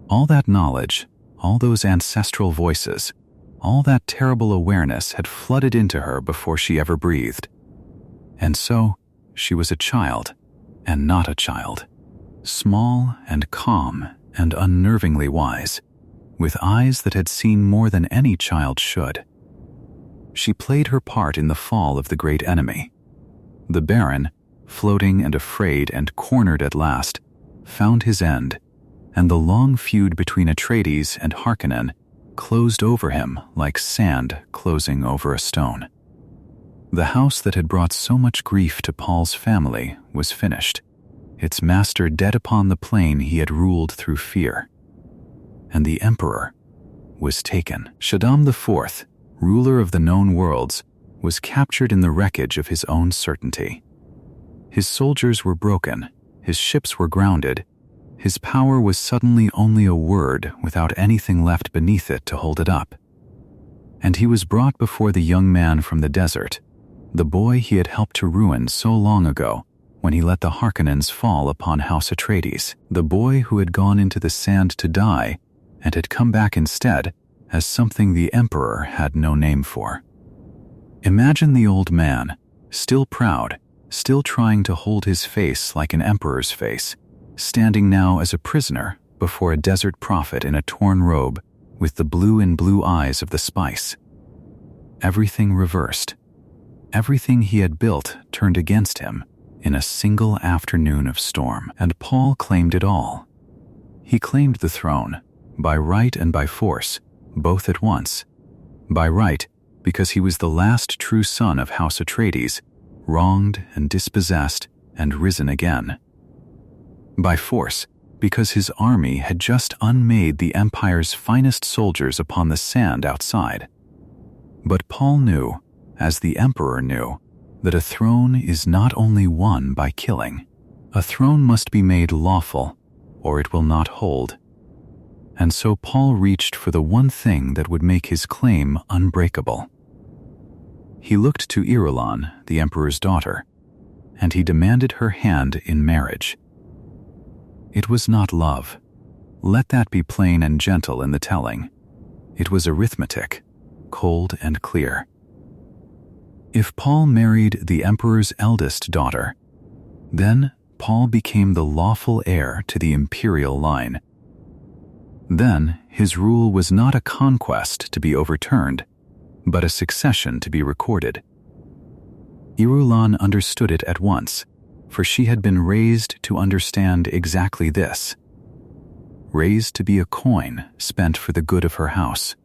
All that knowledge, all those ancestral voices, all that terrible awareness had flooded into her before she ever breathed. And so, she was a child, and not a child, small and calm and unnervingly wise, with eyes that had seen more than any child should. She played her part in the fall of the great enemy. The Baron, floating and afraid and cornered at last, found his end, and the long feud between Atreides and Harkonnen closed over him like sand closing over a stone. The house that had brought so much grief to Paul's family was finished, its master dead upon the plain he had ruled through fear. And the Emperor was taken. Shaddam IV, ruler of the known worlds, was captured in the wreckage of his own certainty. His soldiers were broken, his ships were grounded, his power was suddenly only a word without anything left beneath it to hold it up. And he was brought before the young man from the desert, the boy he had helped to ruin so long ago when he let the Harkonnens fall upon House Atreides, the boy who had gone into the sand to die and had come back instead as something the Emperor had no name for. Imagine the old man, still proud, still trying to hold his face like an emperor's face, standing now as a prisoner before a desert prophet in a torn robe with the blue in blue eyes of the spice. Everything reversed. Everything he had built turned against him in a single afternoon of storm, and Paul claimed it all. He claimed the throne, by right and by force, both at once. By right, because he was the last true son of House Atreides, wronged and dispossessed and risen again. By force, because his army had just unmade the Empire's finest soldiers upon the sand outside. But Paul knew, as the Emperor knew, that a throne is not only won by killing. A throne must be made lawful, or it will not hold. And so Paul reached for the one thing that would make his claim unbreakable. He looked to Irulan, the Emperor's daughter, and he demanded her hand in marriage. It was not love. Let that be plain and gentle in the telling. It was arithmetic, cold and clear. If Paul married the Emperor's eldest daughter, then Paul became the lawful heir to the imperial line. Then his rule was not a conquest to be overturned, but a succession to be recorded. Irulan understood it at once, for she had been raised to understand exactly this. Raised to be a coin spent for the good of her house.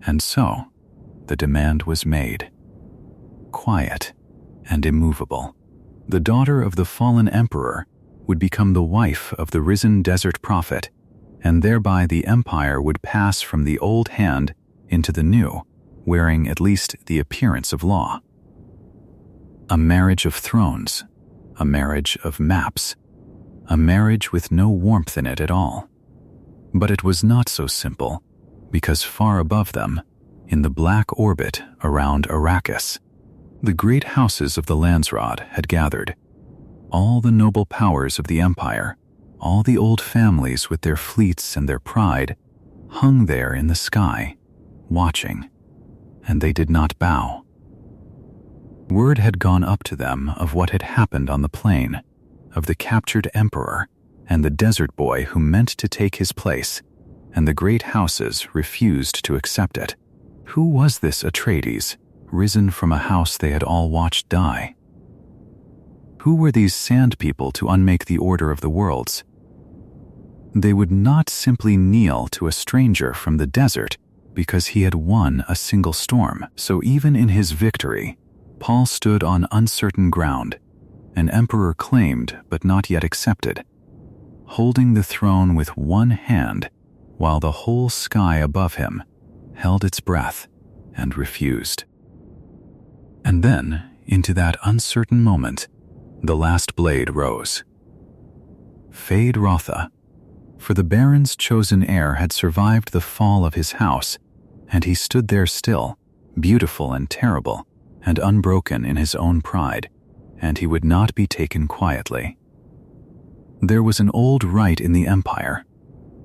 And so, the demand was made. Quiet and immovable, the daughter of the fallen emperor would become the wife of the risen desert prophet, and thereby the empire would pass from the old hand into the new, wearing at least the appearance of law. A marriage of thrones, a marriage of maps, a marriage with no warmth in it at all. But it was not so simple, because far above them, in the black orbit around Arrakis, the great houses of the Landsraad had gathered. All the noble powers of the empire, all the old families with their fleets and their pride, hung there in the sky, watching, and they did not bow. Word had gone up to them of what had happened on the plain, of the captured emperor and the desert boy who meant to take his place, and the great houses refused to accept it. Who was this Atreides, risen from a house they had all watched die? Who were these sand people to unmake the order of the worlds? They would not simply kneel to a stranger from the desert because he had won a single storm. So even in his victory, Paul stood on uncertain ground, an emperor claimed but not yet accepted, holding the throne with one hand while the whole sky above him held its breath and refused. And then, into that uncertain moment, the last blade rose. Feyd-Rautha, for the Baron's chosen heir had survived the fall of his house, and he stood there still, beautiful and terrible, and unbroken in his own pride, and he would not be taken quietly. There was an old rite in the Empire,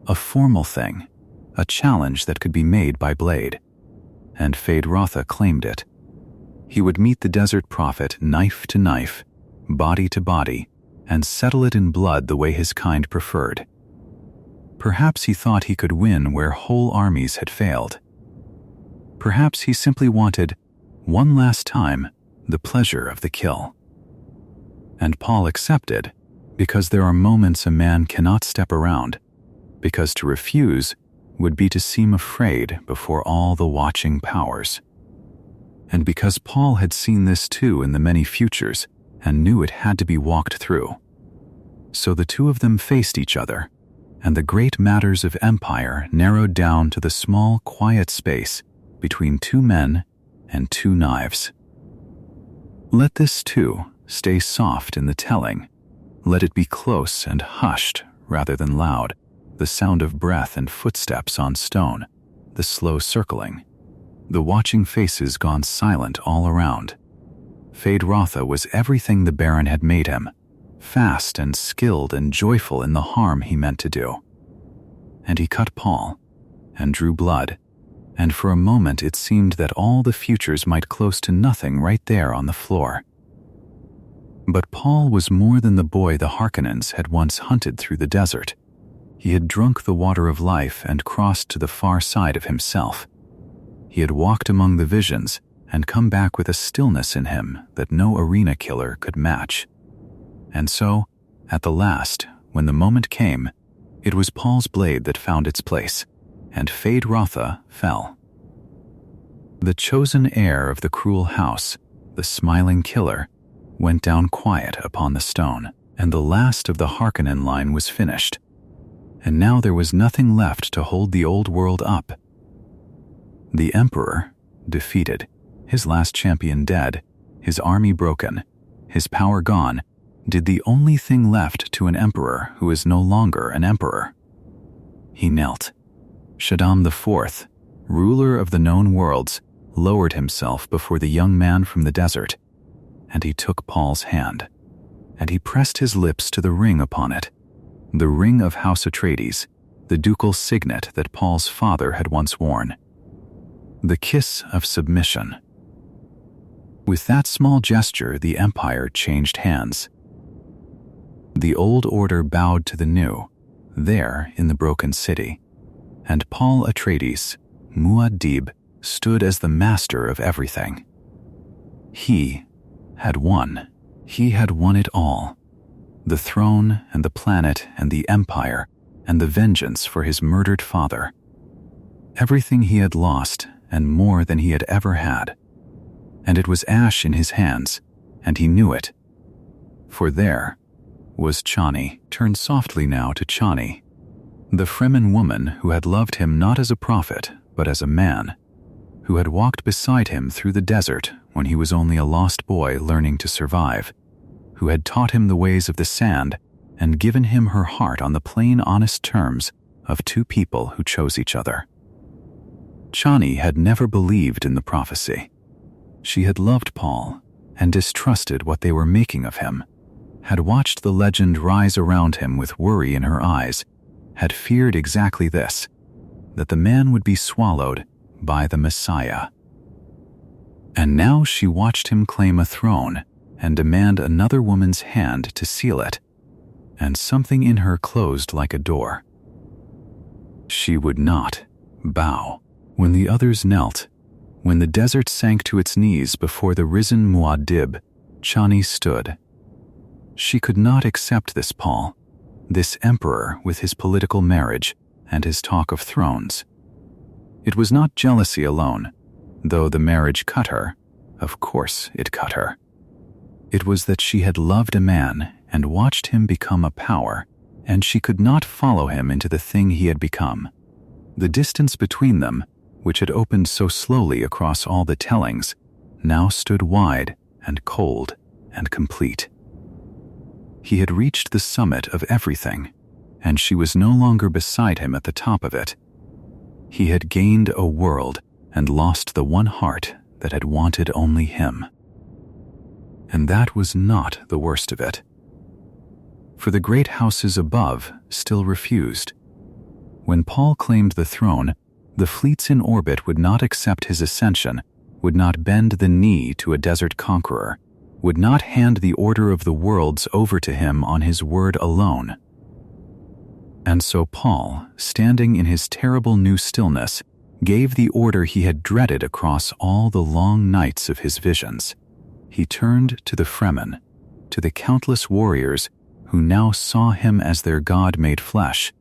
a formal thing, a challenge that could be made by blade, and Feyd-Rautha claimed it. He would meet the desert prophet knife to knife, body to body, and settle it in blood the way his kind preferred. Perhaps he thought he could win where whole armies had failed. Perhaps he simply wanted, one last time, the pleasure of the kill. And Paul accepted, because there are moments a man cannot step around, because to refuse would be to seem afraid before all the watching powers. And because Paul had seen this too in the many futures and knew it had to be walked through. So the two of them faced each other, and the great matters of empire narrowed down to the small, quiet space between two men and two knives. Let this, too, stay soft in the telling. Let it be close and hushed rather than loud, the sound of breath and footsteps on stone, the slow circling, the watching faces gone silent all around. Feyd-Rautha was everything the Baron had made him, fast and skilled and joyful in the harm he meant to do. And he cut Paul, and drew blood, and for a moment it seemed that all the futures might close to nothing right there on the floor. But Paul was more than the boy the Harkonnens had once hunted through the desert. He had drunk the water of life and crossed to the far side of himself. He had walked among the visions and come back with a stillness in him that no arena killer could match. And so, at the last, when the moment came, it was Paul's blade that found its place, and Feyd-Rautha fell. The chosen heir of the cruel house, the smiling killer, went down quiet upon the stone, and the last of the Harkonnen line was finished. And now there was nothing left to hold the old world up. The Emperor, defeated, his last champion dead, his army broken, his power gone, did the only thing left to an emperor who is no longer an emperor. He knelt. Shaddam IV, ruler of the known worlds, lowered himself before the young man from the desert, and he took Paul's hand, and he pressed his lips to the ring upon it, the ring of House Atreides, the ducal signet that Paul's father had once worn. The kiss of submission. With that small gesture, the empire changed hands. The old order bowed to the new, there in the broken city, and Paul Atreides, Muad'Dib, stood as the master of everything. He had won. He had won it all. The throne and the planet and the empire and the vengeance for his murdered father. Everything he had lost and more than he had ever had. And it was ash in his hands, and he knew it. For there was Chani, turned softly now to Chani, the Fremen woman who had loved him not as a prophet, but as a man, who had walked beside him through the desert when he was only a lost boy learning to survive, who had taught him the ways of the sand and given him her heart on the plain, honest terms of two people who chose each other. Chani had never believed in the prophecy. She had loved Paul and distrusted what they were making of him, had watched the legend rise around him with worry in her eyes, had feared exactly this, that the man would be swallowed by the Messiah. And now she watched him claim a throne and demand another woman's hand to seal it, and something in her closed like a door. She would not bow when the others knelt. When the desert sank to its knees before the risen Muad'Dib, Chani stood. She could not accept this Paul, this emperor with his political marriage and his talk of thrones. It was not jealousy alone, though the marriage cut her. Of course it cut her. It was that she had loved a man and watched him become a power, and she could not follow him into the thing he had become. The distance between them, which had opened so slowly across all the tellings, now stood wide and cold and complete. He had reached the summit of everything, and she was no longer beside him at the top of it. He had gained a world and lost the one heart that had wanted only him. And that was not the worst of it. For the great houses above still refused. When Paul claimed the throne, the fleets in orbit would not accept his ascension, would not bend the knee to a desert conqueror, would not hand the order of the worlds over to him on his word alone. And so Paul, standing in his terrible new stillness, gave the order he had dreaded across all the long nights of his visions. He turned to the Fremen, to the countless warriors who now saw him as their God made flesh,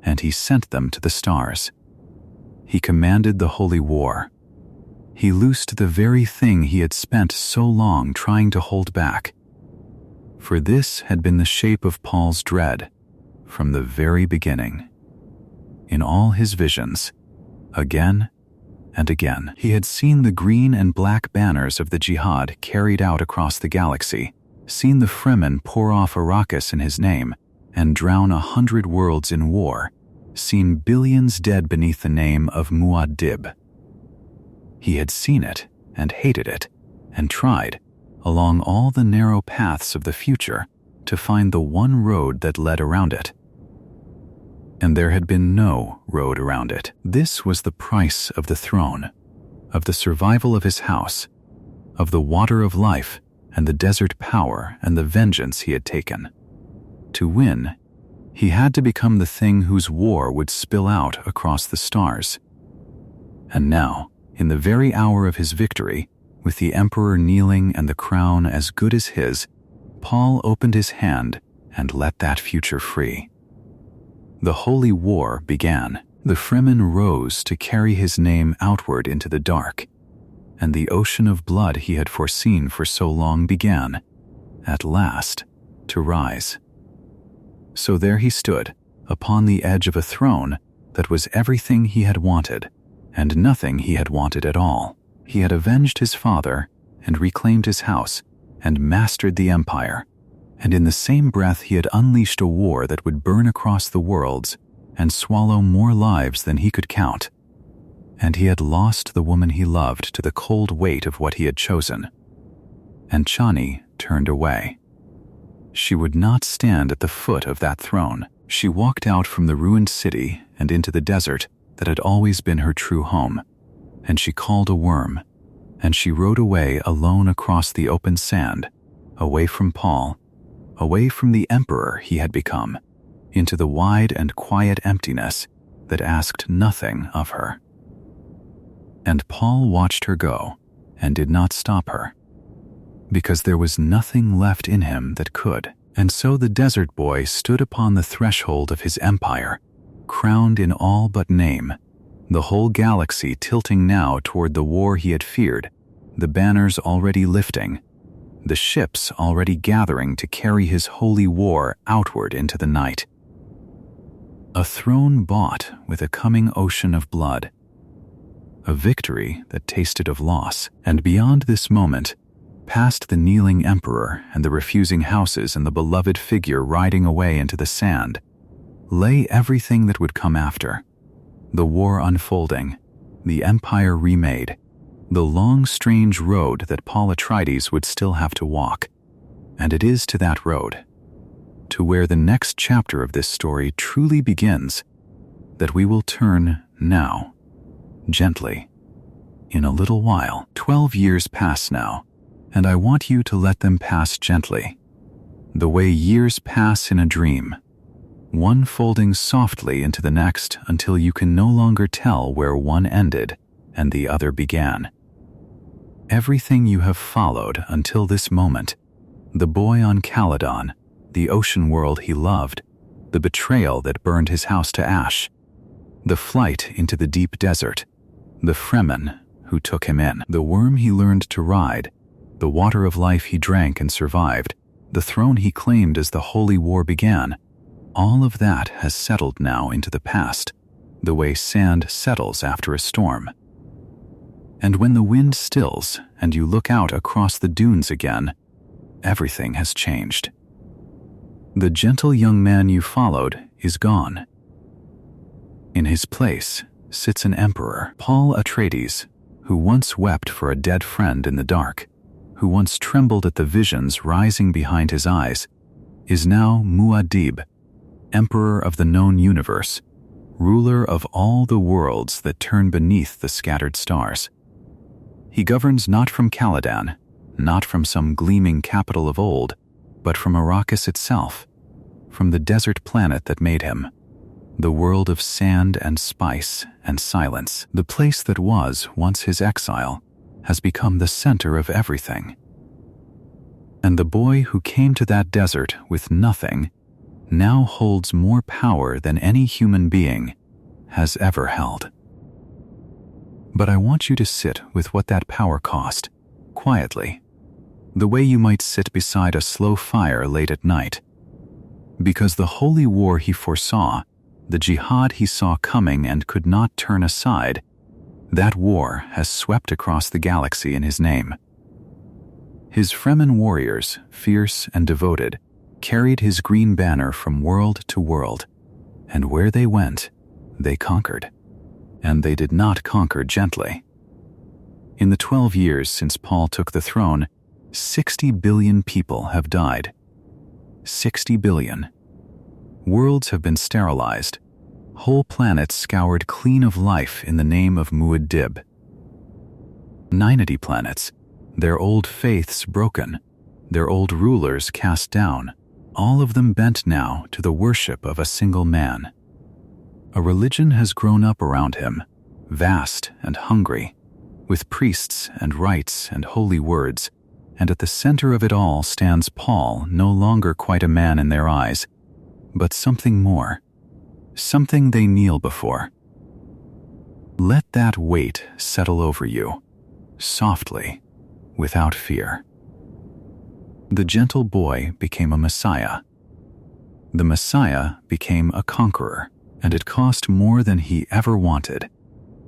and he sent them to the stars. He commanded the holy war. He loosed the very thing he had spent so long trying to hold back. For this had been the shape of Paul's dread from the very beginning. In all his visions, again and again, he had seen the green and black banners of the jihad carried out across the galaxy, seen the Fremen pour off Arrakis in his name and drown 100 worlds in war, seen billions dead beneath the name of Muad'Dib. He had seen it and hated it, and tried, along all the narrow paths of the future, to find the one road that led around it. And there had been no road around it. This was the price of the throne, of the survival of his house, of the water of life and the desert power and the vengeance he had taken. To win, he had to become the thing whose war would spill out across the stars. And now, in the very hour of his victory, with the Emperor kneeling and the crown as good as his, Paul opened his hand and let that future free. The holy war began. The Fremen rose to carry his name outward into the dark, and the ocean of blood he had foreseen for so long began, at last, to rise. So there he stood, upon the edge of a throne that was everything he had wanted, and nothing he had wanted at all. He had avenged his father, and reclaimed his house, and mastered the empire, and in the same breath he had unleashed a war that would burn across the worlds and swallow more lives than he could count. And he had lost the woman he loved to the cold weight of what he had chosen. And Chani turned away. She would not stand at the foot of that throne. She walked out from the ruined city and into the desert that had always been her true home, and she called a worm, and she rode away alone across the open sand, away from Paul, away from the emperor he had become, into the wide and quiet emptiness that asked nothing of her. And Paul watched her go and did not stop her, because there was nothing left in him that could. And so the desert boy stood upon the threshold of his empire, crowned in all but name, the whole galaxy tilting now toward the war he had feared, the banners already lifting, the ships already gathering to carry his holy war outward into the night. A throne bought with a coming ocean of blood, a victory that tasted of loss, and beyond this moment, past the kneeling emperor and the refusing houses and the beloved figure riding away into the sand, lay everything that would come after. The war unfolding, the empire remade, the long strange road that Paul Atreides would still have to walk. And it is to that road, to where the next chapter of this story truly begins, that we will turn now, gently. In a little while, 12 years pass now, and I want you to let them pass gently, the way years pass in a dream, one folding softly into the next until you can no longer tell where one ended and the other began. Everything you have followed until this moment, the boy on Caladan, the ocean world he loved, the betrayal that burned his house to ash, the flight into the deep desert, the Fremen who took him in, the worm he learned to ride, the water of life he drank and survived, the throne he claimed as the holy war began, all of that has settled now into the past, the way sand settles after a storm. And when the wind stills and you look out across the dunes again, everything has changed. The gentle young man you followed is gone. In his place sits an emperor, Paul Atreides, who once wept for a dead friend in the dark, who once trembled at the visions rising behind his eyes, is now Muad'Dib, emperor of the known universe, ruler of all the worlds that turn beneath the scattered stars. He governs not from Caladan, not from some gleaming capital of old, but from Arrakis itself, from the desert planet that made him, the world of sand and spice and silence. The place that was once his exile has become the center of everything. And the boy who came to that desert with nothing now holds more power than any human being has ever held. But I want you to sit with what that power cost, quietly, the way you might sit beside a slow fire late at night. Because the holy war he foresaw, the jihad he saw coming and could not turn aside, that war has swept across the galaxy in his name. His Fremen warriors, fierce and devoted, carried his green banner from world to world, and where they went, they conquered. And they did not conquer gently. In the 12 years since Paul took the throne, 60 billion people have died. 60 billion. Worlds have been sterilized, whole planets scoured clean of life in the name of Muad'Dib. 90 planets, their old faiths broken, their old rulers cast down, all of them bent now to the worship of a single man. A religion has grown up around him, vast and hungry, with priests and rites and holy words, and at the center of it all stands Paul, no longer quite a man in their eyes, but something more, something they kneel before. Let that weight settle over you, softly, without fear. The gentle boy became a Messiah. The Messiah became a conqueror, and it cost more than he ever wanted,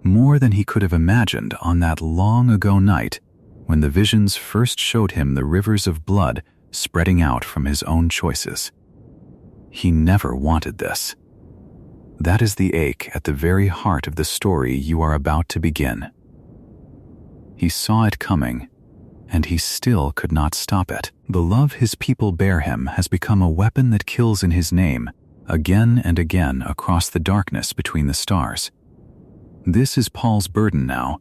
more than he could have imagined on that long-ago night when the visions first showed him the rivers of blood spreading out from his own choices. He never wanted this. That is the ache at the very heart of the story you are about to begin. He saw it coming, and he still could not stop it. The love his people bear him has become a weapon that kills in his name, again and again across the darkness between the stars. This is Paul's burden now,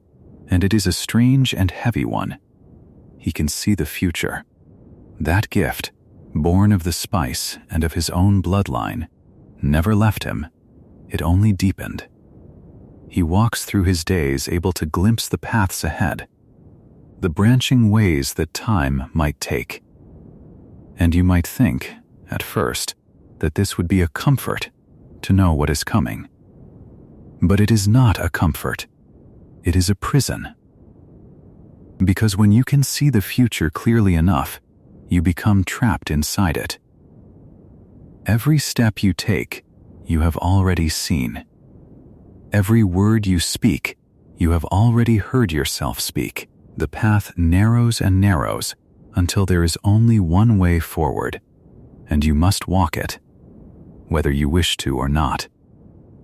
and it is a strange and heavy one. He can see the future. That gift, born of the spice and of his own bloodline, never left him. It only deepened. He walks through his days able to glimpse the paths ahead, the branching ways that time might take. And you might think, at first, that this would be a comfort to know what is coming. But it is not a comfort. It is a prison. Because when you can see the future clearly enough, you become trapped inside it. Every step you take, you have already seen. Every word you speak, you have already heard yourself speak. The path narrows and narrows until there is only one way forward, and you must walk it, whether you wish to or not,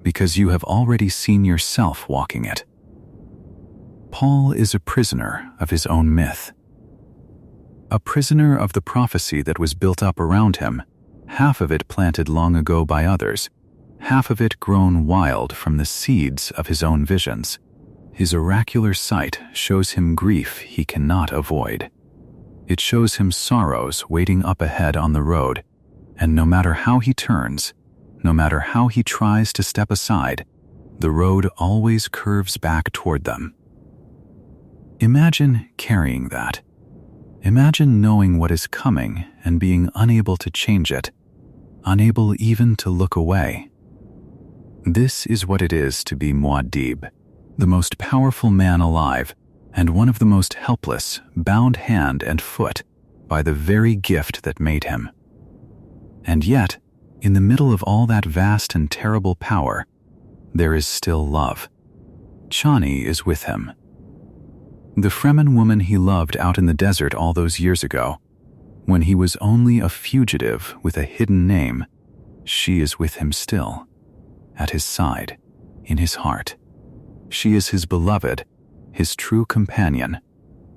because you have already seen yourself walking it. Paul is a prisoner of his own myth, a prisoner of the prophecy that was built up around him, half of it planted long ago by others, half of it grown wild from the seeds of his own visions. His oracular sight shows him grief he cannot avoid. It shows him sorrows waiting up ahead on the road, and no matter how he turns, no matter how he tries to step aside, the road always curves back toward them. Imagine carrying that. Imagine knowing what is coming and being unable to change it, unable even to look away. This is what it is to be Muad'Dib, the most powerful man alive, and one of the most helpless, bound hand and foot by the very gift that made him. And yet, in the middle of all that vast and terrible power, there is still love. Chani is with him. The Fremen woman he loved out in the desert all those years ago, when he was only a fugitive with a hidden name, she is with him still, at his side, in his heart. She is his beloved, his true companion,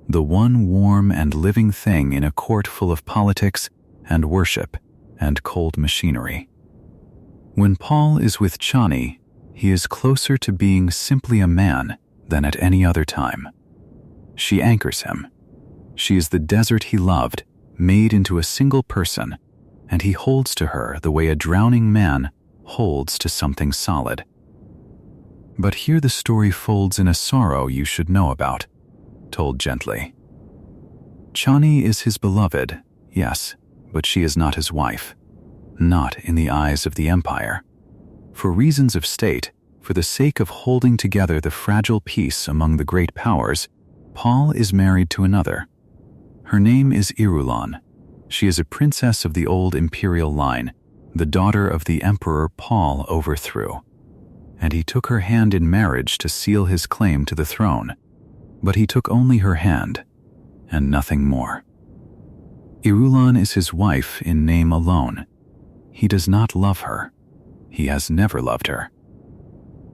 the one warm and living thing in a court full of politics and worship and cold machinery. When Paul is with Chani, he is closer to being simply a man than at any other time. She anchors him. She is the desert he loved, made into a single person, and he holds to her the way a drowning man holds to something solid. But here the story folds in a sorrow you should know about, told gently. Chani is his beloved, yes, but she is not his wife, not in the eyes of the Empire. For reasons of state, for the sake of holding together the fragile peace among the great powers, Paul is married to another. Her name is Irulan. She is a princess of the old imperial line, the daughter of the emperor Paul overthrew. And he took her hand in marriage to seal his claim to the throne. But he took only her hand, and nothing more. Irulan is his wife in name alone. He does not love her. He has never loved her.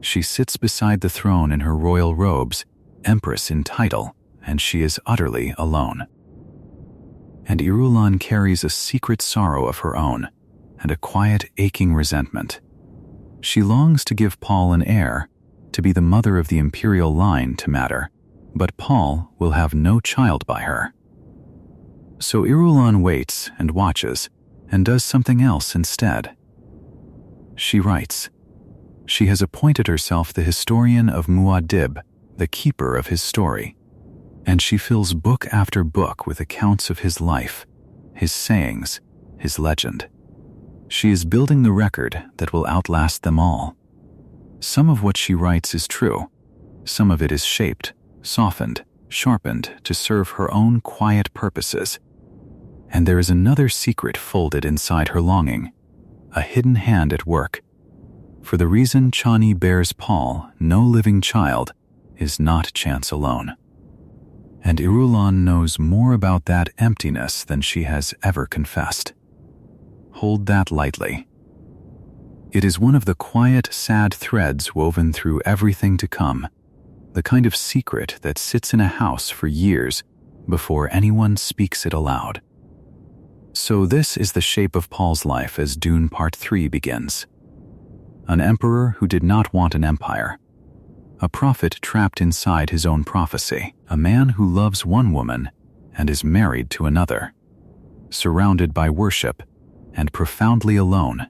She sits beside the throne in her royal robes, empress in title, and she is utterly alone. And Irulan carries a secret sorrow of her own, and a quiet, aching resentment. She longs to give Paul an heir, to be the mother of the imperial line to matter, but Paul will have no child by her. So Irulan waits and watches, and does something else instead. She writes. She has appointed herself the historian of Muad'Dib, the keeper of his story, and she fills book after book with accounts of his life, his sayings, his legend. She is building the record that will outlast them all. Some of what she writes is true. Some of it is shaped, softened, sharpened to serve her own quiet purposes. And there is another secret folded inside her longing, a hidden hand at work. For the reason Chani bears Paul no living child is not chance alone. And Irulan knows more about that emptiness than she has ever confessed. Hold that lightly. It is one of the quiet, sad threads woven through everything to come, the kind of secret that sits in a house for years before anyone speaks it aloud. So this is the shape of Paul's life as Dune Part 3 begins. An emperor who did not want an empire. A prophet trapped inside his own prophecy. A man who loves one woman and is married to another. Surrounded by worship and profoundly alone.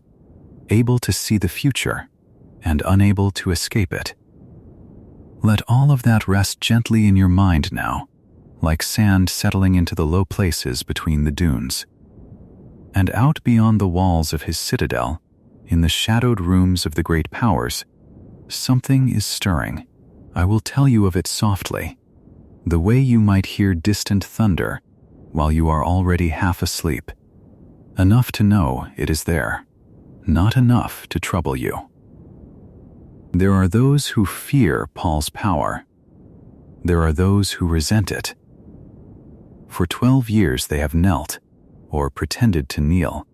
Able to see the future and unable to escape it. Let all of that rest gently in your mind now, like sand settling into the low places between the dunes. And out beyond the walls of his citadel, in the shadowed rooms of the great powers, something is stirring. I will tell you of it softly, the way you might hear distant thunder while you are already half asleep. Enough to know it is there, not enough to trouble you. There are those who fear Paul's power. There are those who resent it. For 12 years they have knelt, or pretended to kneel,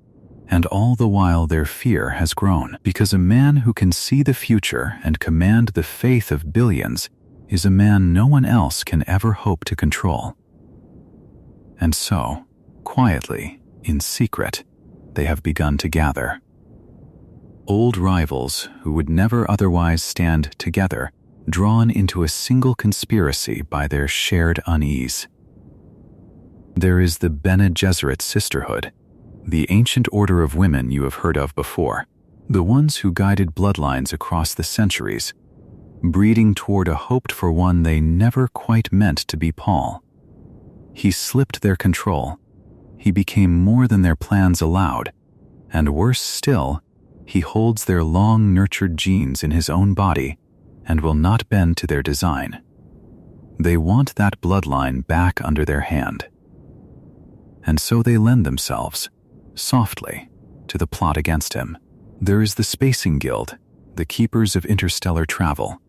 and all the while their fear has grown, because a man who can see the future and command the faith of billions is a man no one else can ever hope to control. And so, quietly, in secret, they have begun to gather. Old rivals who would never otherwise stand together, drawn into a single conspiracy by their shared unease. There is the Bene Gesserit sisterhood, the ancient order of women you have heard of before, the ones who guided bloodlines across the centuries, breeding toward a hoped-for one they never quite meant to be Paul. He slipped their control. He became more than their plans allowed, and worse still, he holds their long-nurtured genes in his own body and will not bend to their design. They want that bloodline back under their hand. And so they lend themselves, softly, to the plot against him. There is the Spacing Guild, the keepers of interstellar travel,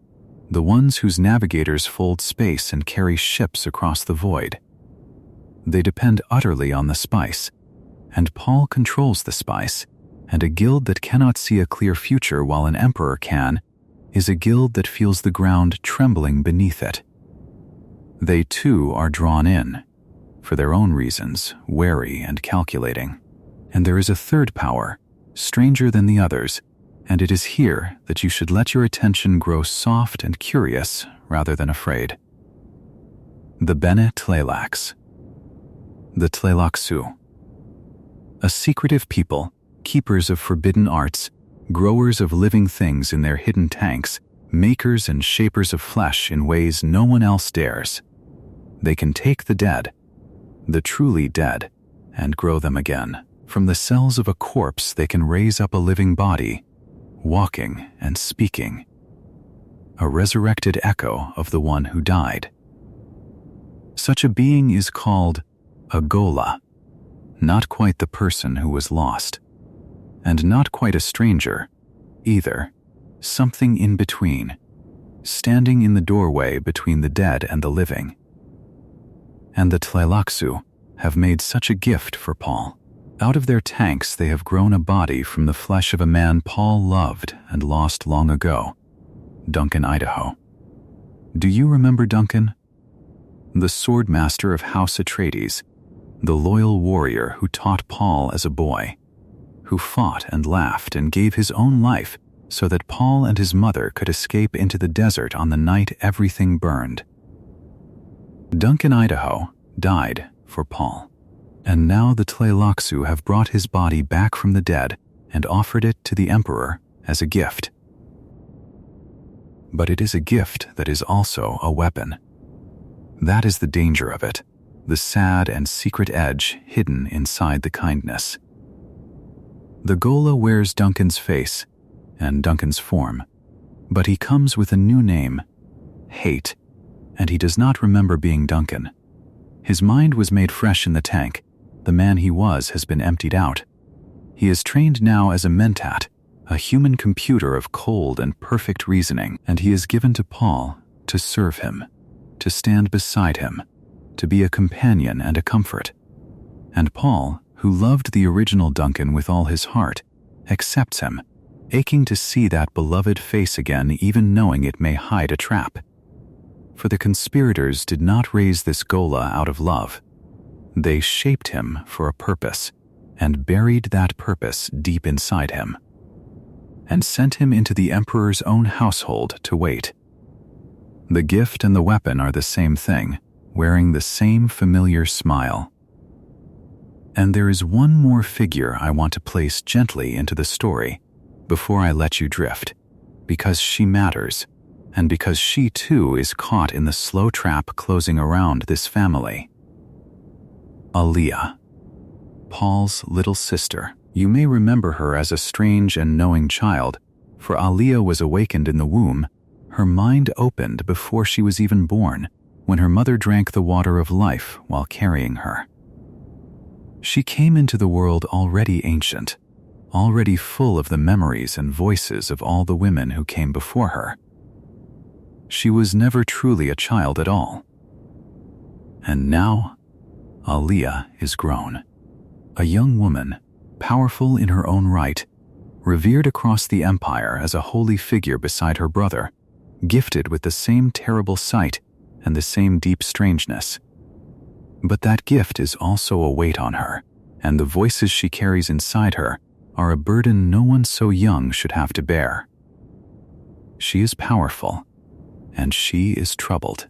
the ones whose navigators fold space and carry ships across the void. They depend utterly on the spice, and Paul controls the spice, and a guild that cannot see a clear future while an emperor can is a guild that feels the ground trembling beneath it. They too are drawn in, for their own reasons, wary and calculating. And there is a third power, stranger than the others, and it is here that you should let your attention grow soft and curious rather than afraid. The Bene Tleilax. The Tleilaxu. A secretive people, keepers of forbidden arts, growers of living things in their hidden tanks, makers and shapers of flesh in ways no one else dares. They can take the dead, the truly dead, and grow them again. From the cells of a corpse they can raise up a living body, walking and speaking, a resurrected echo of the one who died. Such a being is called a Gola, not quite the person who was lost, and not quite a stranger, either, something in between, standing in the doorway between the dead and the living. And the Tleilaxu, have made such a gift for Paul. Out of their tanks they have grown a body from the flesh of a man Paul loved and lost long ago, Duncan Idaho. Do you remember Duncan? The sword master of House Atreides, the loyal warrior who taught Paul as a boy, who fought and laughed and gave his own life so that Paul and his mother could escape into the desert on the night everything burned. Duncan Idaho died for Paul, and now the Tleilaxu have brought his body back from the dead and offered it to the Emperor as a gift. But it is a gift that is also a weapon. That is the danger of it, the sad and secret edge hidden inside the kindness. The Ghola wears Duncan's face and Duncan's form, but he comes with a new name, Hate, and he does not remember being Duncan. His mind was made fresh in the tank. The man he was has been emptied out. He is trained now as a mentat, a human computer of cold and perfect reasoning, and he is given to Paul to serve him, to stand beside him, to be a companion and a comfort. And Paul, who loved the original Duncan with all his heart, accepts him, aching to see that beloved face again, even knowing it may hide a trap. For the conspirators did not raise this Ghola out of love. They shaped him for a purpose and buried that purpose deep inside him, and sent him into the Emperor's own household to wait. The gift and the weapon are the same thing, wearing the same familiar smile. And there is one more figure I want to place gently into the story before I let you drift, because she matters, and because she too is caught in the slow trap closing around this family. Alia, Paul's little sister. You may remember her as a strange and knowing child, for Alia was awakened in the womb. Her mind opened before she was even born, when her mother drank the water of life while carrying her. She came into the world already ancient, already full of the memories and voices of all the women who came before her. She was never truly a child at all. And now, Alia is grown. A young woman, powerful in her own right, revered across the empire as a holy figure beside her brother, gifted with the same terrible sight and the same deep strangeness. But that gift is also a weight on her, and the voices she carries inside her are a burden no one so young should have to bear. She is powerful, and she is troubled,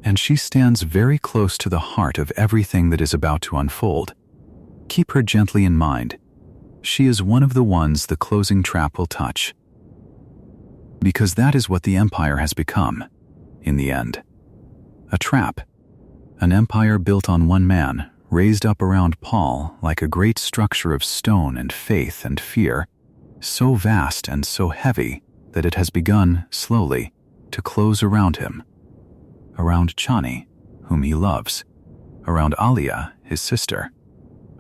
and she stands very close to the heart of everything that is about to unfold. Keep her gently in mind. She is one of the ones the closing trap will touch. Because that is what the empire has become, in the end. A trap. An empire built on one man, raised up around Paul like a great structure of stone and faith and fear, so vast and so heavy that it has begun, slowly, to close around him. Around Chani, whom he loves. Around Alia, his sister.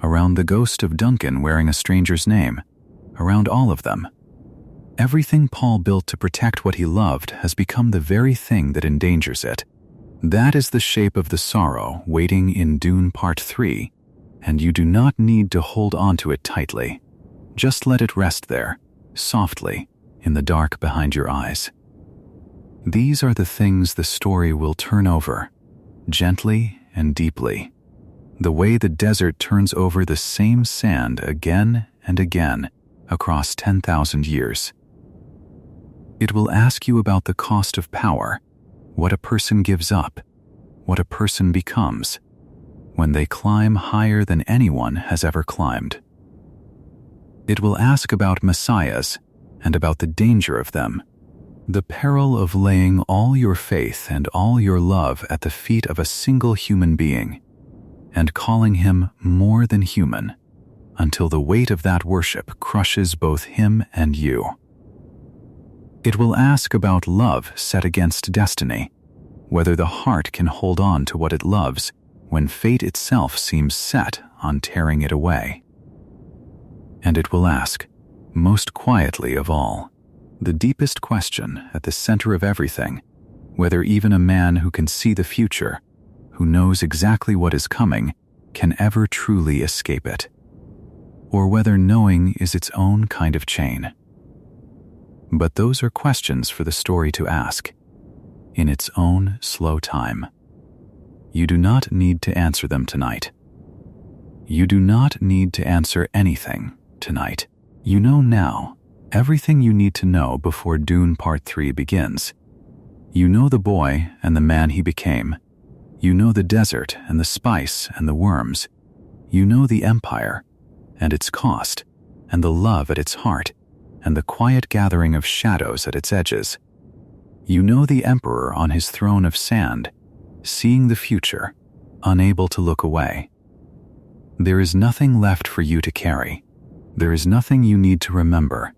Around the ghost of Duncan wearing a stranger's name. Around all of them. Everything Paul built to protect what he loved has become the very thing that endangers it. That is the shape of the sorrow waiting in Dune Part 3, and you do not need to hold on to it tightly. Just let it rest there, softly, in the dark behind your eyes. These are the things the story will turn over, gently and deeply, the way the desert turns over the same sand again and again across 10,000 years. It will ask you about the cost of power, what a person gives up, what a person becomes, when they climb higher than anyone has ever climbed. It will ask about messiahs and about the danger of them, the peril of laying all your faith and all your love at the feet of a single human being, and calling him more than human, until the weight of that worship crushes both him and you. It will ask about love set against destiny, whether the heart can hold on to what it loves when fate itself seems set on tearing it away. And it will ask, most quietly of all, the deepest question at the center of everything, whether even a man who can see the future, who knows exactly what is coming, can ever truly escape it, or whether knowing is its own kind of chain. But those are questions for the story to ask, in its own slow time. You do not need to answer them tonight. You do not need to answer anything tonight. You know now everything you need to know before Dune Part 3 begins. You know the boy and the man he became. You know the desert and the spice and the worms. You know the empire and its cost, and the love at its heart, and the quiet gathering of shadows at its edges. You know the emperor on his throne of sand, seeing the future, unable to look away. There is nothing left for you to carry. There is nothing you need to remember.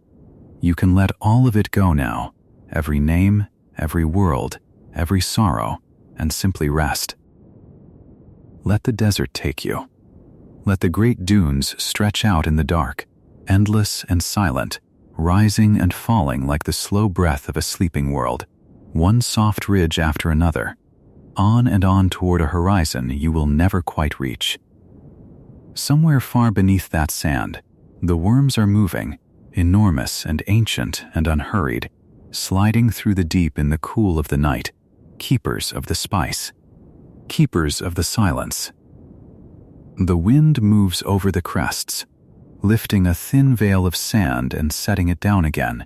You can let all of it go now, every name, every world, every sorrow, and simply rest. Let the desert take you. Let the great dunes stretch out in the dark, endless and silent, rising and falling like the slow breath of a sleeping world, one soft ridge after another, on and on toward a horizon you will never quite reach. Somewhere far beneath that sand, the worms are moving, enormous and ancient and unhurried, sliding through the deep in the cool of the night, keepers of the spice, keepers of the silence. The wind moves over the crests, lifting a thin veil of sand and setting it down again,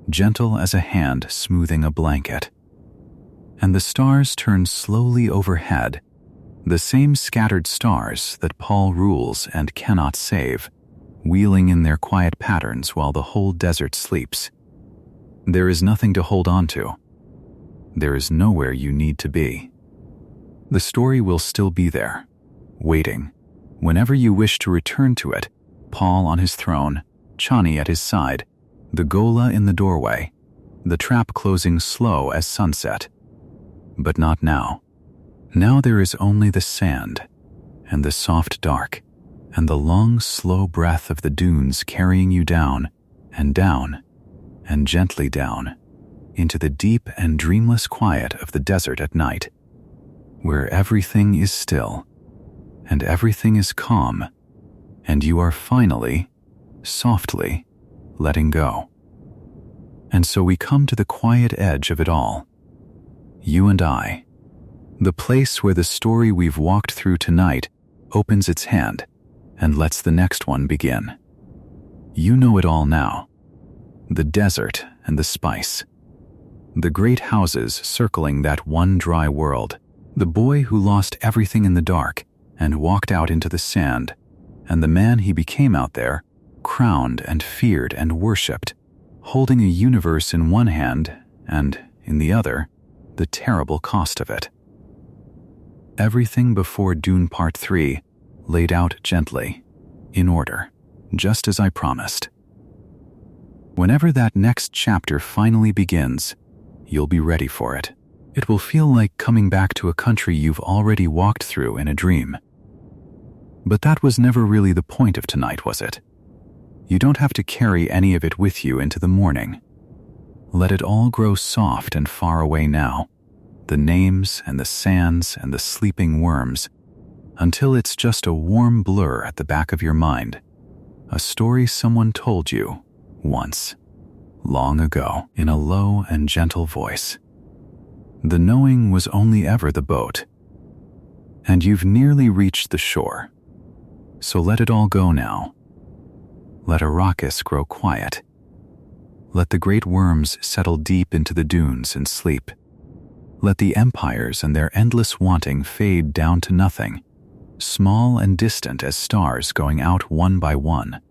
gentle as a hand smoothing a blanket. And the stars turn slowly overhead, the same scattered stars that Paul rules and cannot save, wheeling in their quiet patterns while the whole desert sleeps. There is nothing to hold on to. There is nowhere you need to be. The story will still be there, waiting. Whenever you wish to return to it, Paul on his throne, Chani at his side, the Gola in the doorway, the trap closing slow as sunset. But not now. Now there is only the sand, and the soft dark, and the long, slow breath of the dunes carrying you down, and gently down, into the deep and dreamless quiet of the desert at night, where everything is still, and everything is calm, and you are finally, softly, letting go. And so we come to the quiet edge of it all. You and I, the place where the story we've walked through tonight opens its hand and lets the next one begin. You know it all now. The desert and the spice. The great houses circling that one dry world. The boy who lost everything in the dark and walked out into the sand, and the man he became out there, crowned and feared and worshipped, holding a universe in one hand and, in the other, the terrible cost of it. Everything before Dune Part 3 laid out gently, in order, just as I promised. Whenever that next chapter finally begins, you'll be ready for it. It will feel like coming back to a country you've already walked through in a dream. But that was never really the point of tonight, was it? You don't have to carry any of it with you into the morning. Let it all grow soft and far away now, the names and the sands and the sleeping worms, until it's just a warm blur at the back of your mind, a story someone told you once, long ago, in a low and gentle voice. The knowing was only ever the boat, and you've nearly reached the shore. So let it all go now. Let Arrakis grow quiet. Let the great worms settle deep into the dunes and sleep. Let the empires and their endless wanting fade down to nothing, small and distant as stars going out one by one.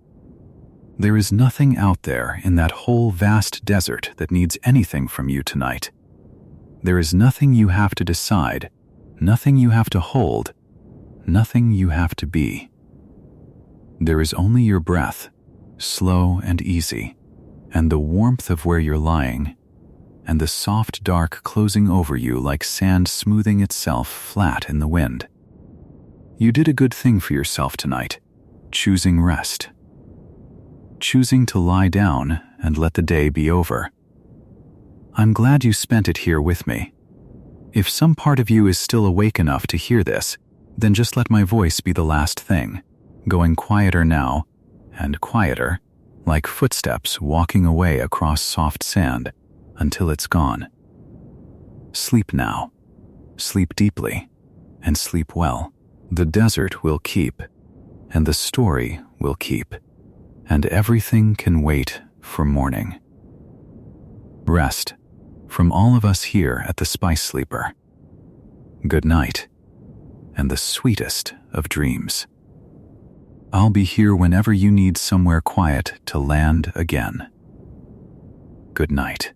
There is nothing out there in that whole vast desert that needs anything from you tonight. There is nothing you have to decide, nothing you have to hold, nothing you have to be. There is only your breath, slow and easy, and the warmth of where you're lying, and the soft dark closing over you like sand smoothing itself flat in the wind. You did a good thing for yourself tonight, choosing rest. Choosing to lie down and let the day be over. I'm glad you spent it here with me. If some part of you is still awake enough to hear this, Then just let my voice be the last thing, going quieter now and quieter, like footsteps walking away across soft sand until it's gone. Sleep now. Sleep deeply and sleep well. The desert will keep, and the story will keep, and everything can wait for morning. Rest from all of us here at the Spice Sleeper. Good night, and the sweetest of dreams. I'll be here whenever you need somewhere quiet to land again. Good night.